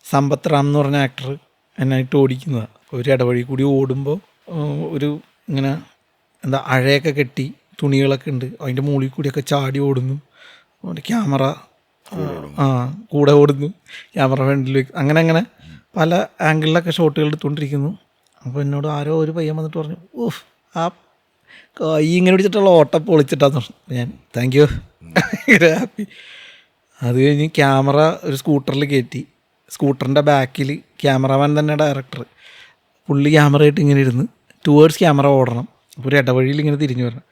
സമ്പത്ത് റാം എന്ന് പറഞ്ഞ ആക്ടർ എന്നായിട്ട് ഓടിക്കുന്നതാണ്. ഒരു ഇടവഴി കൂടി ഓടുമ്പോൾ ഒരു ഇങ്ങനെ എന്താ അഴയൊക്കെ കെട്ടി തുണികളൊക്കെ ഉണ്ട്, അതിൻ്റെ മുകളിൽ കൂടിയൊക്കെ ചാടി ഓടുന്നു. ക്യാമറ കൂടെ ഓടുന്നു, ക്യാമറ ഫ്രണ്ടിൽ അങ്ങനെ അങ്ങനെ പല ആംഗിളിലൊക്കെ ഷോട്ടുകൾ എടുത്തുകൊണ്ടിരിക്കുന്നു. അപ്പോൾ എന്നോട് ആരോ ഒരു പയ്യൻ വന്നിട്ട് പറഞ്ഞു, ഓഹ് ആ കൈ ഇങ്ങനെ പിടിച്ചിട്ടുള്ള ഓട്ടം പൊളിച്ചിട്ടാന്ന് പറഞ്ഞു. ഞാൻ താങ്ക് യു, ഹാപ്പി. അത് കഴിഞ്ഞ് ക്യാമറ ഒരു സ്കൂട്ടറിൽ കയറ്റി. സ്കൂട്ടറിൻ്റെ ബാക്കിൽ ക്യാമറാമാൻ തന്നെ ഡയറക്ടർ. പുള്ളി ക്യാമറയായിട്ട് ഇങ്ങനെ ഇരുന്ന് ടുവേർഡ്സ് ക്യാമറ ഓടണം. അപ്പോൾ ഒരു ഇടവഴിയിൽ ഇങ്ങനെ തിരിഞ്ഞു വരണം.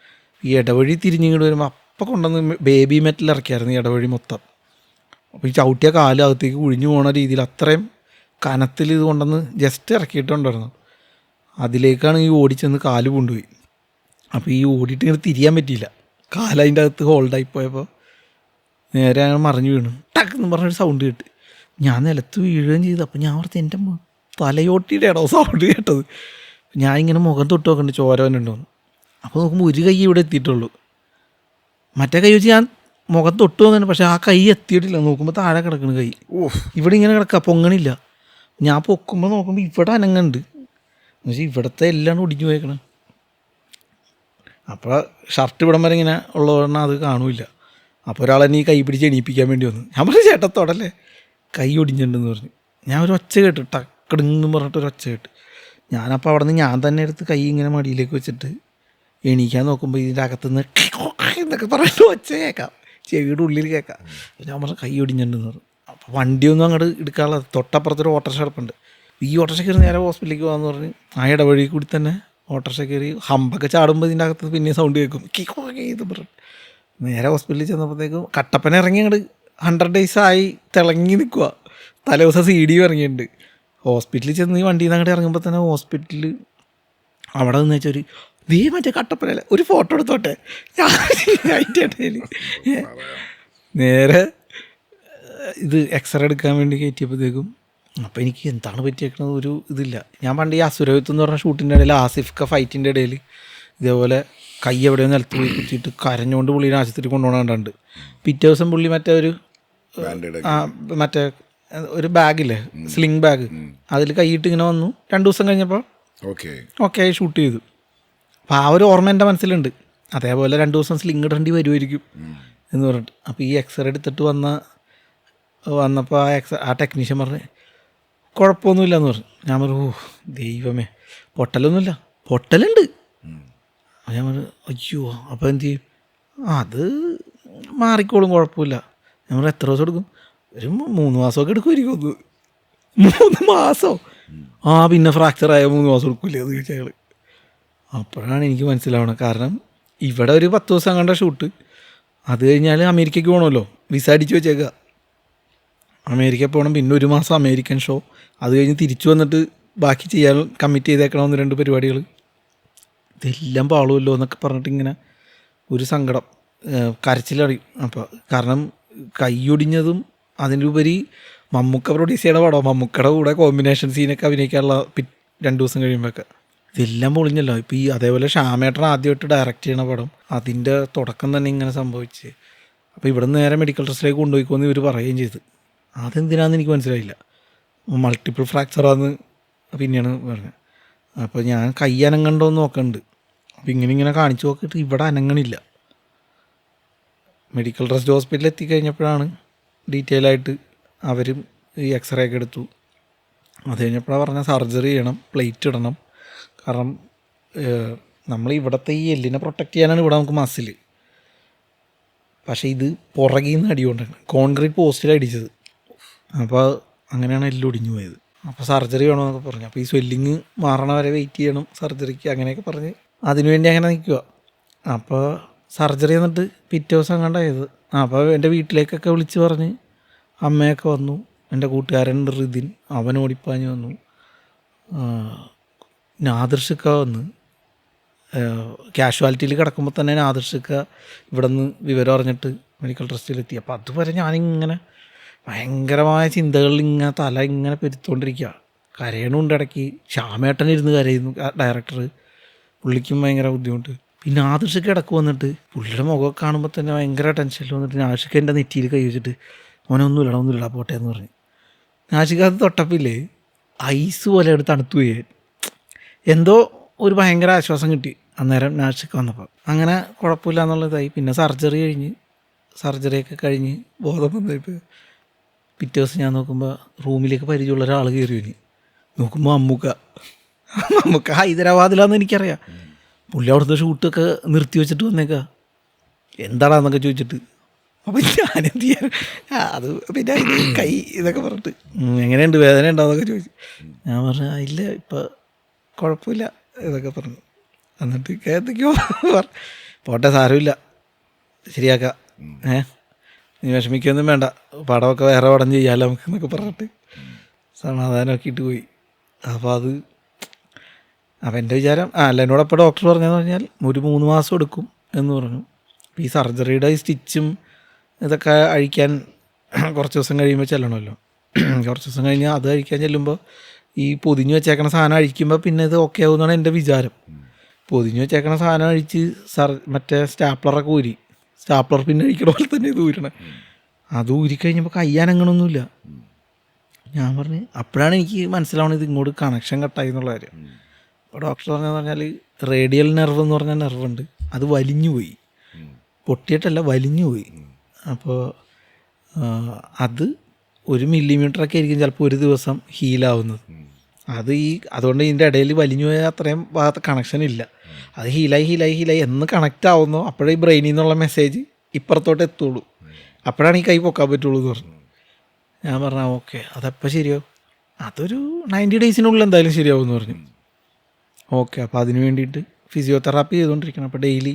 ഈ ഇടവഴി തിരിഞ്ഞിങ്ങോട്ട് വരുമ്പോൾ അപ്പം കൊണ്ടുവന്ന് ബേബി മെറ്റൽ ഇറക്കിയായിരുന്നു ഈ ഇടവഴി മൊത്തം. അപ്പോൾ ഈ ചവിട്ടിയ കാല് അകത്തേക്ക് കുഴിഞ്ഞു പോകുന്ന രീതിയിൽ അത്രയും കനത്തിൽ ഇത് കൊണ്ടുവന്ന് ജസ്റ്റ് ഇറക്കിയിട്ടുണ്ടായിരുന്നു. അതിലേക്കാണ് ഈ ഓടിച്ചെന്ന് കാല് കൊണ്ടുപോയി. അപ്പോൾ ഈ ഓടിയിട്ട് ഇങ്ങനെ തിരിയാൻ പറ്റിയില്ല. കാലതിൻ്റെ അകത്ത് ഹോൾഡായി പോയപ്പോൾ നേരെ അങ്ങനെ മറിഞ്ഞു വീണു. ടക്കെന്ന് പറഞ്ഞൊരു സൗണ്ട് കേട്ട് ഞാൻ നിലത്ത് വീഴുകയും ചെയ്തു. അപ്പോൾ ഞാൻ ഓർത്ത് എൻ്റെ തലയോട്ടിയുടെ ഇടോ സൗണ്ട് കേട്ടത്. ഞാൻ ഇങ്ങനെ മുഖം തൊട്ട് നോക്കണ്ട് ചോരവനുണ്ടോന്ന്. അപ്പോൾ നോക്കുമ്പോൾ ഒരു കൈ ഇവിടെ എത്തിയിട്ടുള്ളൂ. മറ്റേ കൈ വെച്ച് ഞാൻ മുഖം തൊട്ട് വന്നു. പക്ഷേ ആ കൈ എത്തിയിട്ടില്ല. നോക്കുമ്പോൾ താഴെ കിടക്കണ കൈ ഇവിടെ ഇങ്ങനെ കിടക്കുക, പൊങ്ങണില്ല. ഞാൻ പൊക്കുമ്പോൾ നോക്കുമ്പോൾ ഇവിടെ അനങ്ങുന്നുണ്ട്. എന്നുവെച്ചാൽ ഇവിടുത്തെ എല്ലാം ഒടിഞ്ഞു പോയേക്കണം. അപ്പോൾ ഷർട്ട് ഇവിടം വരെ ഇങ്ങനെ ഉള്ളതുകൊണ്ട് അത് കാണൂല. അപ്പോൾ ഒരാളെന്നെ ഈ കൈ പിടിച്ച് എണീപ്പിക്കാൻ വേണ്ടി വന്നു. ഞാൻ പറഞ്ഞു ചേട്ടത്തോടല്ലേ കൈ ഒടിഞ്ഞിട്ടുണ്ടെന്ന് പറഞ്ഞു. ഞാൻ ഒരു ഒച്ച കേട്ടു, ടക്കടെന്ന് പറഞ്ഞിട്ട് ഒരു ഒച്ച കേട്ട്. ഞാനപ്പോൾ അവിടെ നിന്ന് ഞാൻ തന്നെ എടുത്ത് കൈ ഇങ്ങനെ മടിയിലേക്ക് വെച്ചിട്ട് എണീക്കാൻ നോക്കുമ്പോൾ ഇതിൻ്റെ അകത്തുനിന്ന് എന്നൊക്കെ പറഞ്ഞിട്ട് ഒച്ച കേൾക്കാം, ചെവിയുടെ ഉള്ളിൽ കേൾക്കാം. ഞാൻ പറഞ്ഞു കൈ ഒടിഞ്ഞിട്ടുണ്ടെന്ന് പറഞ്ഞു. അപ്പോൾ വണ്ടിയൊന്നും അങ്ങോട്ട് എടുക്കാനുള്ള തൊട്ടപ്പുറത്തൊരു ഓട്ടോറിക്ഷ കിടപ്പുണ്ട്. ഈ ഓട്ടോറിക്ഷ കയറി നേരെ ഹോസ്പിറ്റലിലേക്ക് പോകാമെന്ന് പറഞ്ഞ് ആ ഇടവഴി കൂടി തന്നെ ഓട്ടോറിക്ഷ കയറി ഹമ്പൊക്കെ ചാടുമ്പോൾ ഇതിൻ്റെ അകത്ത് പിന്നെ സൗണ്ട് കേൾക്കും, ഇത് പറഞ്ഞു. നേരെ ഹോസ്പിറ്റലിൽ ചെന്നപ്പോഴത്തേക്കും കട്ടപ്പന ഇറങ്ങി അങ്ങോട്ട് 100 days ആയി തിളങ്ങി നിൽക്കുക. തലേദിവസം CD ഇറങ്ങിയിട്ടുണ്ട്. ഹോസ്പിറ്റലിൽ ചെന്ന് ഈ വണ്ടിയിൽ നിന്ന് അങ്ങോട്ട് ഇറങ്ങുമ്പോൾ തന്നെ ഹോസ്പിറ്റലിൽ അവിടെ നിന്ന് വെച്ചാൽ ഒരു നീ മറ്റേ കട്ടപ്പനല്ലേ ഒരു ഫോട്ടോ എടുത്തോട്ടെ. അതിൻ്റെ ഇടയിൽ നേരെ ഇത് എക്സ്റേ എടുക്കാൻ വേണ്ടി കയറ്റിയപ്പോഴത്തേക്കും അപ്പോൾ എനിക്ക് എന്താണ് പറ്റിയേക്കണത് ഒരു ഇതില്ല. ഞാൻ പണ്ട് ഈ അസുരവിത്ത് എന്ന് പറഞ്ഞ ഷൂട്ടിൻ്റെ ഇടയിൽ ആസിഫ് ഫൈറ്റിൻ്റെ ഇടയിൽ ഇതേപോലെ കൈ എവിടെയോ നിലത്ത് പോയി കുത്തിയിട്ട് കരഞ്ഞുകൊണ്ട് പുള്ളിനെ ആശുപത്രി കൊണ്ടുപോകണുണ്ട്. പിറ്റേ ദിവസം പുള്ളി മറ്റേ ഒരു ബാഗില്ലേ സ്ലിംഗ് ബാഗ് അതിൽ കൈയിട്ട് ഇങ്ങനെ വന്നു. 2 ദിവസം കഴിഞ്ഞപ്പോൾ ഓക്കെ ആയി ഷൂട്ട് ചെയ്തു. അപ്പോൾ ആ ഒരു ഓർമ്മ എൻ്റെ മനസ്സിലുണ്ട്. അതേപോലെ 2 ദിവസം സ്ലിംഗ് ഇടേണ്ടി വരുമായിരിക്കും എന്ന് പറഞ്ഞിട്ട്. അപ്പോൾ ഈ എക്സ്റേ എടുത്തിട്ട് വന്നപ്പോൾ ആ ടെക്നീഷ്യൻ പറഞ്ഞ് കുഴപ്പമൊന്നുമില്ല എന്ന് പറഞ്ഞു. ഞാൻ പറഞ്ഞു ഓ ദൈവമേ പൊട്ടലൊന്നുമില്ല. പൊട്ടലുണ്ട്. ഞാൻ പറഞ്ഞു അയ്യോ അപ്പോൾ എന്ത് ചെയ്യും? അത് മാറിക്കോളും കുഴപ്പമില്ല. ഞാൻ പറഞ്ഞു എത്ര ദിവസം എടുക്കും? ഒരു 3 മാസമൊക്കെ എടുക്കുമായിരിക്കും. ഒന്ന് 3 മാസമോ? പിന്നെ ഫ്രാക്ചറായ 3 മാസം എടുക്കില്ലേ അത് ചോദിച്ചാൽ അയാൾ. അപ്പോഴാണ് എനിക്ക് മനസ്സിലാവണം. കാരണം ഇവിടെ ഒരു 10 ദിവസം കണ്ട ഷൂട്ട്, അത് കഴിഞ്ഞാൽ അമേരിക്കയ്ക്ക് പോകണമല്ലോ, വിസ അടിച്ച് വെച്ചേക്കുക. അമേരിക്ക പോകണം, പിന്നെ 1 മാസം അമേരിക്കൻ ഷോ, അത് കഴിഞ്ഞ് തിരിച്ചു വന്നിട്ട് ബാക്കി ചെയ്യാൻ കമ്മിറ്റ് ചെയ്തേക്കണം 1-2 പരിപാടികൾ. ഇതെല്ലാം പാളുമല്ലോ എന്നൊക്കെ പറഞ്ഞിട്ട് ഇങ്ങനെ ഒരു സങ്കടം, കരച്ചിലറിയും. അപ്പോൾ കാരണം കൈയൊടിഞ്ഞതും അതിനുപരി മമ്മൂക്ക പ്രൊഡ്യൂസ് ചെയ്യണ പടം, മമ്മൂക്കയുടെ കൂടെ കോമ്പിനേഷൻ സീനൊക്കെ അഭിനയിക്കാനുള്ള 2 ദിവസം കഴിയുമ്പോഴൊക്കെ ഇതെല്ലാം പൊളിഞ്ഞല്ലോ. ഇപ്പോൾ ഈ അതേപോലെ ശ്യാമേട്ടൻ ആദ്യമായിട്ട് ഡയറക്റ്റ് ചെയ്യണ പടം, അതിൻ്റെ തുടക്കം തന്നെ ഇങ്ങനെ സംഭവിച്ച്. അപ്പോൾ ഇവിടെ നിന്ന് നേരെ മെഡിക്കൽ ടെസ്റ്റിലേക്ക് കൊണ്ടുപോയിക്കോന്ന് ഇവർ പറയുകയും ചെയ്ത്. അതെന്തിനാണെന്ന് എനിക്ക് മനസ്സിലായില്ല. മൾട്ടിപ്പിൾ ഫ്രാക്ചറാന്ന് പിന്നെയാണ് പറഞ്ഞത്. അപ്പോൾ ഞാൻ കൈ അനങ്ങണ്ടോന്ന് നോക്കുന്നുണ്ട്. അപ്പോൾ ഇങ്ങനെ കാണിച്ചു നോക്കിയിട്ട് ഇവിടെ അനങ്ങണില്ല. മെഡിക്കൽ ട്രസ്റ്റ് ഹോസ്പിറ്റലിൽ എത്തിക്കഴിഞ്ഞപ്പോഴാണ് ഡീറ്റെയിൽ ആയിട്ട് അവരും ഈ എക്സ്റേ ഒക്കെ എടുത്തു. അത് കഴിഞ്ഞപ്പോഴാണ് പറഞ്ഞാൽ സർജറി ചെയ്യണം, പ്ലേറ്റ് ഇടണം. കാരണം നമ്മൾ ഇവിടുത്തെ ഈ എല്ലിനെ പ്രൊട്ടക്റ്റ് ചെയ്യാനാണ് ഇവിടെ നമുക്ക് മസിൽ. പക്ഷേ ഇത് പുറകിൽ നിന്ന് അടികൊണ്ടാണ് കോൺക്രീറ്റ് പോസ്റ്റിൽ അടിച്ചത്. അപ്പോൾ അങ്ങനെയാണ് എല്ല് ഒടിഞ്ഞു പോയത്. അപ്പോൾ സർജറി വേണമെന്നൊക്കെ പറഞ്ഞു. അപ്പോൾ ഈ സ്വെല്ലിങ് മാറണ വരെ വെയിറ്റ് ചെയ്യണം സർജറിക്ക്, അങ്ങനെയൊക്കെ പറഞ്ഞ് അതിനുവേണ്ടി അങ്ങനെ നിൽക്കുക. അപ്പോൾ സർജറി എന്നിട്ട് പിറ്റേ ദിവസം കണ്ടായത്. അപ്പോൾ എൻ്റെ വീട്ടിലേക്കൊക്കെ വിളിച്ച് പറഞ്ഞ് അമ്മയൊക്കെ വന്നു. എൻ്റെ കൂട്ടുകാരൻ റിദിൻ അവൻ ഓടിപ്പാഞ്ഞ് വന്നു. നാദിർഷിക്ക വന്ന് കാഷ്വാലിറ്റിയിൽ കിടക്കുമ്പോൾ തന്നെ നാദിർഷിക്ക ഇവിടെ നിന്ന് വിവരം അറിഞ്ഞിട്ട് മെഡിക്കൽ ട്രസ്റ്റിലെത്തി. അപ്പോൾ അതുവരെ ഞാനിങ്ങനെ ഭയങ്കരമായ ചിന്തകളിൽ ഇങ്ങനെ തല ഇങ്ങനെ പെരുത്തുകൊണ്ടിരിക്കുക. കരയണമുണ്ട് ഇടയ്ക്ക്. ശ്യാമേട്ടൻ ഇരുന്ന് കരയുന്നു ഡയറക്ടർ. പുള്ളിക്കും ഭയങ്കര ബുദ്ധിമുട്ട്. പിന്നെ ആദർശിക്ക ഇടക്ക് വന്നിട്ട് പുള്ളിയുടെ മുഖമൊക്കെ കാണുമ്പോൾ തന്നെ ഭയങ്കര ടെൻഷനിൽ വന്നിട്ട് നാഷിക്ക എൻ്റെ നെറ്റിയിൽ കൈ വെച്ചിട്ട് ഒന്നുമില്ല പോട്ടെ എന്ന് പറഞ്ഞു. നാഷിക അത് തൊട്ടപ്പില്ലേ ഐസ് പോലെ എടുത്ത് തണുത്തു പോയി. എന്തോ ഒരു ഭയങ്കര ആശ്വാസം കിട്ടി അന്നേരം നാഷിക്ക വന്നപ്പോൾ. അങ്ങനെ കുഴപ്പമില്ല എന്നുള്ളതായി. പിന്നെ സർജറിയൊക്കെ കഴിഞ്ഞ് ബോധം വന്നപ്പോൾ പിറ്റേ ദിവസം ഞാൻ നോക്കുമ്പോൾ റൂമിലേക്ക് പരിചയമുള്ള ഒരാൾ കയറി വന്നു. നോക്കുമ്പോൾ മമ്മൂക്ക ഹൈദരാബാദിലാണെന്ന് എനിക്കറിയാം. പുള്ളി അവിടുത്തെ ഷൂട്ടൊക്കെ നിർത്തി വെച്ചിട്ട് വന്നേക്കാ. എന്താടാന്നൊക്കെ ചോദിച്ചിട്ട്. അപ്പം ഞാനെന്ത് ചെയ്യാൻ, അത് പിന്നെ അതിന് കൈ ഇതൊക്കെ പറഞ്ഞിട്ട് എങ്ങനെയുണ്ട് വേദന ഉണ്ടാവുന്നൊക്കെ ചോദിച്ചു. ഞാൻ പറഞ്ഞു ഇല്ല ഇപ്പം കുഴപ്പമില്ല ഇതൊക്കെ പറഞ്ഞു. എന്നിട്ട് എന്തൊക്കെയോ പോട്ടെ സാരമില്ല ശരിയാക്കാം, നീ വിഷമിക്കൊന്നും വേണ്ട, പടമൊക്കെ വേറെ പടം ചെയ്യാമല്ലോ നമുക്ക് എന്നൊക്കെ പറഞ്ഞിട്ട് സമാധാനമൊക്കെ ഇട്ട് പോയി. അപ്പോൾ എൻ്റെ വിചാരം എന്നോടപ്പോൾ ഡോക്ടർ പറഞ്ഞതെന്ന് പറഞ്ഞാൽ ഒരു 3 മാസം എടുക്കും എന്ന് പറഞ്ഞു. അപ്പോൾ ഈ സർജറിയുടെ ഈ സ്റ്റിച്ചും ഇതൊക്കെ അഴിക്കാൻ കുറച്ച് ദിവസം കഴിയുമ്പോൾ ചെല്ലണമല്ലോ. കുറച്ച് ദിവസം കഴിഞ്ഞാൽ അത് അഴിക്കാൻ ചെല്ലുമ്പോൾ ഈ പൊതിഞ്ഞ് വെച്ചേക്കണ സാധനം അഴിക്കുമ്പോൾ പിന്നെ ഇത് ഓക്കെ ആവുമെന്നാണ് എൻ്റെ വിചാരം. പൊതിഞ്ഞ് വെച്ചേക്കണ സാധനം അഴിച്ച് മറ്റേ സ്റ്റാപ്ലറൊക്കെ ഊരി, സ്റ്റാപ്ലർ പിന്നെ അഴിക്കണ പോലെ തന്നെ ഇത് ഊരണം. അത് ഊരിക്കഴിഞ്ഞപ്പോൾ കയ്യാനങ്ങണമൊന്നുമില്ല. ഞാൻ പറഞ്ഞു അപ്പോഴാണ് എനിക്ക് മനസ്സിലാവണത് ഇങ്ങോട്ട് കണക്ഷൻ കട്ടായി എന്നുള്ള കാര്യം. അപ്പോൾ ഡോക്ടർ പറഞ്ഞതെന്ന് പറഞ്ഞാൽ റേഡിയൽ നെർവ് എന്ന് പറഞ്ഞ നെർവുണ്ട്, അത് വലിഞ്ഞു പോയി, പൊട്ടിയിട്ടല്ല വലിഞ്ഞു പോയി. അപ്പോൾ അത് 1 മില്ലിമീറ്ററൊക്കെ ആയിരിക്കും ചിലപ്പോൾ ഒരു ദിവസം ഹീലാവുന്നത്. അതുകൊണ്ട് ഇതിൻ്റെ ഇടയിൽ വലിഞ്ഞു പോയാൽ അത്രയും ഭാഗത്ത് കണക്ഷൻ ഇല്ല. അത് ഹീലായി എന്ന് കണക്റ്റ് ആവുന്നോ അപ്പോഴേ ഈ ബ്രെയിനിൽ നിന്നുള്ള മെസ്സേജ് ഇപ്പുറത്തോട്ട് എത്തുള്ളൂ. അപ്പോഴാണ് ഈ കൈ പൊക്കാൻ പറ്റുള്ളൂ എന്ന് പറഞ്ഞു. ഞാൻ പറഞ്ഞാൽ ഓക്കെ അതെപ്പോൾ ശരിയാവും, അതൊരു 90 ഡേയ്സിനുള്ളിൽ എന്തായാലും ശരിയാവും എന്ന് പറഞ്ഞു. ഓക്കെ അപ്പോൾ അതിന് വേണ്ടിയിട്ട് ഫിസിയോതെറാപ്പി ചെയ്തുകൊണ്ടിരിക്കണം. അപ്പോൾ ഡെയിലി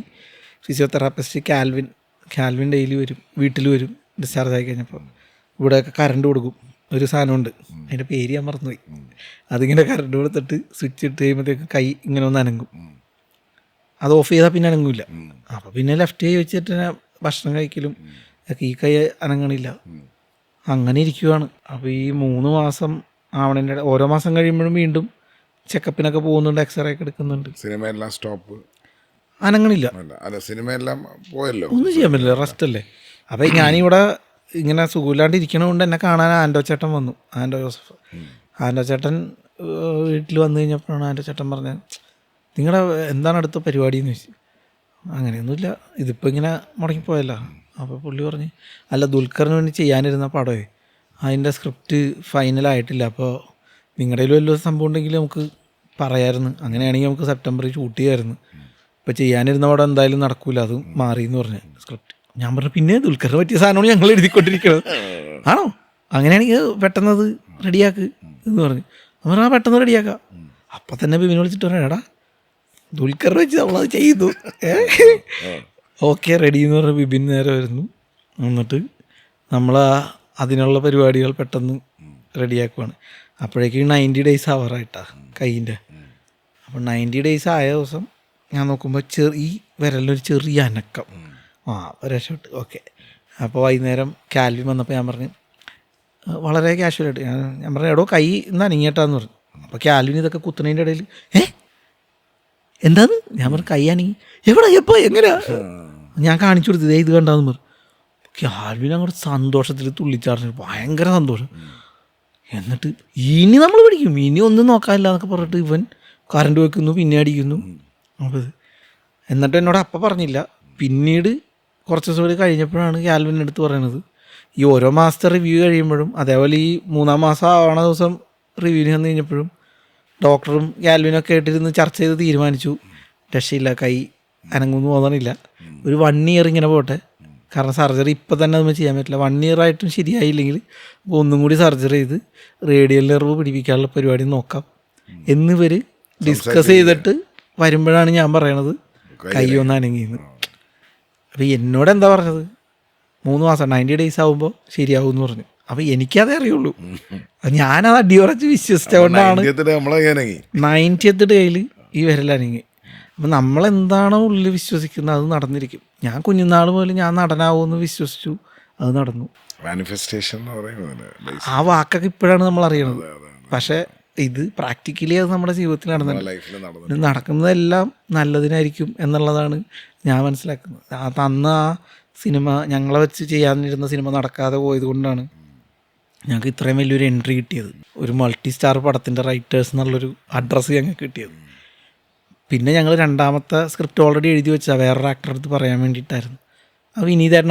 ഫിസിയോതെറാപ്പിസ്റ്റ് കാൽവിൻ ഡെയിലി വരും, വീട്ടിൽ വരും. ഡിസ്ചാർജ് ആയി കഴിഞ്ഞപ്പോൾ ഇവിടെയൊക്കെ കറണ്ട് കൊടുക്കും. ഒരു സാധനമുണ്ട്, അതിൻ്റെ പേര് ഞാൻ മറന്നുപോയി. അതിങ്ങനെ കറണ്ട് കൊടുത്തിട്ട് സ്വിച്ച് ഇട്ട് കഴിയുമ്പോഴത്തേക്ക് കൈ ഇങ്ങനെ ഒന്ന് അനങ്ങും. അത് ഓഫ് ചെയ്താൽ പിന്നെ അനങ്ങില്ല. അപ്പോൾ പിന്നെ ലെഫ്റ്റ് കൈ വെച്ചിട്ട് ഭക്ഷണം കഴിക്കലും ഒക്കെ ഈ കൈ അനങ്ങണില്ല. അങ്ങനെ ഇരിക്കുവാണ്. അപ്പോൾ ഈ 3 മാസം ആവണേൻ്റെ ഓരോ മാസം കഴിയുമ്പോഴും വീണ്ടും ചെക്കപ്പിനൊക്കെ പോകുന്നുണ്ട്, എക്സ്റേ ഒക്കെ എടുക്കുന്നുണ്ട്. സിനിമയെല്ലാം സ്റ്റോപ്പ്, അനങ്ങണില്ല. സിനിമയെല്ലാം പോയല്ലോ, ഒന്നും ചെയ്യാൻ പറ്റില്ല, റെസ്റ്റ് അല്ലേ. അപ്പോൾ ഞാനിവിടെ ഇങ്ങനെ സുഖമില്ലാണ്ട് ഇരിക്കണതുകൊണ്ട് എന്നെ കാണാൻ ആൻഡോ ചേട്ടൻ വന്നു, ആൻഡോ ജോസഫ്. ആൻഡോ ചേട്ടൻ വീട്ടിൽ വന്നു കഴിഞ്ഞപ്പോഴാണ് ആൻഡോ ചേട്ടൻ പറഞ്ഞത് നിങ്ങളുടെ എന്താണ് അടുത്ത പരിപാടി എന്ന് ചോദിച്ചു. അങ്ങനെയൊന്നുമില്ല, ഇതിപ്പോൾ ഇങ്ങനെ മുടങ്ങിപ്പോയല്ലോ. അപ്പോൾ പുള്ളി പറഞ്ഞ് അല്ല ദുൽഖറിന് വേണ്ടി ചെയ്യാനിരുന്ന പടമേ അതിൻ്റെ സ്ക്രിപ്റ്റ് ഫൈനലായിട്ടില്ല, അപ്പോൾ നിങ്ങളുടെ കയ്യിൽ വല്ല സംഭവം ഉണ്ടെങ്കിൽ നമുക്ക് പറയാമായിരുന്നു, അങ്ങനെയാണെങ്കിൽ നമുക്ക് സെപ്റ്റംബറിൽ ഷൂട്ട് ചെയ്യാമായിരുന്നു, ഇപ്പോൾ ചെയ്യാനിരുന്ന പടം എന്തായാലും നടക്കൂല, അത് മാറി എന്ന് പറഞ്ഞ സ്ക്രിപ്റ്റ്. ഞാൻ പറഞ്ഞു പിന്നെ ദുൽഖറിന് പറ്റിയ സാധനമാണ് ഞങ്ങൾ എഴുതിക്കൊണ്ടിരിക്കുന്നത്. ആണോ, അങ്ങനെയാണെങ്കിൽ പെട്ടെന്ന് അത് റെഡിയാക്ക് എന്ന് പറഞ്ഞു. നമ്മൾ പെട്ടെന്ന് റെഡിയാക്കാം. അപ്പം തന്നെ ബിബിനെ വിളിച്ചിട്ട് പറയാം എടാ ദുൽഖർ വെച്ച് നമ്മളത് ചെയ്തു, ഓക്കെ റെഡി എന്ന് പറഞ്ഞ ബിബിൻ നേരെ വരുന്നു. എന്നിട്ട് നമ്മൾ അതിനുള്ള പരിപാടികൾ പെട്ടെന്ന് റെഡിയാക്കുവാണ്. അപ്പോഴേക്കും 90 ഡേയ്സ് ആവാറായിട്ടാ കൈയിൻ്റെ. അപ്പോൾ 90 ഡേയ്സ് ആയ ദിവസം ഞാൻ നോക്കുമ്പോൾ ഈ വിരലിനൊരു ചെറിയ അനക്കം. രക്ഷപ്പെട്ട് ഓക്കെ. അപ്പോൾ വൈകുന്നേരം കാൽവിൻ വന്നപ്പോൾ ഞാൻ പറഞ്ഞു വളരെ കാഷ്വലായിട്ട് ഞാൻ പറഞ്ഞു എടോ കൈ ഇന്ന് അനങ്ങിയിട്ടാന്ന് പറഞ്ഞു. അപ്പോൾ ക്യാൽവിൻ ഇതൊക്കെ കുത്തുന്നതിൻ്റെ ഇടയിൽ എന്താന്ന് ഞാൻ പറഞ്ഞു കൈ അനങ്ങി എവിടെ എപ്പോൾ എങ്ങനെയാ ഞാൻ കാണിച്ചു കൊടുത്തത് ഇത് കണ്ടാന്ന് പറഞ്ഞു. ക്യാൽവിൻ അങ്ങോട്ട് സന്തോഷത്തിൽ തുള്ളിച്ചാർന്നു, ഭയങ്കര സന്തോഷം. എന്നിട്ട് ഇനി നമ്മൾ പഠിക്കും, ഇനി ഒന്നും നോക്കാനില്ല എന്നൊക്കെ പറഞ്ഞിട്ട് ഇവൻ കറണ്ട് വെക്കുന്നു, പിന്നെ അടിക്കുന്നു. അപ്പോൾ എന്നിട്ട് എന്നോട് അപ്പം പറഞ്ഞില്ല. പിന്നീട് കുറച്ച് ദിവസം കൂടി കഴിഞ്ഞപ്പോഴാണ് ക്യാൽവിൻ്റെ അടുത്ത് പറയണത്, ഈ ഓരോ മാസത്തെ റിവ്യൂ കഴിയുമ്പോഴും അതേപോലെ ഈ 3-ാം മാസം ആവണ ദിവസം റിവ്യൂവിന് വന്നു കഴിഞ്ഞപ്പോഴും ഡോക്ടറും ക്യാൽവിനൊക്കെ ആയിട്ടിരുന്ന് ചർച്ച ചെയ്ത് തീരുമാനിച്ചു, രക്ഷയില്ല, കൈ അനങ്ങുന്നു തോന്നണില്ല, ഒരു 1 ഇയർ ഇങ്ങനെ പോട്ടെ, കാരണം സർജറി ഇപ്പം തന്നെ അതൊന്നും ചെയ്യാൻ പറ്റില്ല. 1 ഇയർ ആയിട്ടും ശരിയായില്ലെങ്കിൽ ഒന്നും കൂടി സർജറി ചെയ്ത് റേഡിയൽ നെർവ് പിടിപ്പിക്കാനുള്ള പരിപാടി നോക്കാം എന്നിവർ ഡിസ്കസ് ചെയ്തിട്ട് വരുമ്പോഴാണ് ഞാൻ പറയണത് കൈ ഒന്ന് അനങ്ങിയെന്ന്. അപ്പോൾ എന്നോട് എന്താ പറഞ്ഞത്, 3 മാസം 90 days ആകുമ്പോൾ ശരിയാവും എന്ന് പറഞ്ഞു. അപ്പോൾ എനിക്കതേ അറിയുള്ളൂ. ഞാനത് അടിയുറച്ച് വിശ്വസിച്ചുകൊണ്ടാണ് 90th ഡേയിൽ ഈ വിരലനങ്ങി. അപ്പം നമ്മളെന്താണോ ഉള്ളിൽ വിശ്വസിക്കുന്നത് അത് നടന്നിരിക്കും. ഞാൻ കുഞ്ഞുനാൾ മുതൽ ഞാൻ നടനാവുമെന്ന് വിശ്വസിച്ചു, അത് നടന്നു. മാനിഫെസ്റ്റേഷൻ ആ വാക്കൊക്കെ ഇപ്പോഴാണ് നമ്മൾ അറിയണത്. പക്ഷേ ഇത് പ്രാക്ടിക്കലി അത് നമ്മുടെ ജീവിതത്തിൽ നടന്നിട്ടുണ്ട്. നടക്കുന്നതെല്ലാം നല്ലതിനായിരിക്കും എന്നുള്ളതാണ് ഞാൻ മനസ്സിലാക്കുന്നത്. അന്ന് ആ സിനിമ ഞങ്ങളെ വെച്ച് ചെയ്യാനിരുന്ന സിനിമ നടക്കാതെ പോയത് കൊണ്ടാണ് ഞങ്ങൾക്ക് ഇത്രയും വലിയൊരു എൻട്രി കിട്ടിയത്. ഒരു മൾട്ടി സ്റ്റാർ പടത്തിൻ്റെ റൈറ്റേഴ്സ് എന്നുള്ളൊരു അഡ്രസ്സ് ഞങ്ങൾക്ക് കിട്ടിയത്. പിന്നെ ഞങ്ങൾ 2ാമത്തെ സ്ക്രിപ്റ്റ് ഓൾറെഡി എഴുതി വെച്ചാൽ വേറൊരു ആക്ടറെ അടുത്ത് പറയാൻ വേണ്ടിയിട്ടായിരുന്നു. അത് വിനീതേട്ടൻ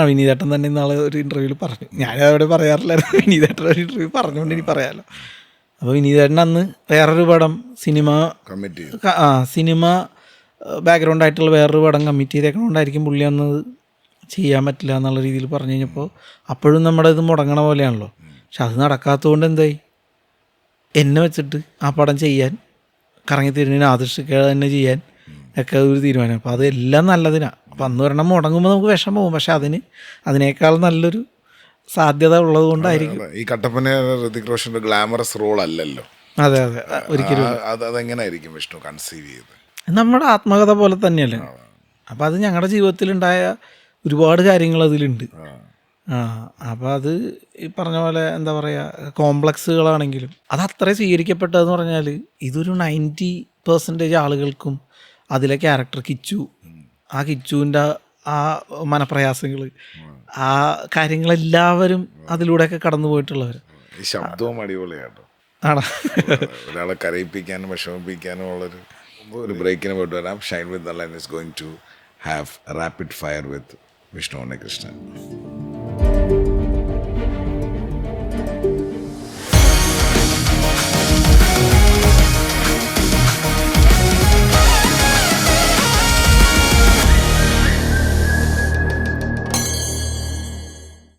തന്നെ ഇന്നാളെ ഒരു ഇൻ്റർവ്യൂവിൽ പറഞ്ഞു. ഞാനവിടെ പറയാറില്ലായിരുന്നു, വിനീതേട്ടൻ ഒരു ഇൻ്റർവ്യൂ പറഞ്ഞുകൊണ്ട് എനിക്ക് പറയാമല്ലോ. അപ്പോൾ വിനീതേട്ടൻ അന്ന് വേറൊരു പടം സിനിമ ബാക്ക്ഗ്രൗണ്ട് ആയിട്ടുള്ള വേറൊരു പടം കമ്മിറ്റ് ചെയ്തേക്കണോണ്ടായിരിക്കും പുള്ളി അന്ന് ചെയ്യാൻ പറ്റില്ല എന്നുള്ള രീതിയിൽ പറഞ്ഞു കഴിഞ്ഞപ്പോൾ അപ്പോഴും നമ്മുടെ ഇത് മുടങ്ങണ പോലെയാണല്ലോ. പക്ഷെ അത് നടക്കാത്തതുകൊണ്ട് എന്തായി, എന്നെ വെച്ചിട്ട് ആ പടം ചെയ്യാൻ കറങ്ങി തിരിഞ്ഞതിന് ആദർശിക്കാതെ തന്നെ ചെയ്യാൻ ഒക്കെ ഒരു തീരുമാനം. അപ്പോൾ അതെല്ലാം നല്ലതിനാണ്. അപ്പോൾ അന്ന് ഒരെണ്ണം മുടങ്ങുമ്പോൾ നമുക്ക് വിഷമവും, പക്ഷെ അതിനേക്കാൾ നല്ലൊരു സാധ്യത ഉള്ളത് കൊണ്ടായിരിക്കും. ഈ കട്ടപ്പന ഋതിക് റോഷന്റെ ഗ്ലാമറസ് റോൾ അല്ലല്ലോ. അതെ ഒരിക്കലും. അതെങ്ങനെയായിരിക്കും വിഷ്ണു കൺസീവ് ചെയ്ത്? നമ്മുടെ ആത്മകഥ പോലെ തന്നെയല്ലേ. അപ്പോൾ അത് ഞങ്ങളുടെ ജീവിതത്തിലുണ്ടായ ഒരുപാട് കാര്യങ്ങൾ അതിലുണ്ട്. അപ്പോൾ അത് ഈ പറഞ്ഞ പോലെ എന്താ പറയുക, കോംപ്ലക്സുകളാണെങ്കിലും അത് അത്രയും സ്വീകരിക്കപ്പെട്ടതെന്ന് പറഞ്ഞാൽ ഇതൊരു 90% ആളുകൾക്കും അതിലെ ക്യാരക്ടർ കിച്ചു, ആ കിച്ചുവിൻ്റെ ആ മനപ്രയാസങ്ങൾ, ആ കാര്യങ്ങളെല്ലാവരും അതിലൂടെയൊക്കെ കടന്നു പോയിട്ടുള്ളവർ. ഈ ശബ്ദവും അടിപൊളിയാട്ടോ. ആണോ? ഒരാളെ കരയിപ്പിക്കാനും വിഷമിപ്പിക്കാനും ഉള്ളൊരു ഒരു ബ്രേക്കിന് പോയിട്ട് വരാം. Shine with the line is going to have rapid fire with Vishnu Unnikrishnan.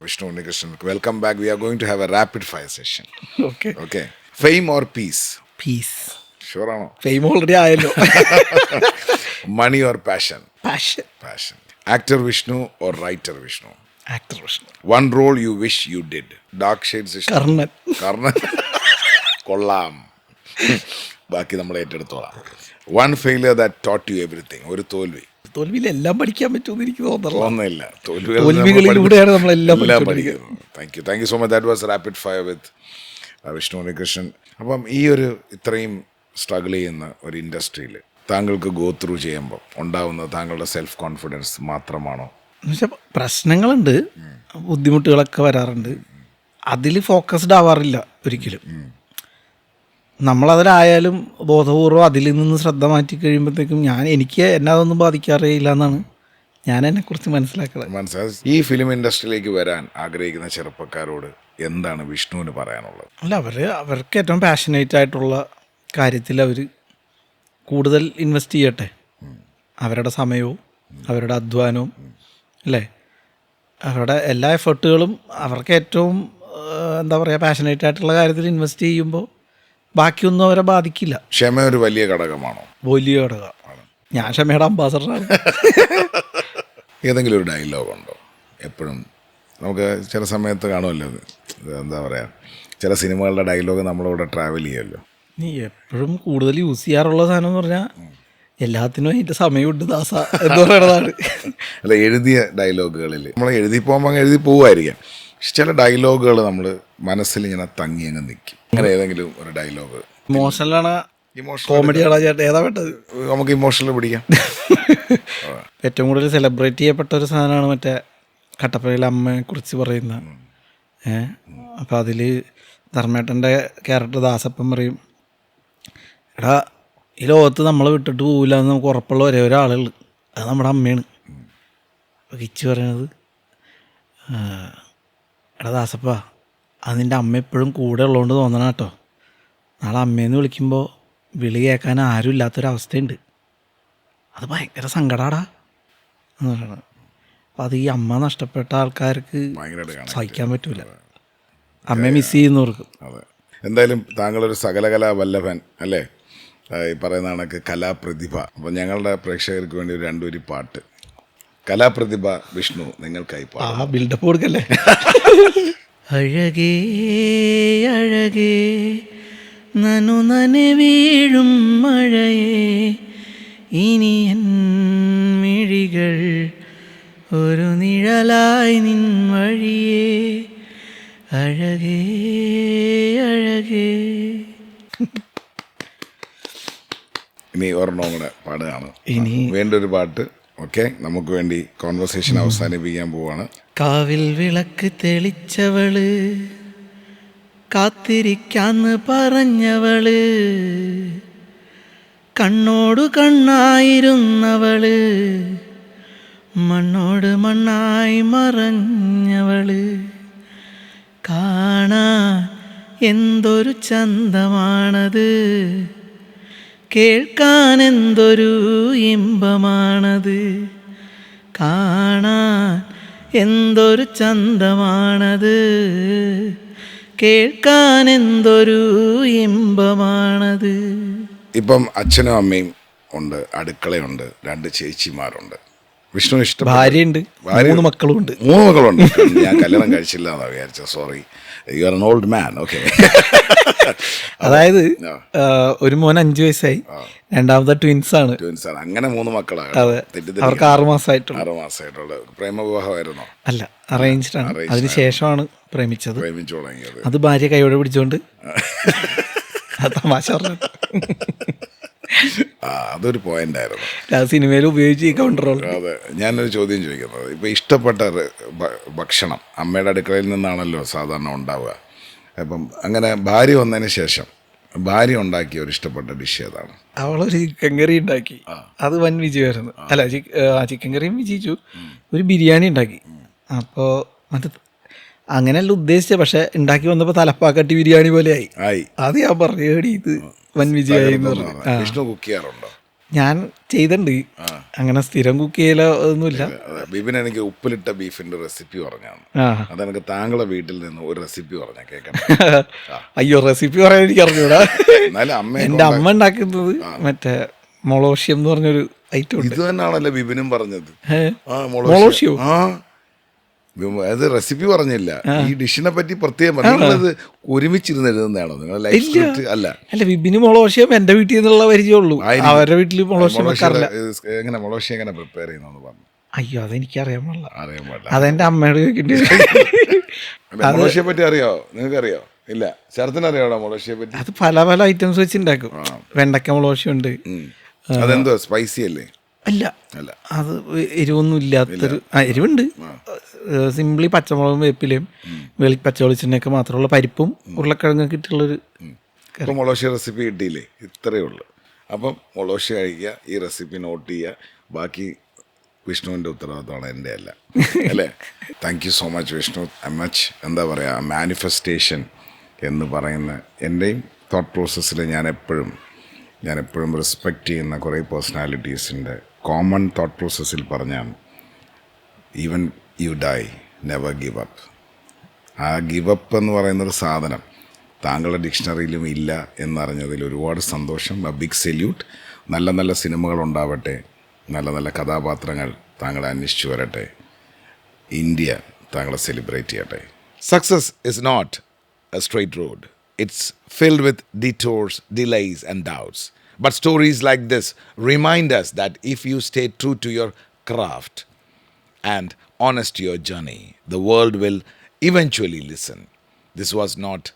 Vishnu Unnikrishnan, welcome back. We are going to have a rapid fire session. Okay. Fame or peace? Peace. Sure or no? Fame already ആയല്ലോ. Money or passion? Passion. Actor Vishnu or writer Vishnu? Actor Vishnu. One role you wish you did? Dark Shades is Karnan. കൊള്ളാം. ബാക്കി നമ്മൾ ഏറ്റെടുത്തോളാം. One failure that taught you everything. ഒരു തോൽവിയിൽ എല്ലാം പഠിക്കാൻ പറ്റുമെന്ന് എനിക്ക് തോന്നുന്നില്ല. തോൽവികളിലൂടെയാണ് നമ്മളെല്ലാം പഠിക്കുന്നത്. Thank you so much. That was rapid fire with Vishnu Unnikrishnan. അപ്പം ഈ ഒരു ഇത്രയും സ്ട്രഗിൾ ചെയ്യുന്ന ഒരു ഇൻഡസ്ട്രിയിൽ താങ്കൾക്ക് ഗോ ത്രൂ ചെയ്യുമ്പോൾ ഉണ്ടാവുന്ന താങ്കളുടെ സെൽഫ് കോൺഫിഡൻസ് മാത്രമാണോ? എന്നുവെച്ചാൽ പ്രശ്നങ്ങളുണ്ട്, ബുദ്ധിമുട്ടുകളൊക്കെ വരാറുണ്ട്. അതിൽ ഫോക്കസ്ഡ് ആവാറില്ല ഒരിക്കലും. നമ്മളതിലായാലും ബോധപൂർവ്വം അതിൽ നിന്ന് ശ്രദ്ധ മാറ്റി കഴിയുമ്പോഴത്തേക്കും എനിക്ക് എന്നെ അതൊന്നും ബാധിക്കാറേ ഇല്ല എന്നാണ് ഞാൻ എന്നെക്കുറിച്ച് മനസ്സിലാക്കുന്നത്. ഈ ഫിലിം ഇൻഡസ്ട്രിയിലേക്ക് വരാൻ ആഗ്രഹിക്കുന്ന ചെറുപ്പക്കാരോട് എന്താണ് വിഷ്ണുവിന് പറയാനുള്ളത്? അല്ല, അവർക്ക് ഏറ്റവും പാഷനേറ്റ് ആയിട്ടുള്ള കാര്യത്തിൽ അവർ കൂടുതൽ ഇൻവെസ്റ്റ് ചെയ്യട്ടെ. അവരുടെ സമയവും അവരുടെ അധ്വാനവും അല്ലേ, അവരുടെ എല്ലാ എഫേർട്ടുകളും അവർക്ക് ഏറ്റവും എന്താ പറയുക പാഷനേറ്റ് ആയിട്ടുള്ള കാര്യത്തിൽ ഇൻവെസ്റ്റ് ചെയ്യുമ്പോൾ ബാക്കിയൊന്നും അവരെ ബാധിക്കില്ല. ക്ഷമ ഒരു വലിയ ഘടകമാണോ? വലിയ ഘടകമാണ്. ഞാൻ ക്ഷമയുടെ അംബാസഡറാണ്. ഏതെങ്കിലും ഒരു ഡയലോഗുണ്ടോ? എപ്പോഴും നമുക്ക് ചില സമയത്ത് കാണുമല്ലോ, എന്താ പറയുക, ചില സിനിമകളുടെ ഡയലോഗ് നമ്മളോട് ട്രാവൽ ചെയ്യുമല്ലോ. നീ എപ്പോഴും കൂടുതൽ യൂസ് ചെയ്യാറുള്ള സാധനം എന്ന് പറഞ്ഞാൽ എല്ലാത്തിനും അതിൻ്റെ സമയമുണ്ട് ദാസ എന്ന് പറയുന്നതാണ്. അല്ല, എഴുതിയ ഡയലോഗുകളിൽ നമ്മൾ എഴുതി പോകുമ്പോൾ എഴുതി പോവുമായിരിക്കാം, ചില ഡയലോഗുകൾ നമ്മൾ മനസ്സിൽ ഇങ്ങനെ തങ്ങി അങ്ങ് നിൽക്കും. അങ്ങനെ ഏതെങ്കിലും ഒരു ഡയലോഗ് ഇമോഷണലാണ് കോമഡിയാണോ ചേട്ടാ ഏതാ വേണ്ടത്? നമുക്ക് ഇമോഷണൽ പിടിക്കാം. ഏറ്റവും കൂടുതൽ സെലിബ്രേറ്റ് ചെയ്യപ്പെട്ട ഒരു സാധനമാണ് മറ്റേ കട്ടപ്പനയിലെ അമ്മയെ കുറിച്ച് പറയുന്ന. അപ്പം അതിൽ ധർമ്മേട്ടൻ്റെ ക്യാരക്ടർ ദാസപ്പൻ പറയും, എടാ ഈ ലോകത്ത് നമ്മളെ വിട്ടിട്ട് പോകില്ല എന്ന് നമുക്ക് ഉറപ്പുള്ള ഒരേ ഒരാളുള്ളൂ, അത് നമ്മുടെ അമ്മയാണ്. അപ്പോൾ കിച്ചു പറയണത്, എടാ ദാസപ്പ അത് നിൻ്റെ അമ്മ എപ്പോഴും കൂടെ ഉള്ളതുകൊണ്ട് തോന്നണം കേട്ടോ, നാളെ അമ്മയെന്ന് വിളിക്കുമ്പോൾ വിളി കേൾക്കാൻ ആരും ഇല്ലാത്തൊരവസ്ഥയുണ്ട്, അത് ഭയങ്കര സങ്കടാടാ എന്ന് പറയണത്. അപ്പം അത് ഈ അമ്മ നഷ്ടപ്പെട്ട ആൾക്കാർക്ക് സഹിക്കാൻ പറ്റൂല, അമ്മയെ മിസ് ചെയ്യുന്നവർക്ക്. അതെ, എന്തായാലും താങ്കളൊരു സകലകലാ വല്ലഭൻ അല്ലേ, ഈ പറയുന്ന കണക്ക് കലാപ്രതിഭ. അപ്പം ഞങ്ങളുടെ പ്രേക്ഷകർക്ക് വേണ്ടി ഒരു രണ്ടുപേരി പാട്ട് കലാപ്രതിഭ വിഷ്ണു നിങ്ങൾക്കായി ആ ബിൽഡപ്പ് കൊടുക്കല്ലേ. അഴകേ അഴകേ നനു നനെ വീഴും മഴയേ, ഇനി എൻ മിഴികൾ ഒരു നിഴലായി നിൻ വഴിയേ, അഴകേ അഴകേ. ഇനി ഒരെണ്ണം കൂടെ പാടുകയാണ്, ഇനി വേണ്ടൊരു പാട്ട്. ഓക്കെ, നമുക്ക് വേണ്ടി കോൺവെർസേഷൻ അവസാനിപ്പിക്കാൻ പോവാണ്. കാവിൽ വിളക്ക് തെളിച്ചവള്, കാത്തിരിക്കാന്ന് പറഞ്ഞവള്, കണ്ണോടു കണ്ണായിരുന്നവള്, മണ്ണോട് മണ്ണായി മറഞ്ഞവള്, കാണാൻ എന്തൊരു ചന്തമാണത്, കേൾക്കാൻ എന്തൊരു ഇമ്പമാണത്, കാണാൻ എന്തൊരു ചന്തമാണത്, കേൾക്കാൻ എന്തൊരു ഇമ്പമാണത്. ഇപ്പം അച്ഛനും അമ്മയും ഉണ്ട്, അടുക്കളയുണ്ട്, 2 ചേച്ചിമാരുണ്ട്, വിഷ്ണു ഇഷ്ടം ഭാര്യയുണ്ട്, 3 മക്കളുണ്ട്. 3 മക്കളുണ്ട്. ഞാൻ കല്യാണം കഴിച്ചില്ല എന്നാ വിചാരിച്ച, sorry, you are N old man. Okay, അതായത് ഒരു മോൻ 5 വയസ്സായി, രണ്ടാമത്തെ ട്വിൻസ് ആണ്. അങ്ങനെ 3 മക്കളാണ്. അവർക്ക് 6 മാസമായിട്ടുള്ള. 6 മാസമായിട്ടുള്ള പ്രേമവിവാഹമായിരുന്നോ? അല്ല, അറേഞ്ച്ഡ് ആണ്. അതിനുശേഷമാണ് പ്രേമിച്ചു തുടങ്ങിയത്. അത് ഭാര്യ കൈയോടെ പിടിച്ചോണ്ട് തമാശ പറഞ്ഞു. അതൊരു പോയിന്റ് ആയിരുന്നു, സിനിമയിൽ ഉപയോഗിച്ച് ഈ കൗണ്ടറോൾ. അതെ, ഞാനൊരു ചോദ്യം ചോദിക്കുന്നത്, ഇപ്പൊ ഇഷ്ടപ്പെട്ട ഭക്ഷണം അമ്മയുടെ അടുക്കളയിൽ നിന്നാണല്ലോ സാധാരണ ഉണ്ടാവുക. അപ്പം അങ്ങനെ ഭാര്യ വന്നതിന് ശേഷം ഭാര്യ ഉണ്ടാക്കിയ ഒരു ഇഷ്ടപ്പെട്ട ഡിഷ് ഏതാണ്? അവളൊരു ചിക്കൻ കറി ഉണ്ടാക്കി, അത് വൻ വിജയമായിരുന്നു. അല്ല, ചിക്കൻ കറിയും വിജയിച്ചു. ഒരു ബിരിയാണി ഉണ്ടാക്കി. അപ്പോൾ മറ്റേ അങ്ങനെയല്ല ഉദ്ദേശിച്ചത്, പക്ഷെ ഉണ്ടാക്കി വന്നപ്പോൾ തലപ്പാക്കട്ടി ബിരിയാണി പോലെ ആയി. അത് ഞാൻ പറഞ്ഞു, ഇത് വൻ വിജയമായി എന്ന് പറഞ്ഞു. വിഷ്ണു കുക്ക് ചെയ്യാറുണ്ടോ? ഞാൻ ചെയ്തിട്ടുണ്ട്, അങ്ങനെ സ്ഥിരം കുക്ക് ചെയ്യലോ ഒന്നുമില്ല. ബിബിൻ എനിക്ക് ഉപ്പിലിട്ട ബീഫിന്റെ റെസിപ്പി പറഞ്ഞാണ്, അതെനിക്ക് താങ്കളെ വീട്ടിൽ നിന്ന് ഒരു റെസിപ്പി പറഞ്ഞാൽ കേൾക്കണം. അയ്യോ, റെസിപ്പി പറയാൻ എനിക്ക് അറിഞ്ഞൂടാ. എന്റെ അമ്മ ഉണ്ടാക്കുന്നത് മറ്റേ മൊളോഷ്യം എന്ന് പറഞ്ഞൊരു ഐറ്റം ഉണ്ട്. ഇത് തന്നെയാണല്ലോ ബിബിനും പറഞ്ഞത്, മൊളോഷ്യോ. അത് റെസിപ്പി പറഞ്ഞില്ല, ഈ ഡിഷിനെ പറ്റി പ്രത്യേകം പറഞ്ഞത് ഒരുമിച്ചിരുന്ന് എഴുതുന്നതാണോ നിങ്ങൾ? ലൈഫ് സ്ക്രിപ്റ്റ് അല്ല. അല്ല, ബിബിന് മൊളോഷ്യം എന്റെ വീട്ടിൽ നിന്നുള്ള പരിചയമുള്ളൂ, അവരുടെ വീട്ടിൽ മൊളോഷ്യം വെക്കാറില്ല. എങ്ങനെ മൊളോഷ്യം എങ്ങനെ പ്രിപ്പയർ ചെയ്യുന്നു പറഞ്ഞു? അയ്യോ, അതെനിക്ക് അറിയാൻ പാടില്ല, അതെന്റെ അമ്മയോട് ചോദിക്കേണ്ടി. മൊളോഷ്യയെ പറ്റി അറിയോ? നിങ്ങൾക്ക് അറിയോ? ഇല്ല, ശരത്തിന് അറിയാമോ മൊളോഷ്യയെ പറ്റി? അത് പല പല ഐറ്റംസ് വെച്ച് ഉണ്ടാക്കും. വെണ്ടക്ക മൊളോഷ്യം ഉണ്ട്. അതെന്തോ സ്പൈസി അല്ലേ? അല്ല, അത് എരിവൊന്നും ഇല്ലാത്തൊരു, എരിവുണ്ട്. സിംപ്ലി പച്ചമുളകും വേപ്പിലയും പച്ചവെളിച്ചെണ്ണയൊക്കെ മാത്രമുള്ള പരിപ്പും ഉരുളക്കിഴങ്ങൊക്കെ ഇട്ടുള്ളൊരു. ഇപ്പം മൊളോഷ്യ റെസിപ്പി കിട്ടിയില്ലേ? ഇത്രയേ ഉള്ളൂ. അപ്പം മൊളോഷ്യ കഴിക്കുക, ഈ റെസിപ്പി നോട്ട് ചെയ്യുക, ബാക്കി വിഷ്ണുവിൻ്റെ ഉത്തരവാദിത്തമാണ്, എൻ്റെ അല്ല, അല്ലേ? Thank you so much Vishnu. Much എന്താ പറയുക, മാനിഫെസ്റ്റേഷൻ എന്ന് പറയുന്ന എൻ്റെയും തോട്ട് പ്രോസസ്സിൽ ഞാൻ എപ്പോഴും റെസ്പെക്റ്റ് ചെയ്യുന്ന കുറേ പേഴ്സണാലിറ്റീസിൻ്റെ കോമൺ തോട്ട് പ്രോസസ്സിൽ പറഞ്ഞാണ്, even you die never give up. ആ ഗിവ് അപ്പ് എന്ന് പറയുന്നൊരു സാധനം താങ്കളുടെ ഡിക്ഷണറിയിലും ഇല്ല എന്നറിഞ്ഞതിൽ ഒരുപാട് സന്തോഷം. A big salute. നല്ല നല്ല സിനിമകൾ ഉണ്ടാവട്ടെ, നല്ല നല്ല കഥാപാത്രങ്ങൾ താങ്കളെ അന്വേഷിച്ചു വരട്ടെ, ഇന്ത്യ താങ്കളെ സെലിബ്രേറ്റ് ചെയ്യട്ടെ. Success is not a straight road. It's filled with detours, delays, and doubts. But stories like this remind us that if you stay true to your craft and honest to your journey, the world will eventually listen. This was not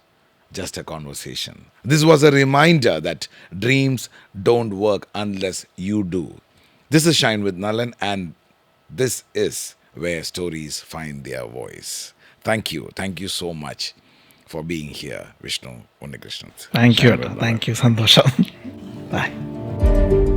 just a conversation. This was a reminder that dreams don't work unless you do. This is Shine with Nalan, and this is where stories find their voice. Thank you. Thank you so much for being here, Vishnu Unnikrishnan. Thank you ഏട്ടാ, thank you, സന്തോഷം. By.